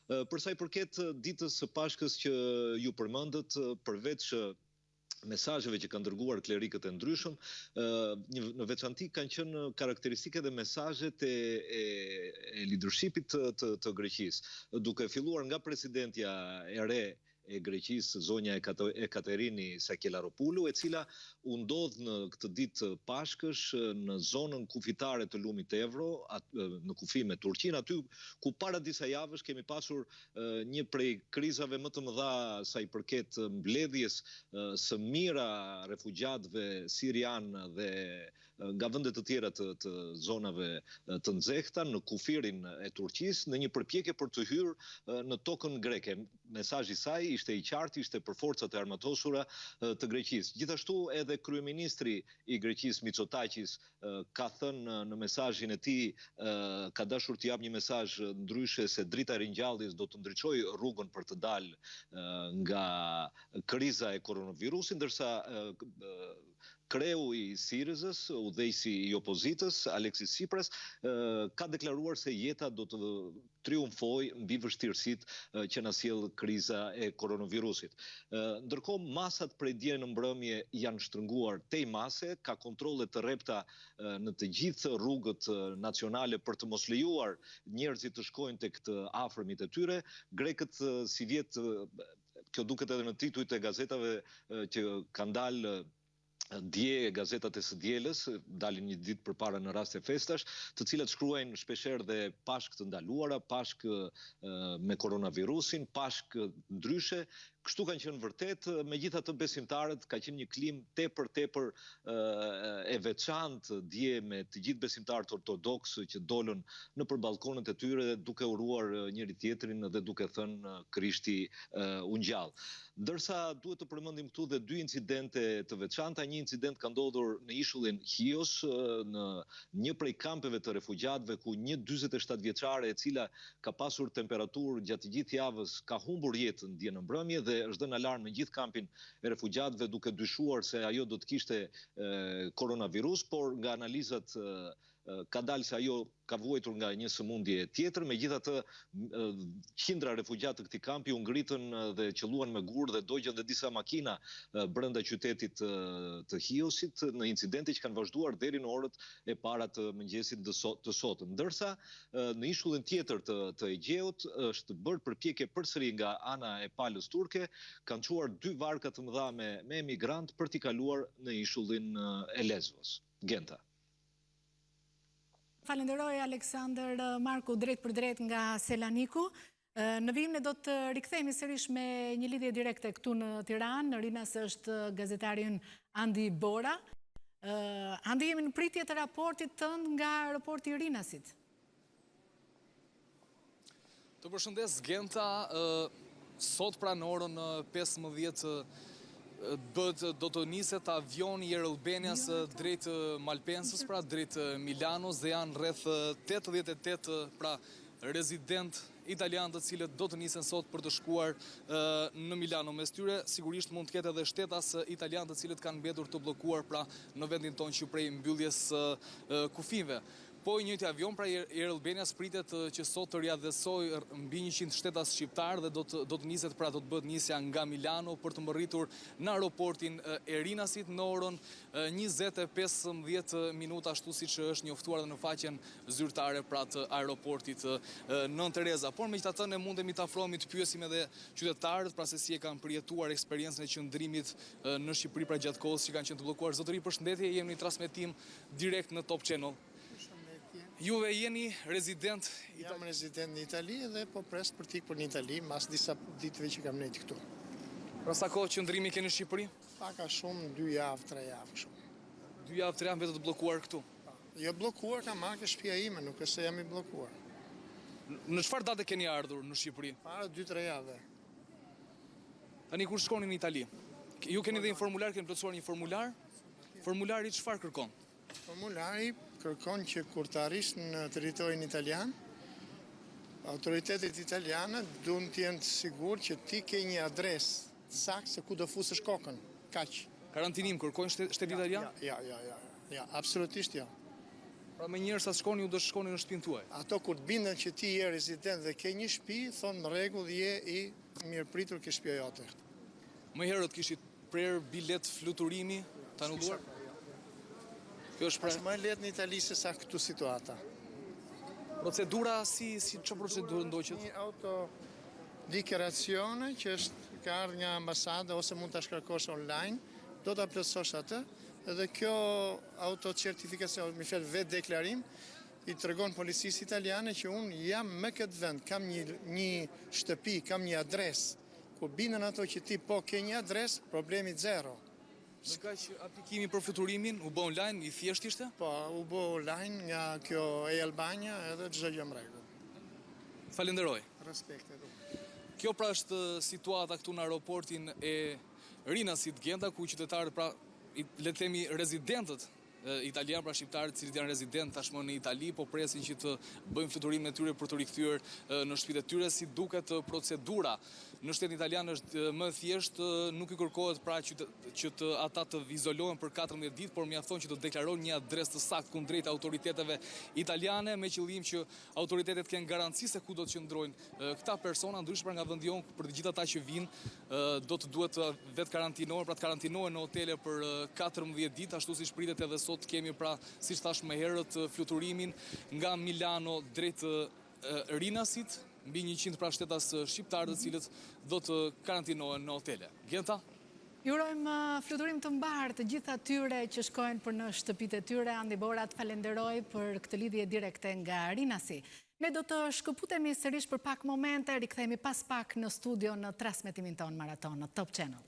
Për sa i përket ditës së Pashkës që ju përmendët, përveç mesazheve që kanë dërguar klerikët e ndryshëm, në veçanti kanë qenë karakteristike dhe mesazhet e leadershipit të Greqisë, duke filluar nga presidentja e re e Greqisë, zonja Ekaterini Sakelaropoulou, e cila u ndodh në këtë ditë Pashkësh në zonën kufitare të lumit Evro, në kufi me Turqinë, aty ku para disa javësh kemi pasur një prej krizave më të mëdha sa i përket mbledhjes së mira refugjatëve sirian dhe nga vendet të tjera të zonave të nxehta në kufirin e Turqisë në një përpjekje për të hyrë në tokën greke. Mesazhi i saj ishte i qartë, ishte për forcat e armatosura të Greqisë. Gjithashtu edhe kryeministri i Greqisë Mitsotakis ka thënë në mesazhin e tij, ka dashur të jap një mesazh ndryshe se drita e ringjalljes do të ndriçojë rrugën për të dalë nga kriza e koronavirusit, ndërsa kreu i Sirizës, udhëheqësi i opozitës, Alexis Tsipras, ka deklaruar se jeta do të triumfojë mbi vështirësitë që na sjell kriza e koronavirusit. Ndërkohë, masat prej dje në mbrëmje janë shtrënguar tej mase, ka kontrolle të rrepta në të gjithë rrugët nacionale për të mos lejuar njerëzit të shkojnë tek të afërmit e tyre. Grekët si vjet, kjo duket edhe në titujt e gazetave që kanë dalë dje, gazetat e së dielës, dalin një ditë përpara në rast e festash, të cilat shkruajnë shpeshherë dhe pashk të ndaluara, pashk me koronavirusin, pashk ndryshe. Kështu kanë qenë vërtet, megjithatë besimtarët ka qenë një klim tepër e veçantë dje me të gjithë besimtarët ortodoks që dolën nëpër balkonet e tyre duke uruar njëri tjetrin dhe duke thënë Krishti u ngjall. Ndërsa duhet të përmendim këtu dhe 2 incidente të veçanta. Një incident ka ndodhur në ishullin Chios, në një prej kampeve të refugjatëve, ku një 47 vjeçare e cila ka pasur temperaturë gjatë gjithë javës ka humbur jetën dje në mbrëmje dhe është dhënë alarm në gjithë kampin e refugjatëve duke dyshuar se ajo do të kishte koronavirus, por nga analizat ka dalë se ajo ka vuajtur nga një sëmundje tjetër. Megjithatë, qindra refugjat të këtij kampi u ngritën dhe qelluan me gur dhe dogjën dhe disa makina brenda qytetit të Chiosit në incidente që kanë vazhduar deri në orët e para të mëngjesit të sotëm. Ndërsa në ishullin tjetër të Egeut është bërë përpjekje përsëri nga ana e palës turke, kanë çuar 2 varka të mëdha me emigrant për t'i kaluar në ishullin e Lesvos. Genta. Falenderoj Aleksandër Marku, drejt për drejt nga Selaniku. Në vijim ne do të rikthehemi sërish me një lidhje direkte këtu në Tiranë. Në rinas është gazetari Andi Bora. Andi, jemi në pritje të raportit tënd nga aeroporti i Rinasit. Të përshëndes Genta, sot pra në orën 15 do të niset avioni Air Albanias drejt Malpensës, pra drejt Milanos, dhe janë rreth 88 pra rezident italian të cilët do të nisen sot për të shkuar në Milano. Mes tyre sigurisht mund të ketë edhe shtetas italian të cilët kanë mbetur të bllokuar pra në vendin tonë që prej mbylljes kufive. Po i njëjti avion, pra Air Albanias, pritet që sot të riadhesoj mbi 100 shtetas shqiptar dhe do të niset, pra do të bëhet nisja nga Milano për të mbërritur në aeroportin e Rinasit në orën 20:15 ashtu siç është njoftuar dhe në faqen zyrtare pra të aeroportit Nën Tereza. Por megjithatë ne mundemi të afrohemi të pyesim edhe qytetarët pra se si e kanë përjetuar eksperiencën e qëndrimit në Shqipëri pra gjatë kohës që kanë qenë të bllokuar. Zotëri, përshëndetje, jemi në transmetim direkt në Top Channel. Juve jeni rezident Jam rezident në Itali dhe po pres për t'ikë për në Itali mas disa ditëve që kam nejtë këtu. Pra sa kohë qëndrimi keni në Shqipëri? Paka shumë 2 javë, 3 javë shumë. 2 javë, 3 javë vetë të bllokuar këtu? Jo bllokuar, kam marrë ke shtëpia ime, nuk është se jam i bllokuar. Në çfarë date keni ardhur në Shqipëri? Para 2-3 javë. Tani kur shkoni në Itali? Ju keni dhe një formular, keni plotësuar një formular? Formulari çfarë kërkon? Formulari kërkon që kur të arrish në territorin italian, autoritetet italiane duhen të jenë të sigurt që ti ke një adresë saktë se ku do fusësh kokën. Kaq. Karantinim kërkojnë shteti italian? Ja, absolutisht ja. Pra me njerë sa shkoni, ju do shkoni në shtëpinë tuaj? Ato kur të bindën që ti je rezident dhe ke një shtëpi, thonë në rregull je i mirëpritur ke shtëpia jote. Më herët kishit prerë bilet fluturimi të anulluar? Kjo është Është më lehtë në Itali se sa këtu situata. Procedura si çfarë procedurë ndoqët? Një autodichiarazione që është ka ardhur nga ambasada ose mund ta shkarkosh online, do ta plotësosh atë, edhe kjo autocertifikacion, mi flet vetë deklarim, i tregon policisë italiane që unë jam me këtë vend, kam një shtëpi, kam një adresë. Kur bindën ato që ti po ke një adresë, problemi zero. Në kaq aplikimi për fluturimin u bë online, i thjesht ishte? Po, u bë online nga kjo e-Albania edhe çdo gjë në rregull. Falenderoj. Respekt edhe. Kjo pra është situata këtu në aeroportin e Rinasit Gjenta, ku qytetarët pra le të themi rezidentët italian, pra shqiptarët cilët janë rezident tashmë në Itali, po presin që të bëjnë fluturimin e tyre për të rikthyer në shtëpitë e tyre. Si duket procedura në shtetin italian është më thjesht, nuk i kërkohet pra që ata të izolohen për 14 ditë, por mjafton që të deklarojnë një adresë të saktë kundrejt autoriteteve italiane, me qëllim që autoritetet kanë garanci se ku do të qëndrojnë këta persona, ndryshe nga vendi jon, për të gjithë ata që vinë do të duhet vetë karantinohen, pra të karantinohen në hotele për 14 ditë, ashtu siç pritet edhe sot kemi pra, siç thash më herët, fluturimin nga Milano drejt Rinasit, mbi 100 pra shtetas shqiptarë të cilët do të karantinohen në hotele. Gjenta? Jurojmë fluturim të mbarë të gjitha tyre që shkojnë për në shtëpitë e tyre. Andi Bora të falenderoj për këtë lidhje direkte nga Rinasi. Ne do të shkëputemi sërish për pak momente, rikthehemi pas pak në studio në transmetimin ton maraton në Top Channel.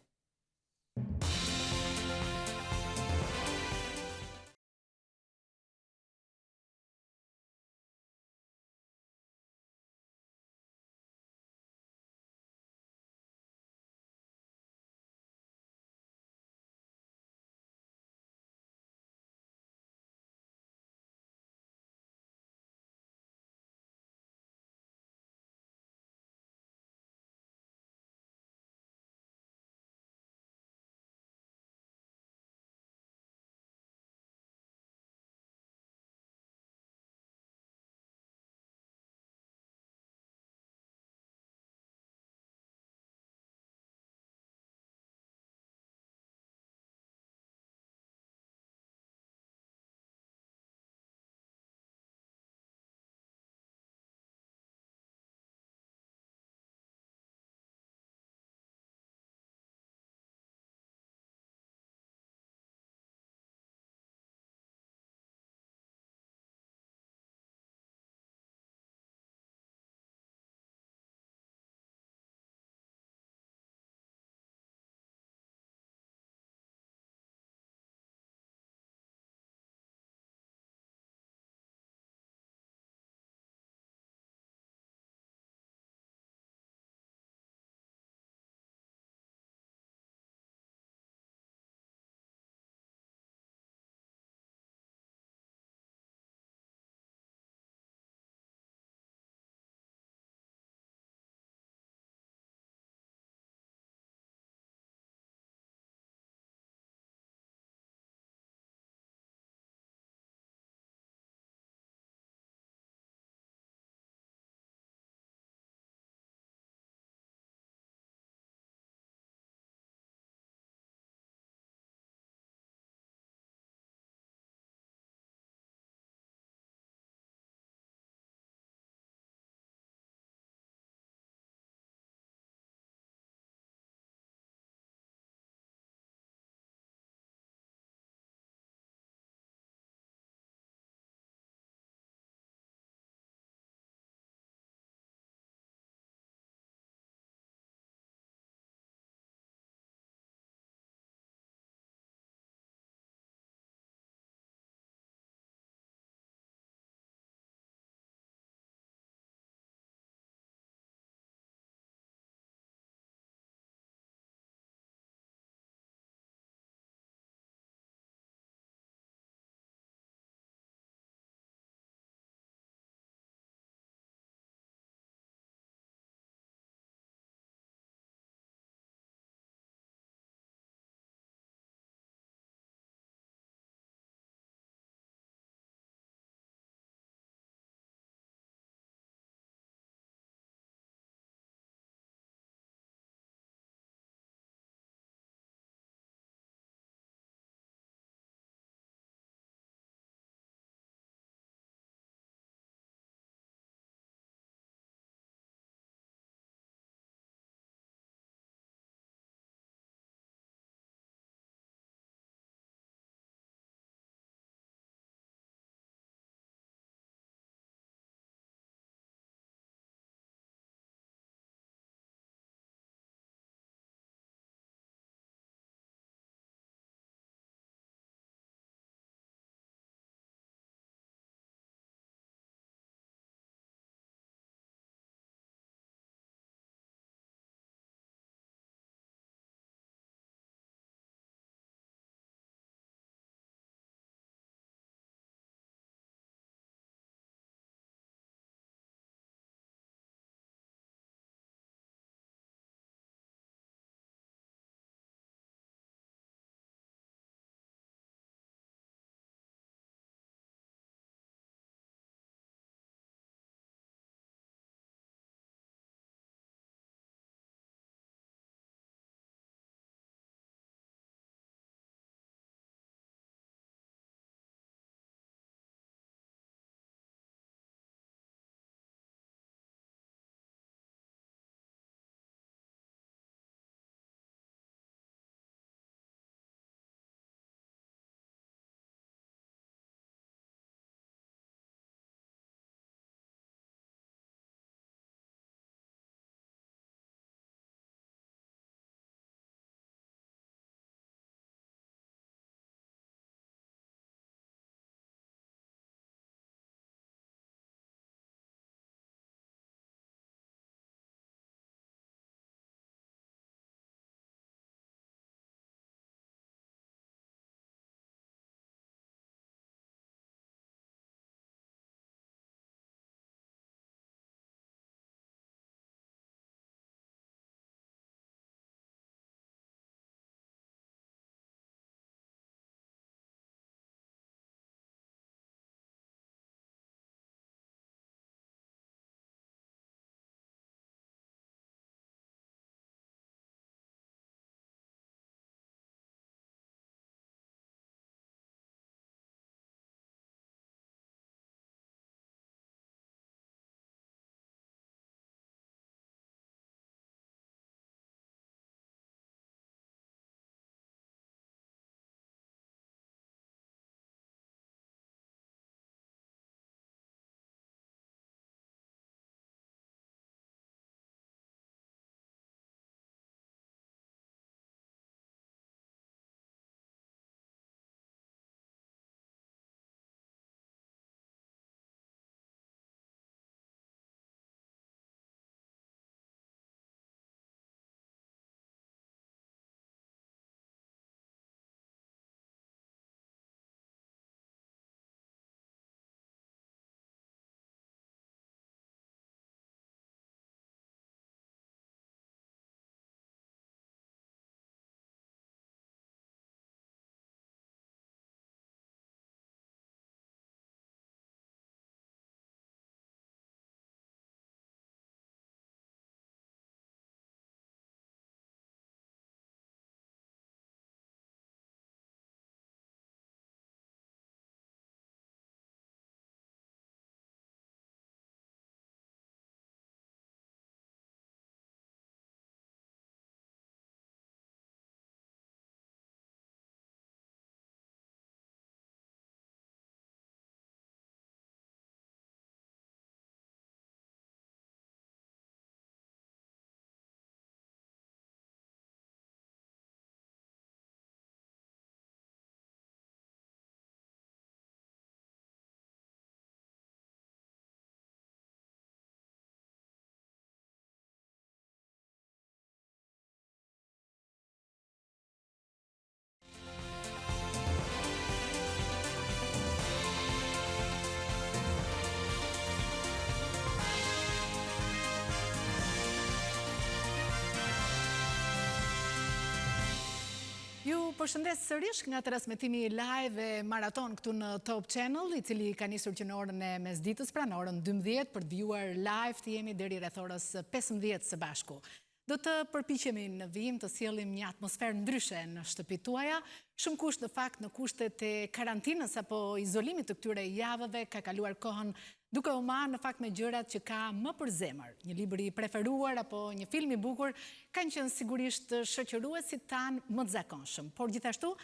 përshëndes sërish nga transmetimi live e maraton këtu në Top Channel, I cili ka nisur që në orën e mesditës, pra në orën 12 për të vjuar live të jemi deri rreth orës 15 së bashku. Do të përpiqemi në vijim të sjellim një atmosferë ndryshe në shtëpitë tuaja. Shumë kusht në fakt në kushtet e karantinës apo izolimit të këtyre javëve ka kaluar kohën duke u marrë në fakt me gjërat që ka më për zemër. Një libër I preferuar apo një film I bukur kanë qenë sigurisht shoqëruesit tan më të zakonshëm. Por gjithashtu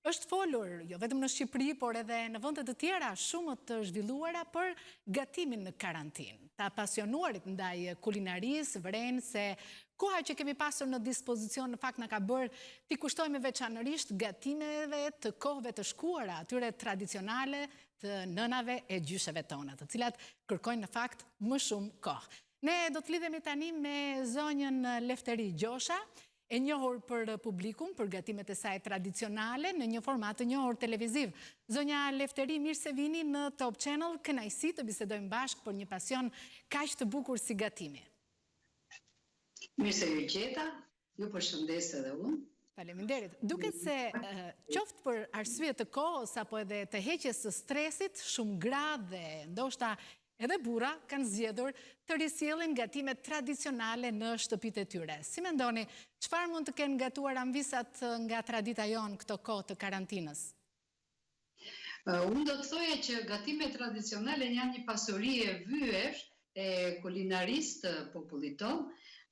është folur jo vetëm në Shqipëri, por edhe në vende të tjera shumë të zhvilluara për gatimin në karantinë. Ta pasionuarit ndaj kulinarisë vren se koha që kemi pasur në dispozicion në fakt na ka bërë t'i kushtojmë veçanërisht gatimeve të kohëve të shkuara, atyre tradicionale të nënave e gjysheve tona, të cilat kërkojnë në fakt më shumë kohë. Ne do të lidhemi tani me zonjën Lefteri Gjosha, e njohur për publikum për gatimet e saj tradicionale në një format të njohur televiziv. Zonja Lefteri, mirë se vini në Top Channel, kënaqësi të bisedojmë bashkë për një pasion kaq të bukur si gatimi. Mirë se ju gjeta, ju përshëndes edhe unë. Faleminderit. Duket se qoftë për arsye të kohës apo edhe të heqjes së stresit, shumë gra dhe ndoshta edhe burra kanë zgjedhur të risjellin gatimet tradicionale në shtëpitë e tyre. Si mendoni, çfarë mund të kenë gatuar anvisat nga tradita jonë këto kohë të karantinës? Unë do të thoja që gatimet tradicionale janë një pasuri e vyer e kulinarisë të popullit tonë.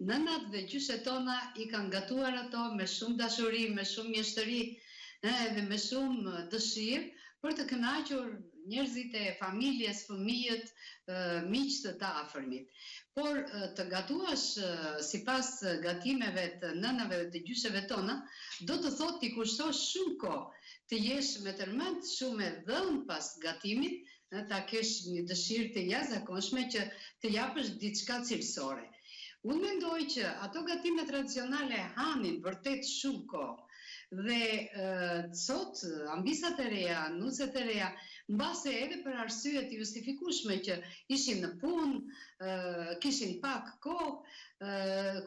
Nënat dhe gjyshet tona I kanë gatuar ato me shumë dashuri, me shumë mjeshtëri dhe me shumë dëshirë për të kënaqur njerëzit e familjes, fëmijët, miqtë të afërmit. Por të gatuash sipas gatimeve të nënave dhe të gjysheve tona, do të thotë t'i kushtosh shumë kohë, të jesh me tërmend shumë e dhënë pas gatimit, ta kesh një dëshirë të jashtëzakonshme që të japësh diçka cilësore. Unë mendoj që ato gatime tradicionale hanin vërtet shumë kohë. Dhe sot ambisat e reja, nuset e reja, mbase edhe për arsye të justifikueshme që ishin në punë, kishin pak kohë,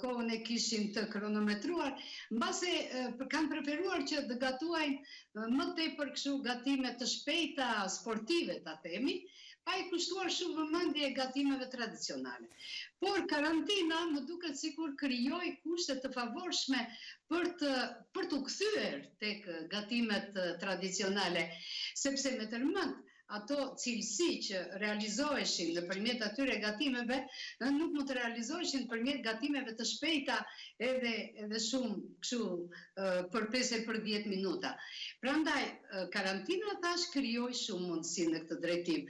kohën e kishin të kronometruar, mbase kanë preferuar që të gatuajnë më tepër kështu gatime të shpejta sportive, ta themi, pa I kushtuar shumë vëmendje gatimeve tradicionale. Por karantina më duket sikur krijoi kushte të favorshme për të kthyer tek gatimet tradicionale, sepse me tërmend ato cilësi që realizoheshin nëpërmjet atyre gatimeve nuk mund të realizoheshin nëpërmjet gatimeve të shpejta edhe shumë kështu për 5 për 10 minuta. Prandaj karantina tash krijoi shumë mundësi në këtë drejtim.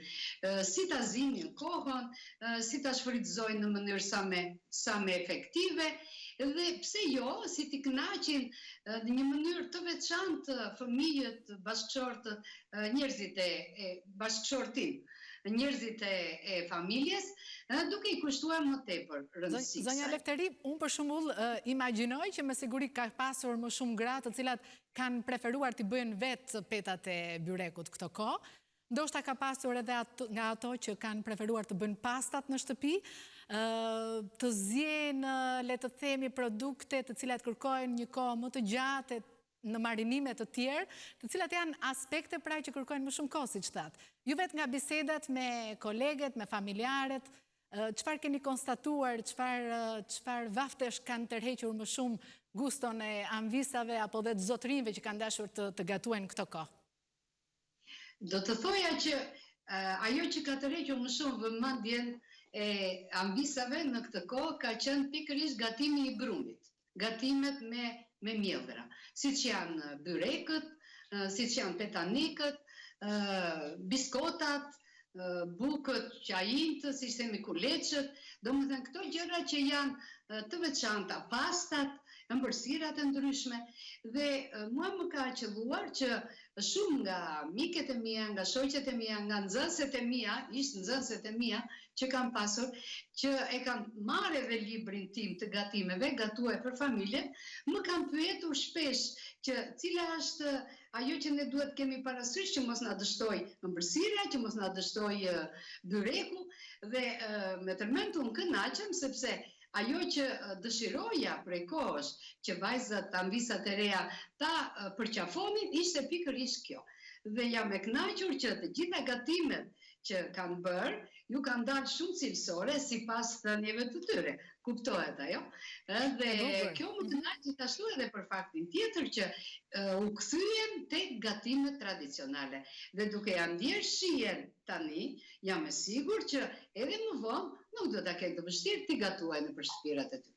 Si ta zinin kohën, si ta shfrytëzojnë në mënyrë sa me efektive, dhe pse jo, si t'i kënaqin në një mënyrë të veçantë fëmijët, bashkëshortët, njerëzit e bashkëshortin, njerëzit e familjes, duke I kushtuar më tepër rëndësi. Zonja Lefteri, unë për shembull imagjinoj që me siguri ka pasur më shumë gra të cilat kanë preferuar t'i bëjnë vetë petat e byrekut këto kohë. Ndoshta ka pasur edhe nga ato që kanë preferuar të bëjnë pastat në shtëpi, të zjejnë, le të themi, produkte të cilat kërkojnë një kohë më të gjatë në marinime të tjerë, të cilat janë aspekte pra që kërkojnë më shumë kohë, siç thatë. Ju vetë nga bisedat me koleget, me familjarët, çfarë keni konstatuar, çfarë vaftesh kanë tërhequr më shumë guston e anvisave apo dhe të zotërinjve që kanë dashur të gatuajnë këto kohë? Do të thoja që ajo që ka tërhequr më shumë vëmendjen e ambisave në këtë kohë ka qenë pikërisht gatimi I brumit, gatimet me mjedhra, siç janë byrekët, siç janë petanikët, biskotat, bukët qajintë, siç themi kuleçët, domethënë këto gjëra që janë të veçanta, pastat, ëmbëlsirat e ndryshme, dhe mua më ka qelluar që shumë nga miket e mia, nga shoqet e mia, nga nxënëset e mia, ish nxënëset e mia që kanë pasur, që e kanë marrë edhe librin tim të gatimeve, gatuaj për familjen, më kanë pyetur shpesh që cila është ajo që ne duhet kemi parasysh që mos na dështoj ëmbëlsira, që mos na dështoj byreku, dhe me tërmend unë kënaqem sepse ajo që dëshiroja prej kohësh që vajzat, ambisat e reja ta përqafonin, ishte pikërisht kjo. Dhe jam e kënaqur që të gjitha gatimet që kanë bërë, ju kanë dalë shumë cilësore sipas thënieve të tyre. Kuptohet ajo? Dhe kjo më kënaq gjithashtu edhe për faktin tjetër që u kthyen tek gatimet tradicionale. Dhe duke ja ndjer shihen tani, jam e sigurt që edhe më vonë nuk do ta ketë të vështirë të gatuajnë për shtëpirat e tyre.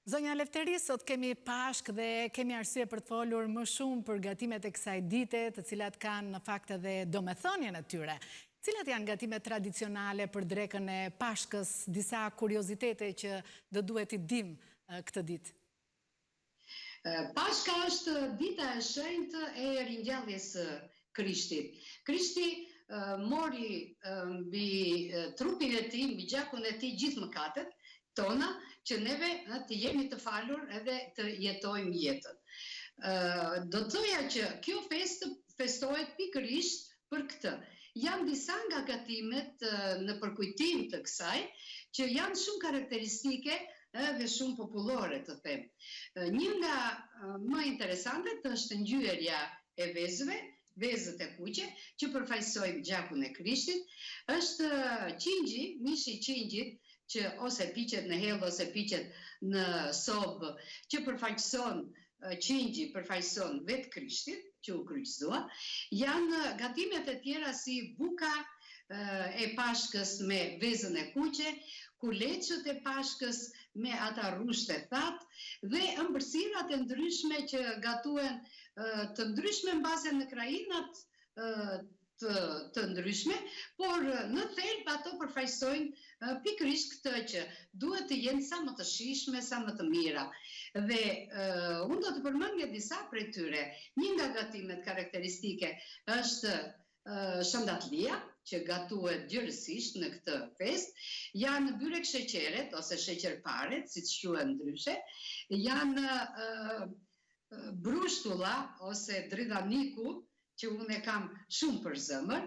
Zonja Lefteri, sot kemi Pashk dhe kemi arsye për të folur më shumë për gatimet e kësaj dite, të cilat kanë në fakt edhe domethënien e tyre. Cilat janë gatimet tradicionale për drekën e Pashkës, disa kuriozitete që do duhet i dim këtë ditë? Pashka është dita e shenjtë e ringjalljes së Krishtit. Krishti mori mbi trupin e tij, mbi gjakun e tij gjithë mëkatet tona, që neve të jemi të falur edhe të jetojmë jetën. Do të thoja që kjo festë festohet pikërisht për këtë. Janë disa nga gatimet në përkujtim të kësaj, që janë shumë karakteristike dhe shumë popullore, të them. Një nga më interesantet është ngjyrja e vezëve, vezët e kuqe, që përfaqësojnë gjakun e Krishtit, është qingji, mishi i qingjit, që ose piqet në hell ose piqet në sobë, që përfaqëson qingji, përfaqëson vetë Krishtit, që u kryqëzua. Janë gatimet e tjera si buka e Pashkës me vezën e kuqe, kuleçët e Pashkës me ata rrushtë e thatë dhe ëmbëlsirat e ndryshme që gatuhen të ndryshme mbase në krajinat të ndryshme, por në thelb ato përfaqësojnë pikërisht këtë që duhet të jenë sa më të shijshme, sa më të mira. Dhe unë do të përmendja disa prej tyre. Një nga gatimet karakteristike është shëndatlia, që gatuhet gjërësisht në këtë festë, janë byrek sheqeret ose sheqerparet, siç quhen ndryshe, janë brushtulla ose dridhaniku, që unë e kam shumë për zëmër,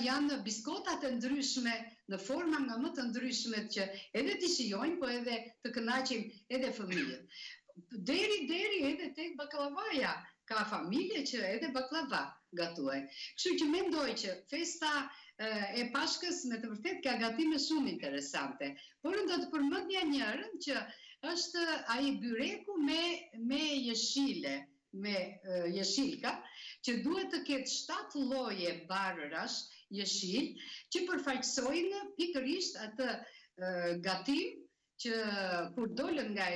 janë biskotat e ndryshme në forma nga më të ndryshmet që edhe t'i shijojnë, po edhe të kënaqim edhe fëmijët. Deri edhe tek baklavaja, ka familje që edhe baklava gatuajnë. Kështu që mendoj që festa e Pashkës me të vërtet ka gatime shumë interesante. Por unë do të përmendja njërën që është ai byreku me jeshile, me jeshilka, që duhet të ketë 7 lloje barërash jeshil, që përfaqësojnë pikërisht atë gatim që kur dolën nga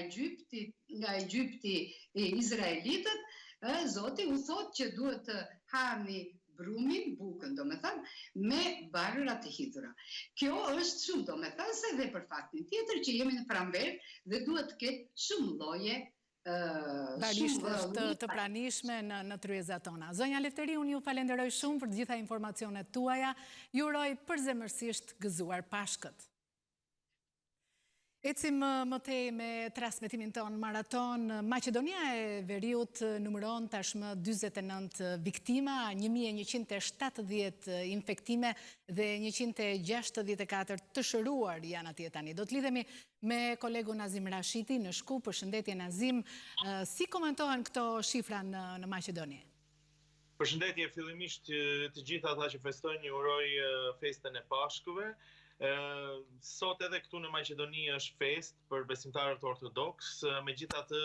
Egjipti izraelitët, Zoti u thot që duhet të hani brumin, bukën, domethënë, me barëra të hidhura. Kjo është shumë domethënëse dhe për faktin tjetër që jemi në pranverë dhe duhet të ketë shumë lloje të pranishme në tryezat tona. Zonja Lefteri, unë ju falenderoj shumë për gjitha informacionet tuaja, ju uroj përzemërsisht gëzuar Pashkët. Ecim më tej me transmetimin ton maraton. Maqedonia e Veriut numëron tashmë 49 viktima, 1170 infektime dhe 164 të shëruar janë atje tani. Do të lidhemi me kolegu Nazim Rashiti në Shkup. Përshëndetje Nazim, si komentohen këto shifra në Maqedoni? Përshëndetje, fillimisht të gjitha ata që festojnë, ju uroj festën e Pashkëve. Sot edhe këtu në Maqedoni është fest për besimtarët ortodoks, megjithatë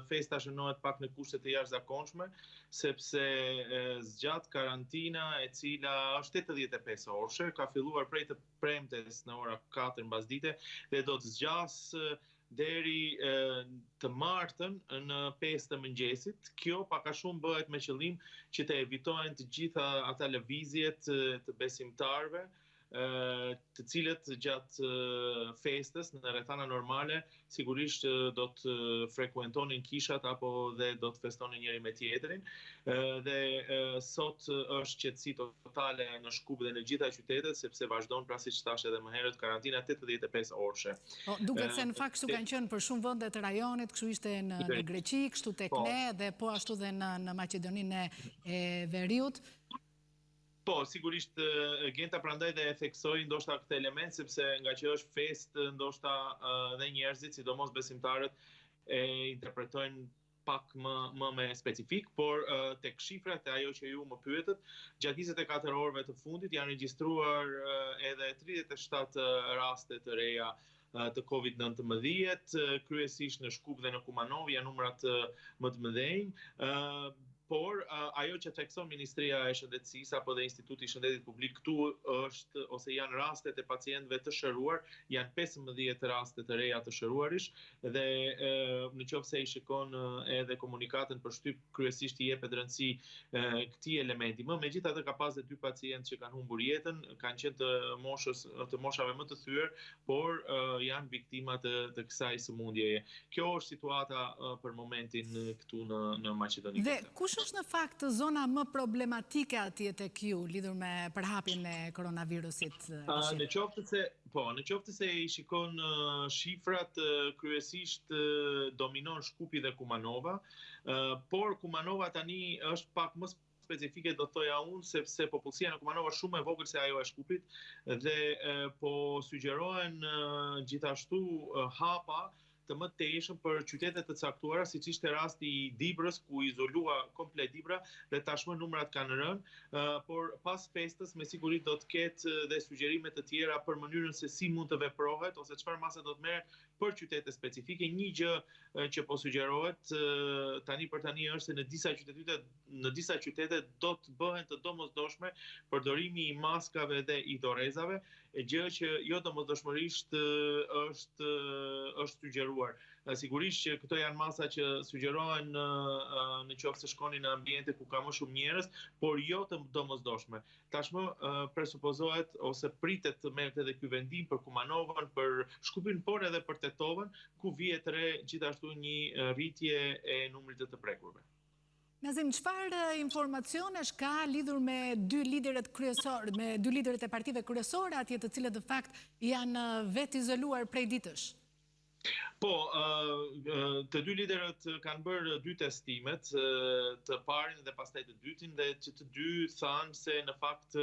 festa shënohet pak në kushte të jashtëzakonshme, sepse zgjat karantina e cila është 85 orëshe, ka filluar prej të premtes në ora 4 mbasdite dhe do të zgjasë deri të martën në 5 të mëngjesit. Kjo pak a shumë bëhet me qëllim që të evitohen të gjitha ata lëvizjet të besimtarëve, të cilët gjatë festës në rrethana normale sigurisht do të frekuentonin kishat apo dhe do të festonin njëri me tjetrin. Dhe sot është qetësi totale në Shkup dhe në gjitha qytetet, sepse vazhdon, pra siç thash edhe më herët, karantina 85 orëshe. Duket se në fakt kështu kanë qenë për shumë vende të rajonit, kështu ishte në Greqi, kështu tek ne dhe po ashtu dhe në Maqedoninë e Veriut. Po, sigurisht Genta prandaj dhe e theksoi ndoshta këtë element sepse nga që është fest, ndoshta dhe njerëzit, sidomos besimtarët, e interpretojnë pak më me specifik, por tek shifrat e ajo që ju më pyetët, gjatë 24 orëve të fundit janë regjistruar edhe 37 raste të reja të COVID-19, kryesisht në Shkup dhe në Kumanov janë numrat më të mëdhenj. Por ajo që thekson Ministria e Shëndetësisë apo dhe Instituti i Shëndetit Publik këtu është ose janë rastet e pacientëve të shëruar, janë 15 raste të reja të shëruarish dhe në qoftë se i shikon edhe komunikatën për shtyp kryesisht i jepet rëndësi këtij elementi. Megjithatë ka pas edhe 2 pacientë që kanë humbur jetën, kanë qenë të moshave më të thyer, por janë viktima të kësaj sëmundjeje. Kjo është situata për momentin këtu në Maqedoni. Dhe kush është në fakt zona më problematike atje tek ju lidhur me përhapjen e koronavirusit? Në qoftë se i shikon shifrat, kryesisht dominon Shkupi dhe Kumanova, por Kumanova tani është pak më specifike, do të thoja unë, sepse popullsia në Kumanova është shumë e vogël se ajo e Shkupit dhe po sugjerohen gjithashtu hapa të më tejshëm për qytetet të caktuara, siç ishte rasti i Dibrës, ku izolua komplet Dibra dhe tashmë numrat kanë rënë, por pas festës me siguri do të ketë dhe sugjerime të tjera për mënyrën se si mund të veprohet ose çfarë mase do të merret për qytete specifike. Një gjë që po sugjerohet tani për tani është se në disa qytete do të bëhen të domosdoshme përdorimi i maskave dhe i dorezave, gjë që jo domosdoshmërisht është sugjeruar. Sigurisht që këto janë masa që sugjerohen në qoftë se shkoni në ambiente ku ka më shumë njerëz, por jo të domosdoshme. Tashmë presupozohet ose pritet të merret edhe ky vendim për Kumanovën, për Shkupin, por edhe për Tetovën, ku vihet re gjithashtu një rritje e numrit të prekurve. Nazim, çfarë informacionesh ka lidhur me 2 liderët kryesor, me 2 liderët e partive kryesore atje, të cilët në fakt janë vetë izoluar prej ditësh? Po, të 2 liderët kanë bërë 2 testimet, të parin dhe pastaj të dytin, dhe që të 2 thanë se në fakt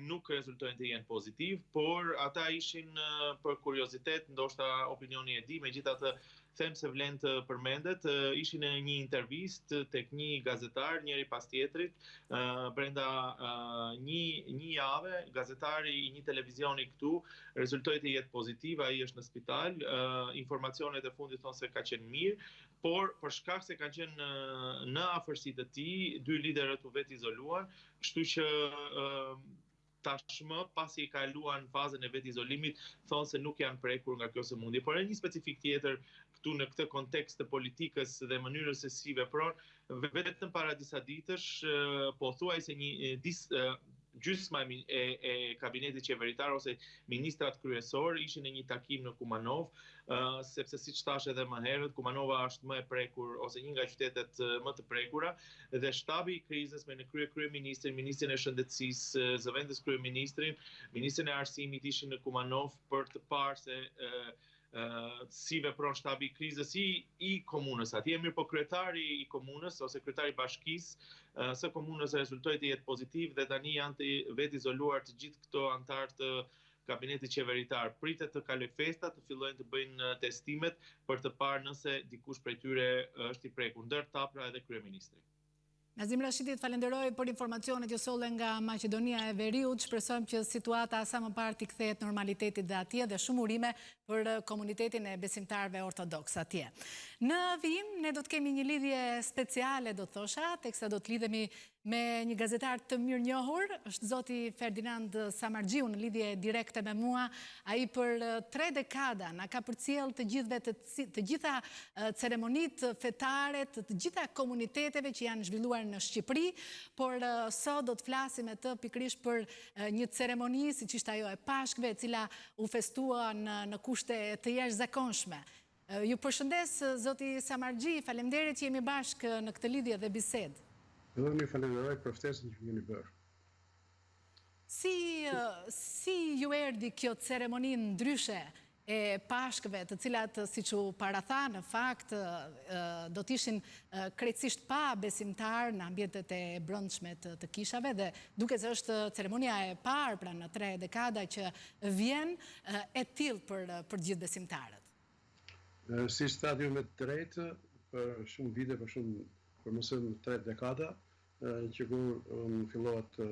nuk rezultojnë të jenë pozitiv, por ata ishin për kuriozitet, ndoshta opinioni e di, megjithatë them se vlen të përmendet, ishin në një intervistë tek një gazetar, njëri pas tjetrit, brenda një jave, gazetari i një televizioni këtu rezultoi të jetë pozitiv, ai është në spital, informacionet e fundit thonë se ka qenë mirë, por për shkak se kanë qenë në afërsi të tij, 2 liderët u vetë izoluan, kështu që tashmë pasi i kaluan fazën e vetë izolimit, thonë se nuk janë prekur nga kjo sëmundje. Por e një specifik tjetër këtu në këtë kontekst të politikës dhe mënyrës se si vepron, vetëm para disa ditësh, pothuajse gjysma e kabinetit qeveritar ose ministrat kryesor ishin në një takim në Kumanov, sepse siç thash edhe më herët, Kumanova është më e prekur ose një nga qytetet më të prekura dhe shtabi i krizës me në kryeministrin, ministrin e shëndetësisë, zëvendës kryeministrin, ministrin e arsimit ishin në Kumanov për të parë se si vepron shtabi i krizës i komunës atje, mirë po kryetari i komunës ose kryetari i bashkisë së komunës rezultoi të jetë pozitiv dhe tani janë të vetë izoluar të gjithë këto anëtar të kabinetit qeveritar. Pritet të kaloj festa, të fillojnë të bëjnë testimet për të parë nëse dikush prej tyre është i prekur, ndërta pra edhe kryeministri. Nazim Rashidit, falenderoj për informacionet që sollen nga Maqedonia e Veriut. Shpresojmë që situata sa më parë t'i kthehet normalitetit dhe atje dhe shumë urime për komunitetin e besimtarëve ortodoks atje. Në vijim ne do të kemi një lidhje speciale, do thosha, teksa do të lidhemi me një gazetar të mirënjohur, është zoti Ferdinand Samargjiu në lidhje direkte me mua. Ai për 3 dekada na ka përcjell të gjitha ceremonitë fetare, të gjitha komuniteteve që janë zhvilluar në Shqipëri, por sot do të flasim me të pikërisht për një ceremoni siç ishte ajo e Pashkëve, e cila u festua në kushte të jashtëzakonshme. Ju përshëndes zoti Samargji, faleminderit që jemi bashkë në këtë lidhje dhe bisedë. Edhe mi falenderoj për ftesën që keni bërë. Si ju erdhi kjo ceremoni ndryshe e Pashkëve, të cilat, siç u paratha, në fakt do t'ishin krejtësisht pa besimtar në ambientet e brendshme të kishave, dhe duke se është ceremonia e parë pra në 3 dekada që vjen e tillë për gjithë besimtarët. Si stadiumet të tretë, për shumë vite, për mësëm 3 dekada, që kur fillohet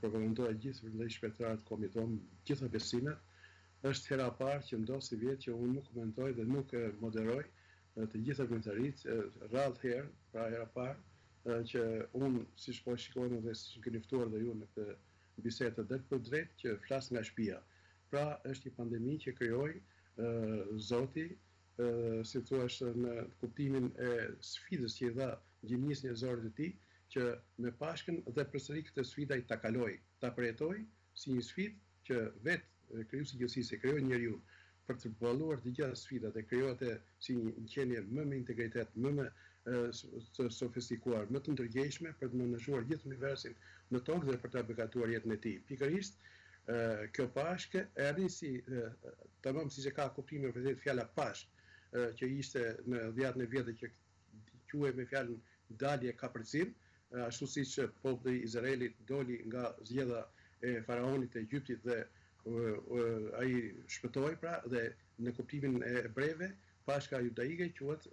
përkomentohet gjithë vëndaj shpejtarët komiton, gjitha besimet, është hera parë që ndodh si vjetë që unë nuk komentoj dhe nuk moderoj të gjitha komentarit, rradh herë, pra hera parë, që unë, si shpo shikojnë dhe si keni ftuar dhe ju në këtë bisedë drejt për drejt, që flas nga shtëpia. Pra është një pandemi që krijoi Zoti, si thua në kuptimin e sfidës që i dha gjinjës njerëzore të tij, që me Pashkën dhe përsëri këtë sfida i ta kaloi, ta përjetoi si një sfidë që vetë krijuesi i gjithësisë krijoi njeriu për të balluar të gjitha sfidat e krijohet si një qenie më me integritet, më me të sofistikuar, më të ndërgjegjshme për të menaxhuar gjithë universin në tokë dhe për ta bekatuar jetën e tij. Pikërisht kjo Pashkë erdhi si tamam si që ka kuptimin vërtet fjala Pashkë, që ishte në 10 vjetë që quhej me fjalën dalje kapërcim, ashtu siç populli i Izraelit doli nga zgjedhja e faraonit të Egjiptit dhe ai shpëtoi pra, dhe në kuptimin e hebrejve Pashka judaike quhet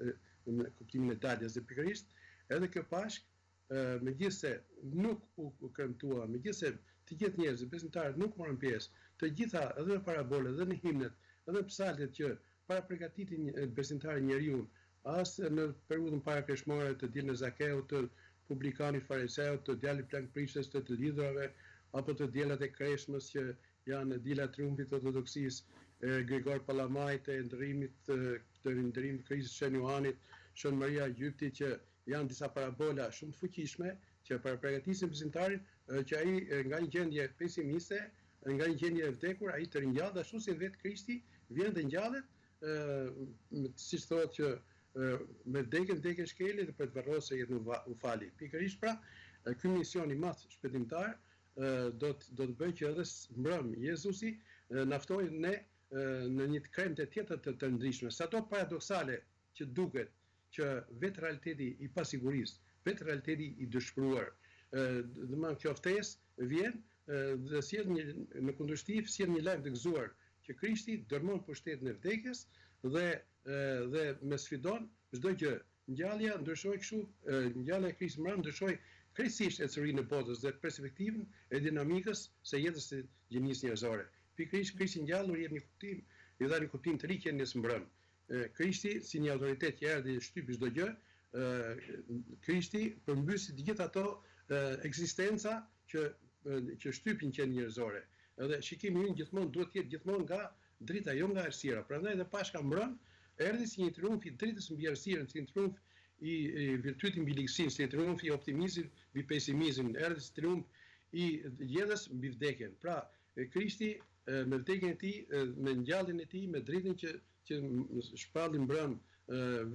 në kuptimin e daljes, dhe pikërisht edhe kjo Pashkë megjithse nuk u kremtua, megjithse të gjithë njerëzit besimtarët nuk morën pjesë, të gjitha edhe në parabolet, edhe në himnet, edhe në psaltet që para përgatitin besimtarë njeriu, as në periudhën para kreshmore të dielën e Zakeut, të publikanit fariseut, të djalit plankprishtës, të lidhurave, apo të djelat e kreshmës që janë dila triumfit të ortodoksisë, Grigor Pallamajt, të ndërimit Kristit Shën Johanit, Shën Maria Egyptit, që janë disa parabola shumë të fuqishme që para përgatisin besimtarin që ai nga një gjendje pesimiste, nga një gjendje e vdekur, ai të ringjall, ashtu si vetë Krishti vjen dhe ngjallet, siç thotë që me vdekjen shkeli dhe për të varrosur jetën u fali. Pikërisht pra, ky mision i madh shpëtimtar do të bëjë që edhe mbrëm Jezusi na ftoi ne në një kremte tjetër të ndryshme, sado paradoksale që duket që vetë realiteti i pasigurisë, vetë realiteti i dëshpëruar, domethënë kjo ftesë vjen dhe sjell në kundërshtim sjell një lajm të gëzuar që Krishti dërmon pushtetin e vdekjes dhe me sfidon çdo gjë. Ngjallja ndryshoi kështu, ngjallja e Krishtit mbram ndryshoi krejtësisht ecërinë e botës dhe perspektivën e dinamikës së jetës së gjinjës njerëzore. Pikërisht Krishti ngjallur jep një kuptim, i dha një kuptim të ri qenies mbrëm. Krishti si një autoritet që erdhi shtypi çdo gjë, Krishti përmbysi të gjithë ato ekzistenca që shtypin qenë njerëzore. Edhe shikimi ynë gjithmonë duhet të jetë gjithmonë nga drita, jo nga errësira. Prandaj edhe Pashka mbrëm erdhi si një triumf i dritës mbi errësirën, si një triumf i virtytit mbi ligësinë, si një triumf i optimizmit mbi pesimizmin, erdhi si triumf i jetës mbi vdekjen. Pra, Krishti me vdekjen e tij, me ngjalljen e tij, me dritën që shpalli mbrëm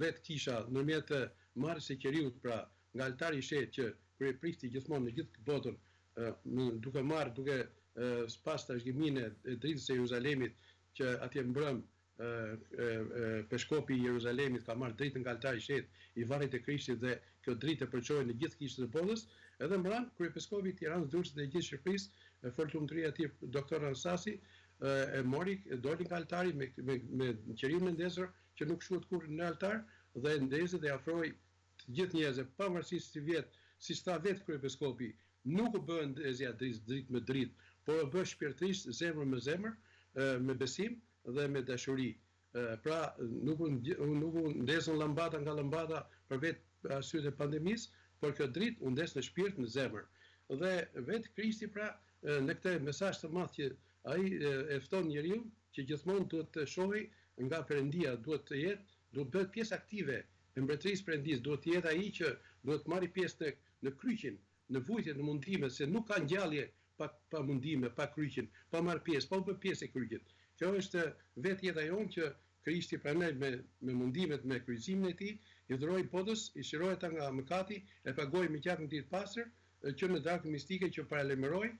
vetë kisha nëmjet marrjes së qeriut, pra nga altari i shet që kryeprifti gjithmonë në gjithë botën, duke pas trashëgiminë e dritës së Jeruzalemit, që atje mbrëm peshkopi i Jeruzalemit ka marrë dritën nga altari i shet i varrit të Krishtit dhe kjo dritë përçohej në gjithë kishët e botës, edhe mbrëm kryepiskopi i Tiranës, Durrësit dhe gjithë Shqipërisë, fortumtria e tij doktor Ansasi, e mori, doli nga altari me qeriun e ndezur që nuk shuhet kurrë në altar dhe ndezi dhe afroi të gjithë njerëzve pavarësisht si tha vetë kryepiskopi, nuk u bën ndezja dritë me dritë, por u bë shpirtërisht zemër me zemër, me besim dhe me dashuri. Pra nuk u ndezën llambata nga llambata për vetë arsye të pandemisë, por kjo dritë u ndes në shpirt, në zemër. Dhe vetë Krishti pra në këtë mesazh të madh që ai e fton njeriu që gjithmonë duhet të shohë nga Perëndia, duhet të bëhet pjesë aktive e mbretërisë Perëndis, duhet të jetë ai që duhet të marrë pjesë në kryqin, në vujtje, në mundime, se nuk ka ngjallje pa mundime, pa kryqin, pa marrë pjesë, pa u bërë pjesë e kryqit. Kjo është vetë jeta jonë që Krishti pranoi me mundimet, me kryqëzimin e tij, i dhuroi botës, i shiroi ata nga mëkati, e pagoi me gjakun e tij të pastër, që në drakën mistike që paralajmëroi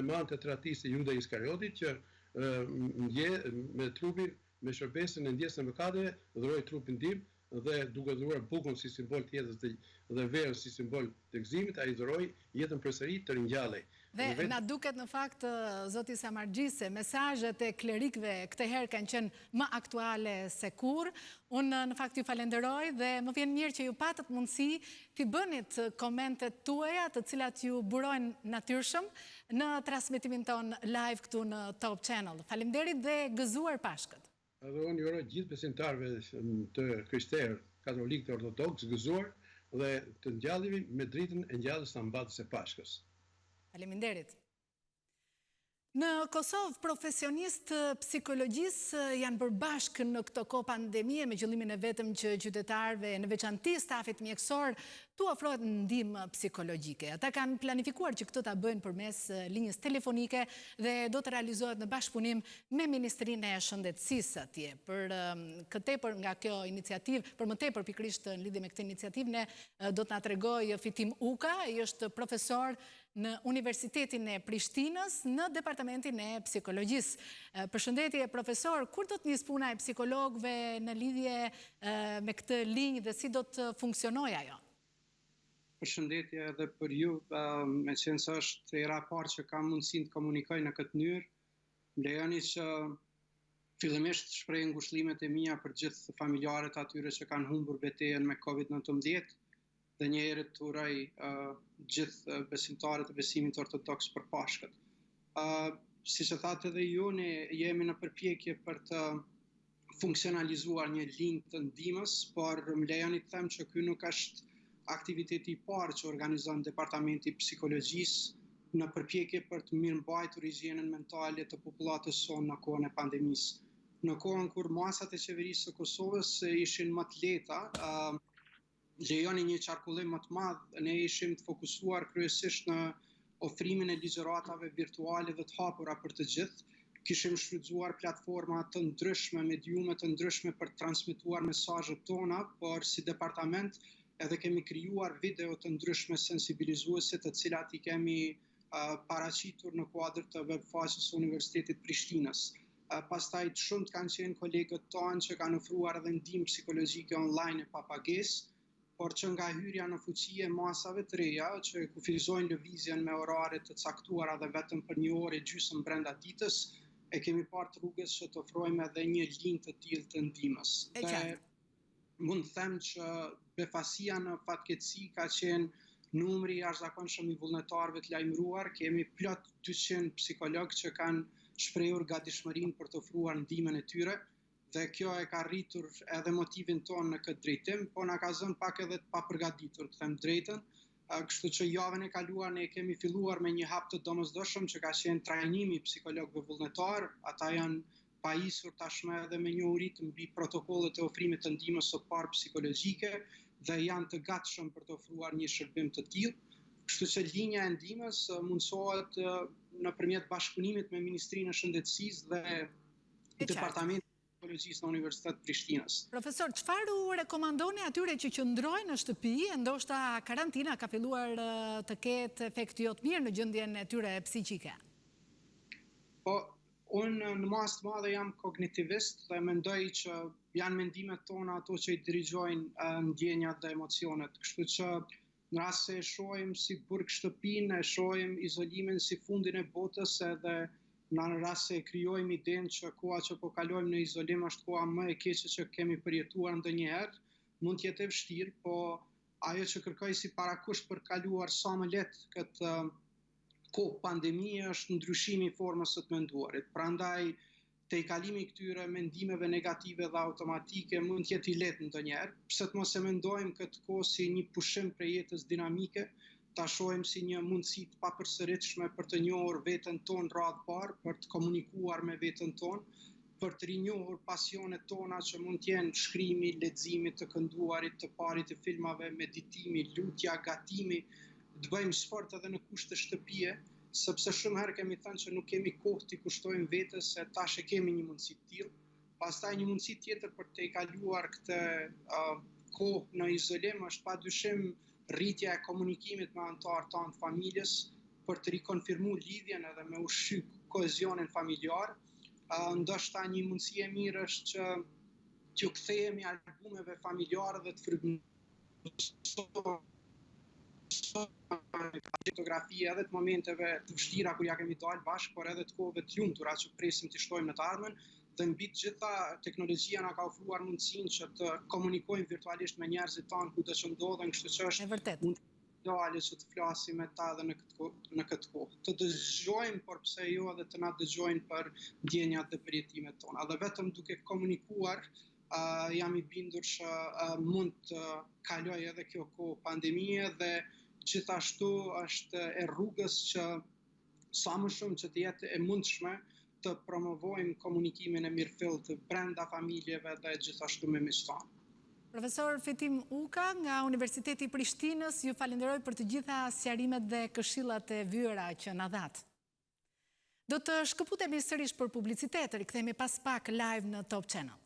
me anë të tradhtisë të Juda Iskariotit, që me trupin, me shërbesën e ndjesën e mëkateve, dhuroi trupin tim dhe duke dhuruar bukën si simbol të jetës dhe verën si simbol të gëzimit, ai dhuroi jetën përsëri të ringjallej. Dhe na duket në fakt, zoti Samargji, se mesazhet e klerikëve këtë herë kanë qenë më aktuale se kurrë. Unë në fakt ju falenderoj dhe më vjen mirë që ju patët mundësi t'i bënit komentet tuaja, të cilat ju burojnë natyrshëm në transmetimin ton live këtu në Top Channel. Faleminderit dhe gëzuar Pashkët. Edhe unë juroj gjithë besimtarëve të krishterë, katolikë të ortodoks, gëzuar dhe të ngjallemi me dritën e ngjalljes së ambatës së Pashkës. Faleminderit. Në Kosovë, profesionistë psikologjisë janë bërë bashkë në këtë kohë pandemie me qëllimin e vetëm që qytetarëve, në veçanti stafit mjekësor, tu ofrohet ndihmë psikologjike. Ata kanë planifikuar që këtë ta bëjnë përmes linjës telefonike dhe do të realizohet në bashkëpunim me Ministrinë e Shëndetësisë atje. Për këtepër nga kjo iniciativë, për më tepër pikërisht në lidhje me këtë iniciativë, ne do të na tregojë Fitim Uka, ai është profesor në Universitetin e Prishtinës, në Departamentin e Psikologjisë. Përshëndetje, profesor, kur do të nisë puna e psikologëve në lidhje me këtë linjë dhe si do të funksionojë ajo? Përshëndetje edhe për ju, me qenë se është era parë që kam mundësinë të komunikoj në këtë mënyrë, më lejoni që fillimisht shpreh ngushëllimet e mia për gjithë familjarët atyre që kanë humbur betejën me COVID-19 dhe një herë të uroj gjithë besimtarët e besimit ortodoks për Pashkët. Siç e thatë edhe ju, ne jemi në përpjekje për të funksionalizuar një linjë të ndihmës, por më lejoni të them që ky nuk është aktiviteti i parë që organizon Departamenti i Psikologjisë në përpjekje për të mirëmbajtur higjienën mentale të popullatës sonë në kohën e pandemisë. Në kohën kur masat e qeverisë së Kosovës ishin më të lehta, lejoni një qarkullim më të madh, ne ishim të fokusuar kryesisht në ofrimin e ligjëratave virtuale dhe të hapura për të gjithë. Kishim shfrytzuar platforma të ndryshme, mediume të ndryshme për të transmetuar mesazhet tona, por si departament edhe kemi krijuar video të ndryshme sensibilizuese të cilat i kemi paraqitur në kuadër të webfaqes së Universitetit Prishtinës. Pastaj shumë të kanë qenë kolegët tanë që kanë ofruar edhe ndihmë psikologjike online e pa pagesë, por që nga hyrja në fuqi e masave të reja që kufizojnë lëvizjen me orare të caktuara dhe vetëm për një orë e gjysmë brenda ditës, e kemi parë rrugës që të ofrojmë edhe një linjë të tillë të ndihmës. Mund të them që befasia në fatkeqësi ka qenë numri jashtëzakonshëm i vullnetarëve të lajmëruar. Kemi plot 200 psikologë që kanë shprehur gatishmërinë për të ofruar ndihmën e tyre. Dhe kjo e ka rritur edhe motivin tonë në këtë drejtim, po na ka zënë pak edhe të papërgatitur, të them drejtën. Kështu që javën e kaluar ne kemi filluar me një hap të domosdoshëm që ka qenë trajnimi i psikologëve vullnetar. Ata janë pajisur tashmë edhe me njohuri mbi protokollet e ofrimit të ndihmës së parë psikologjike dhe janë të gatshëm për të ofruar një shërbim të tillë. Kështu që linja e ndihmës mundsohet nëpërmjet bashkëpunimit me Ministrinë e Shëndetësisë dhe Departamentin Psikologjisë në Universitet Prishtinës. Profesor, çfarë u rekomandoni atyre që qëndrojnë në shtëpi, ndoshta karantina ka filluar të ketë efekt jo të mirë në gjendjen e tyre psiqike? Po, unë në masë të madhe jam kognitivist dhe mendoj që janë mendimet tona ato që i dirigjojnë ndjenjat dhe emocionet. Kështu që në rast se e shohim si burg shtëpinë, e shohim izolimin si fundin e botës edhe në rast se krijojmë idenë që koha që po kalojmë në izolim është koha më e keqe që kemi përjetuar ndonjëherë, mund të jetë e vështirë, po ajo që kërkoj si parakusht për kaluar sa më lehtë këtë kohë pandemie është ndryshimi i formës së të menduarit. Prandaj tejkalimi i këtyre mendimeve negative dhe automatike mund të jetë i lehtë ndonjëherë, pse të mos e mendojmë këtë kohë si një pushim prej jetës dinamike, ta shohim si një mundësi të papërsëritshme për të njohur veten tonë radhë parë, për të komunikuar me veten tonë, për të rinjohur pasionet tona që mund të jenë shkrimi, leximi, të kënduarit, të parit të filmave, meditimi, lutja, gatimi, të bëjmë sport edhe në kushte shtëpie, sepse shumë herë kemi thënë që nuk kemi kohë t'i kushtojmë vetes se tash e kemi një mundësi të tillë. Pastaj një mundësi tjetër për të kaluar këtë kohë në izolim është padyshim rritja e komunikimit me anëtarët tanë të familjes për të rikonfirmuar lidhjen edhe me ushqy kohezionin familjar. ndoshta një mundësi e mirë është që t'ju kthehemi albumeve familjare dhe të fotografi edhe të momenteve të vështira kur ja kemi dalë bashkë, por edhe të kohëve të lumtura që presim të shtojmë në të ardhmen. Dhe mbi të gjitha, teknologjia na ka ofruar mundësinë që të komunikojmë virtualisht me njerëzit tanë kudo që ndodhen, kështu që është ideale që të flasim me ta edhe në këtë kohë. Të dëgjojmë, por pse jo edhe të na dëgjojnë për ndjenjat dhe për jetimet tona. Dhe vetëm duke komunikuar, jam i bindur që mund të kaloj edhe kjo kohë pandemie dhe gjithashtu është e rrugës që sa më shumë që të jetë e mundshme të promovojmë komunikimin e mirëfillt brenda familjeve dhe gjithashtu me miqtanë. Profesor Fetim Uka nga Universiteti i Prishtinës, ju falenderoj për të gjitha sqarimet dhe këshillat e vyera që na dhat. Do të shkëputemi sërish për publicitet, rikthehemi pas pak live në Top Channel.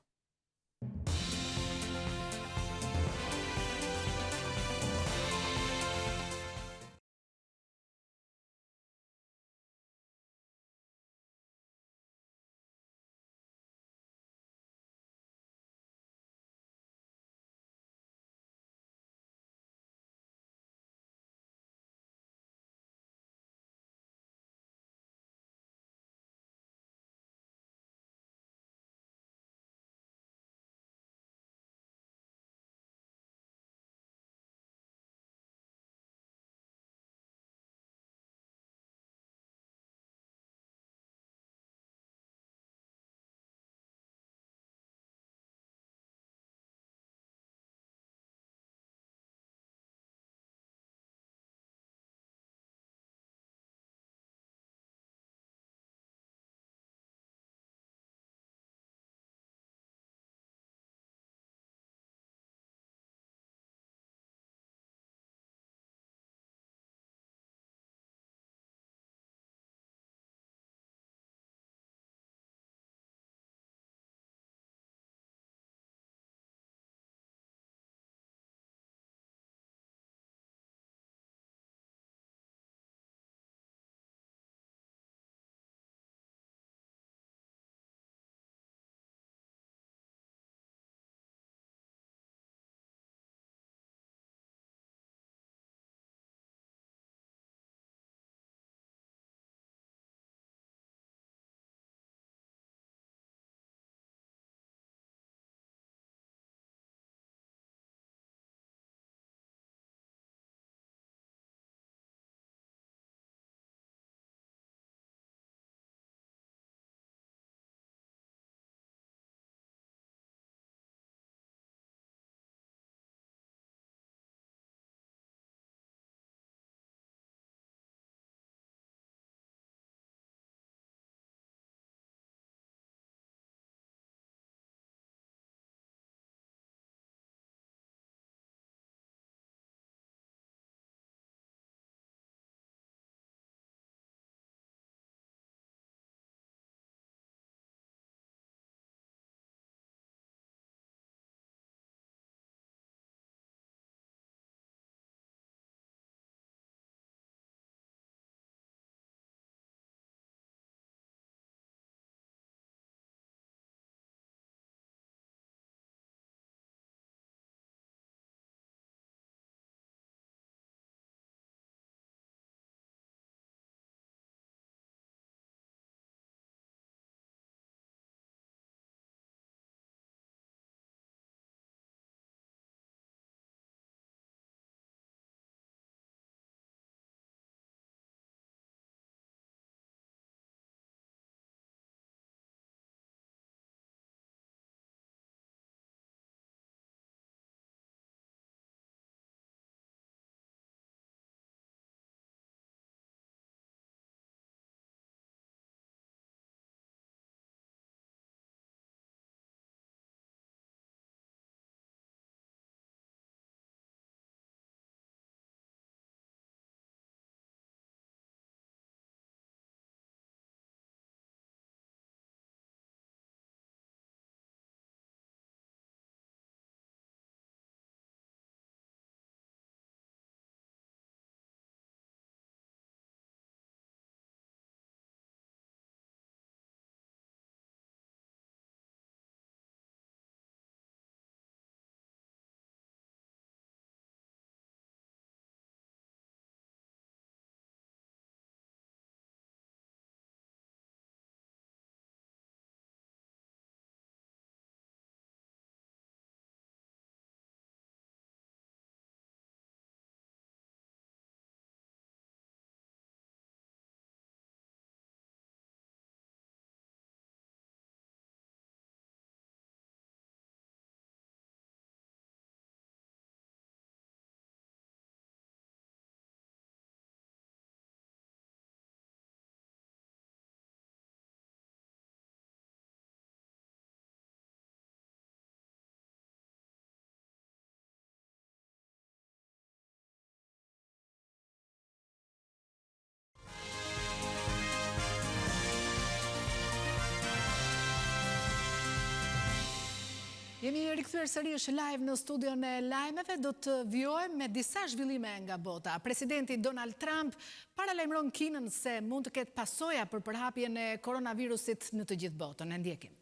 Jemi rikthyer sërish live në studion e lajmeve, do të vjojmë me disa zhvillime nga bota. Presidenti Donald Trump paralajmëron Kinën se mund të ketë pasoja për përhapjen e koronavirusit në të gjithë botën. E ndjekim.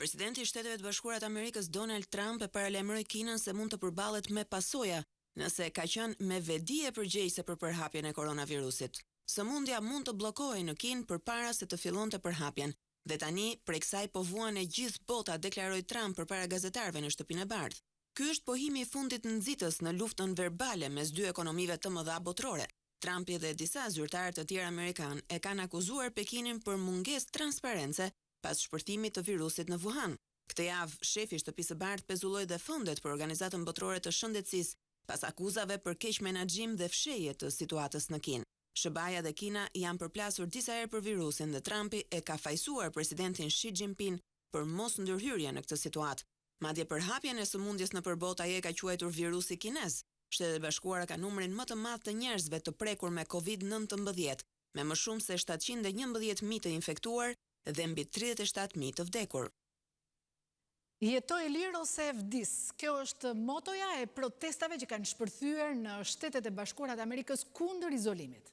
Presidenti i Shteteve të Bashkuara të Amerikës Donald Trump e paralajmëroi Kinën se mund të përballet me pasoja nëse ka qenë me vedi e përgjegjëse për përhapjen e koronavirusit. Sëmundja mund të bllokohej në Kinë përpara se të fillonte përhapjen. Dhe tani, prej kësaj po vuan e gjithë bota, deklaroi Trump përpara gazetarëve në Shtëpinë e Bardhë. Ky është pohimi i fundit nxitës në luftën verbale mes dy ekonomive të mëdha botërore. Trumpi dhe disa zyrtarë të tjerë amerikan e kanë akuzuar Pekinin për mungesë transparence pas shpërthimit të virusit në Wuhan. Këtë javë, shefi i Shtëpisë së Bardhë pezulloi dhe fondet për Organizatën Botërore të Shëndetësisë pas akuzave për keq menaxhim dhe fshehje të situatës në Kinë. SBA dhe Kina janë përplasur disa herë për virusin dhe Trumpi e ka fajsuar presidentin Xi Jinping për mos ndërhyrje në këtë situatë. Madje përhapjen e sëmundjes nëpër botë ai e ka quajtur virusi kinez. Shtetet e Bashkuara kanë numrin më të madh të njerëzve të prekur me COVID-19, me më shumë se 711.000 të infektuar dhe mbi 37.000 të vdekur. Jetoj lirë ose vdis. Kjo është motoja e protestave që kanë shpërthyer në Shtetet e Bashkuara të Amerikës kundër izolimit.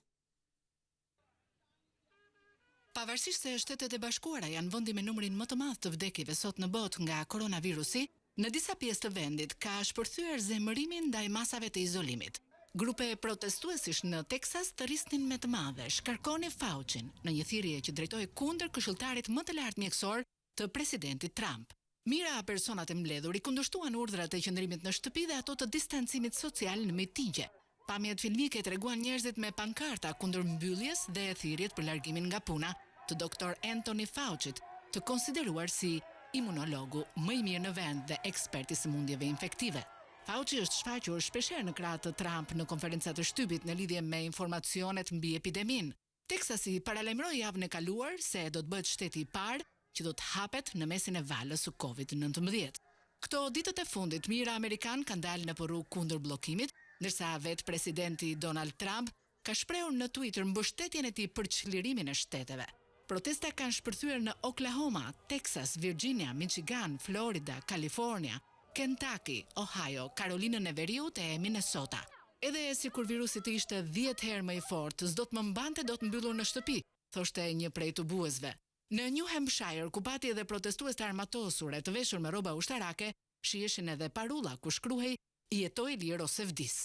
Pavarësisht se Shtetet e Bashkuara janë vendi me numrin më të madh të vdekjeve sot në botë nga koronavirusi, në disa pjesë të vendit ka shpërthyer zemërimin ndaj masave të izolimit. Grupe protestuesish në Texas të rrisnin me të madhe shkarkoni Faucin në një thirrje që drejtohej kundër këshilltarit më të lartë mjekësor të presidentit Trump. Mira personat e mbledhur i kundërshtuan urdhrat e qëndrimit në shtëpi dhe ato të distancimit social në mitingje. Pamjet filmike treguan njerëzit me pankarta kundër mbylljes dhe thirrjet për largimin nga puna të doktor Anthony Faucit, të konsideruar si imunologu më i mirë në vend dhe ekspert i sëmundjeve infektive. Fauci është shfaqur shpeshherë në krah të Trump në konferencat e shtypit në lidhje me informacionet mbi epidemin. Texasi paralajmëroi javën e kaluar se do të bëhet shteti i parë që do të hapet në mesin e valës së COVID-19. Këto ditët e fundit, mira amerikan kanë dalë në rrugë kundër bllokimit, ndërsa vetë presidenti Donald Trump ka shprehur në Twitter mbështetjen e tij për çlirimin e shteteve. Protesta kanë shpërthyer në Oklahoma, Texas, Virginia, Michigan, Florida, California, Kentucky, Ohio, Karolinën e Veriut e Minnesota. Edhe sikur virusi të ishte 10 herë më i fortë, s'do të më mbante do të mbyllur në shtëpi, thoshte një prej tubuesve. Në New Hampshire, ku pati edhe protestues të armatosur e të veshur me rroba ushtarake, shiheshin edhe parulla ku shkruhej jetoj lirë ose vdis.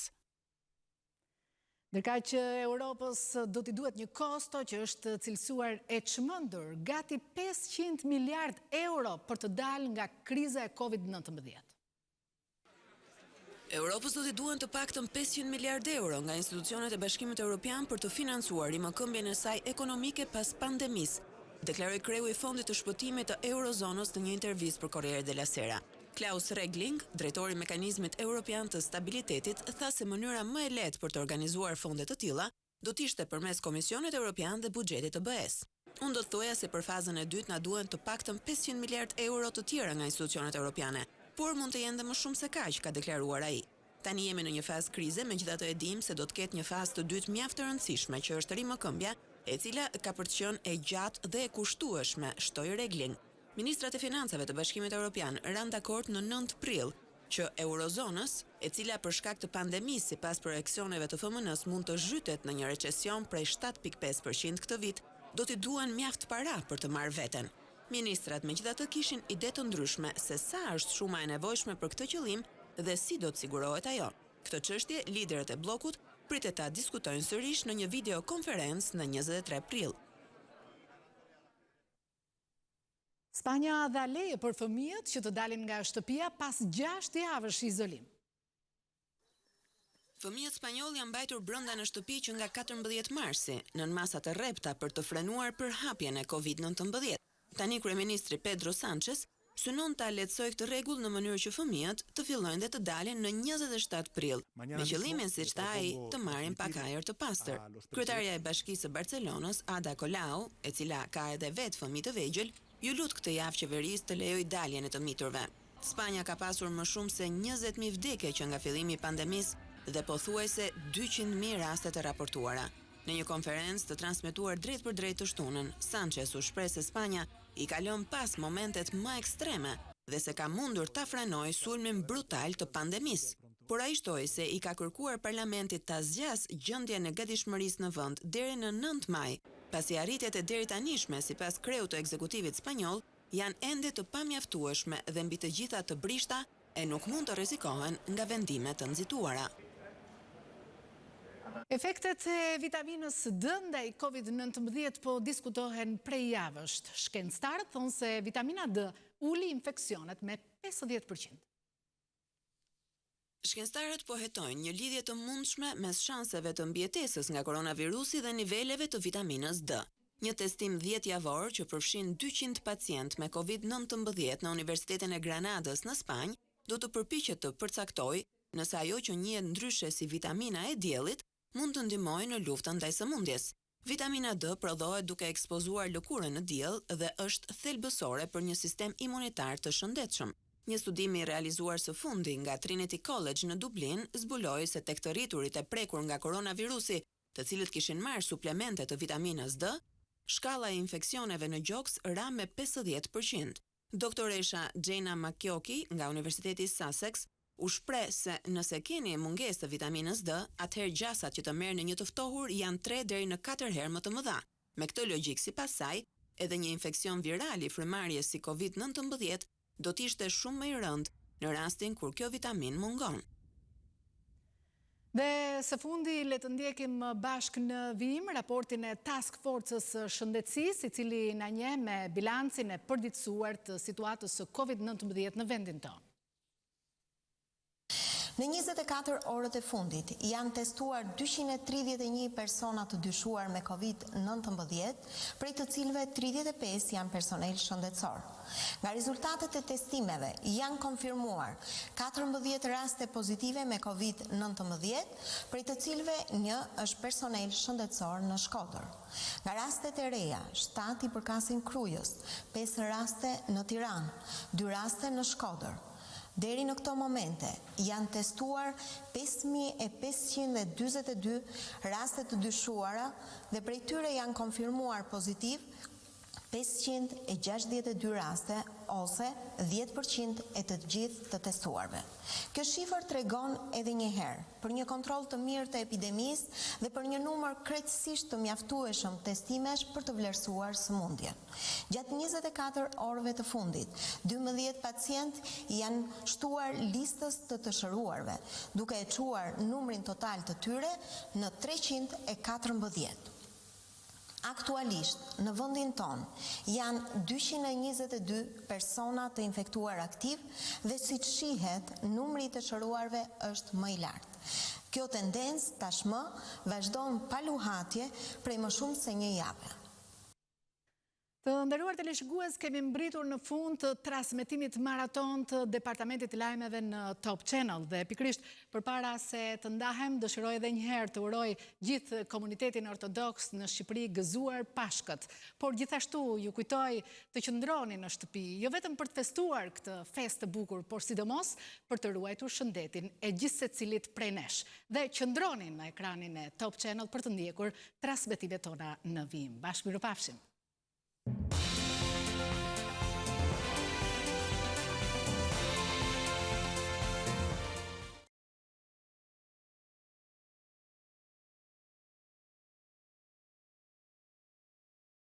Ndërkaq që Europës do t'i duhet një kosto që është cilësuar e çmendur, gati 500 miliard euro për të dalë nga kriza e COVID-19. Europës do t'i duhen të paktën 500 miliard euro nga institucionet e Bashkimit Evropian për të financuar rimëkëmbjen e saj ekonomike pas pandemisë, deklaroi kreu i Fondit të Shpëtimit të Eurozonës në një intervistë për Corriere della Sera. Klaus Regling, drejtori i Mekanizmit Evropian të Stabilitetit, tha se mënyra më e lehtë për të organizuar fonde të tilla do të ishte përmes Komisionit Evropian dhe buxhetit të BE-s. Unë do të thoja se për fazën e dytë na duhen të paktën 500 miliard euro të tjera nga institucionet evropiane, por mund të jenë dhe më shumë se kaq, ka deklaruar ai. Tani jemi në një fazë krize, megjithatë e dim se do të ketë një fazë të dytë mjaft e rëndësishme, që është rimëkëmbja, e cila ka për të qenë e gjatë dhe e kushtueshme, shtoi Regling. Ministrat e Financave të Bashkimit Evropian ranë dakord në 9 prill që eurozonës, e cila për shkak të pandemisë sipas projeksioneve të FMN-s mund të zhytet në një recesion prej 7.5% këtë vit, do t'i duan mjaft para për të marrë veten. Ministrat megjithatë kishin ide të ndryshme se sa është shuma e nevojshme për këtë qëllim dhe si do të sigurohet ajo. Këtë çështje liderët e bllokut pritet ta diskutojnë sërish në një videokonferencë në 23 prill. Spanja dha leje për fëmijët që të dalin nga shtëpia pas 6 javësh izolim. Fëmijët spanjoll janë mbajtur brenda në shtëpi që nga 14 marsi, nën masa të rrepta për të frenuar përhapjen e COVID-19. Tani kryeministri Pedro Sánchez synon ta lehtësojë këtë rregull në mënyrë që fëmijët të fillojnë dhe të dalin në 27 prill, me qëllimin, siç tha ai, të marrin pak ajër të pastër. Kryetaria e Bashkisë së Barcelonës, Ada Colau, e cila ka edhe vetë fëmijë të vegjël, ju lut këtë javë qeverisë të lejoj daljen e të miturve. Spanja ka pasur më shumë se 20.000 vdekje që nga fillimi i pandemisë dhe pothuajse 200.000 raste të raportuara. Në një konferencë të transmetuar drejt për drejt të shtunën, Sánchez u shpreh se Spanja i ka lënë pas momentet më ekstreme dhe se ka mundur ta frenojë sulmin brutal të pandemisë. Por ai shtoi se i ka kërkuar parlamentit ta zgjas gjendjen e gatishmërisë në vend deri në 9 maj, pasi arritjet e deri tanishme sipas kreut të ekzekutivit spanjoll janë ende të pamjaftueshme dhe mbi të gjitha të brishta e nuk mund të rrezikohen nga vendime të nxituara. Efektet e vitaminës D ndaj COVID-19 po diskutohen prej javësh. Shkencëtarët thonë se vitamina D uli infeksionet me 50%. Shkencëtarët po hetojnë një lidhje të mundshme mes shanseve të mbijetesës nga koronavirusi dhe niveleve të vitaminës D. Një testim 10 javor që përfshin 200 pacient me COVID-19 në Universitetin e Granadës në Spanjë do të përpiqet të përcaktojë nëse ajo që njihet ndryshe si vitamina e diellit mund të ndihmojë në luftën ndaj sëmundjes. Vitamina D prodhohet duke ekspozuar lëkurën në diell dhe është thelbësore për një sistem imunitar të shëndetshëm. Një studim i realizuar së fundi nga Trinity College në Dublin zbuloi se tek të rriturit e prekur nga koronavirusi, të cilët kishin marrë suplemente të vitaminës D, shkalla e infeksioneve në gjoks ra me 50%. Doktoresha Jana Makioki nga Universiteti Sussex u shpreh se nëse keni mungesë të vitaminës D, atëherë gjasat që të merrni një të ftohur janë 3 deri në 4 herë më të mëdha. Me këtë logjik sipas saj, edhe një infeksion viral i frymarrjes si COVID-19 do t'ishte shumë më i rëndë në rastin kur kjo vitamin mungon. Dhe së fundi le të ndjekim bashk në vijim raportin e Task Force-s shëndetësisë, i cili na njeh me bilancin e përditësuar të situatës së COVID-19 në vendin tonë. Në 24 orët e fundit janë testuar 231 persona të dyshuar me COVID-19, prej të cilëve 35 janë personel shëndetësor. Nga rezultatet e testimeve janë konfirmuar 14 raste pozitive me COVID-19, prej të cilëve një është personel shëndetësor në Shkodër. Nga rastet e reja, 7 i përkasin Krujës, 5 raste në Tiranë, 2 raste në Shkodër. Deri në këto momente janë testuar 5.522 raste të dyshuara dhe prej tyre janë konfirmuar pozitiv 562 raste ose 10% e të gjithë të testuarve. Kjo shifër tregon edhe një herë për një kontroll të mirë të epidemisë dhe për një numër krejtësisht të mjaftueshëm testimesh për të vlerësuar sëmundjen. Gjatë 24 orëve të fundit, 12 pacient janë shtuar listës të shëruarve, duke e çuar numrin total të tyre në 314. Aktualisht, në vendin ton, janë 222 persona të infektuar aktiv dhe siç shihet, numri i të shëruarve është më i lartë. Kjo tendencë tashmë vazhdon pa luhatje prej më shumë se një jave. Të nderuar teleshikues, kemi mbritur në fund të transmetimit maraton të Departamentit të Lajmeve në Top Channel dhe pikrisht përpara se të ndahem, dëshiroj edhe një herë të uroj gjithë komunitetin ortodoks në Shqipëri gëzuar Pashkët, por gjithashtu ju kujtoj të qëndroni në shtëpi, jo vetëm për të festuar këtë festë të bukur, por sidomos për të ruajtur shëndetin e gjithë secilit prej nesh. Dhe qëndroni në ekranin e Top Channel për të ndjekur transmetimet tona në vijim. Bashkë mirupafshim.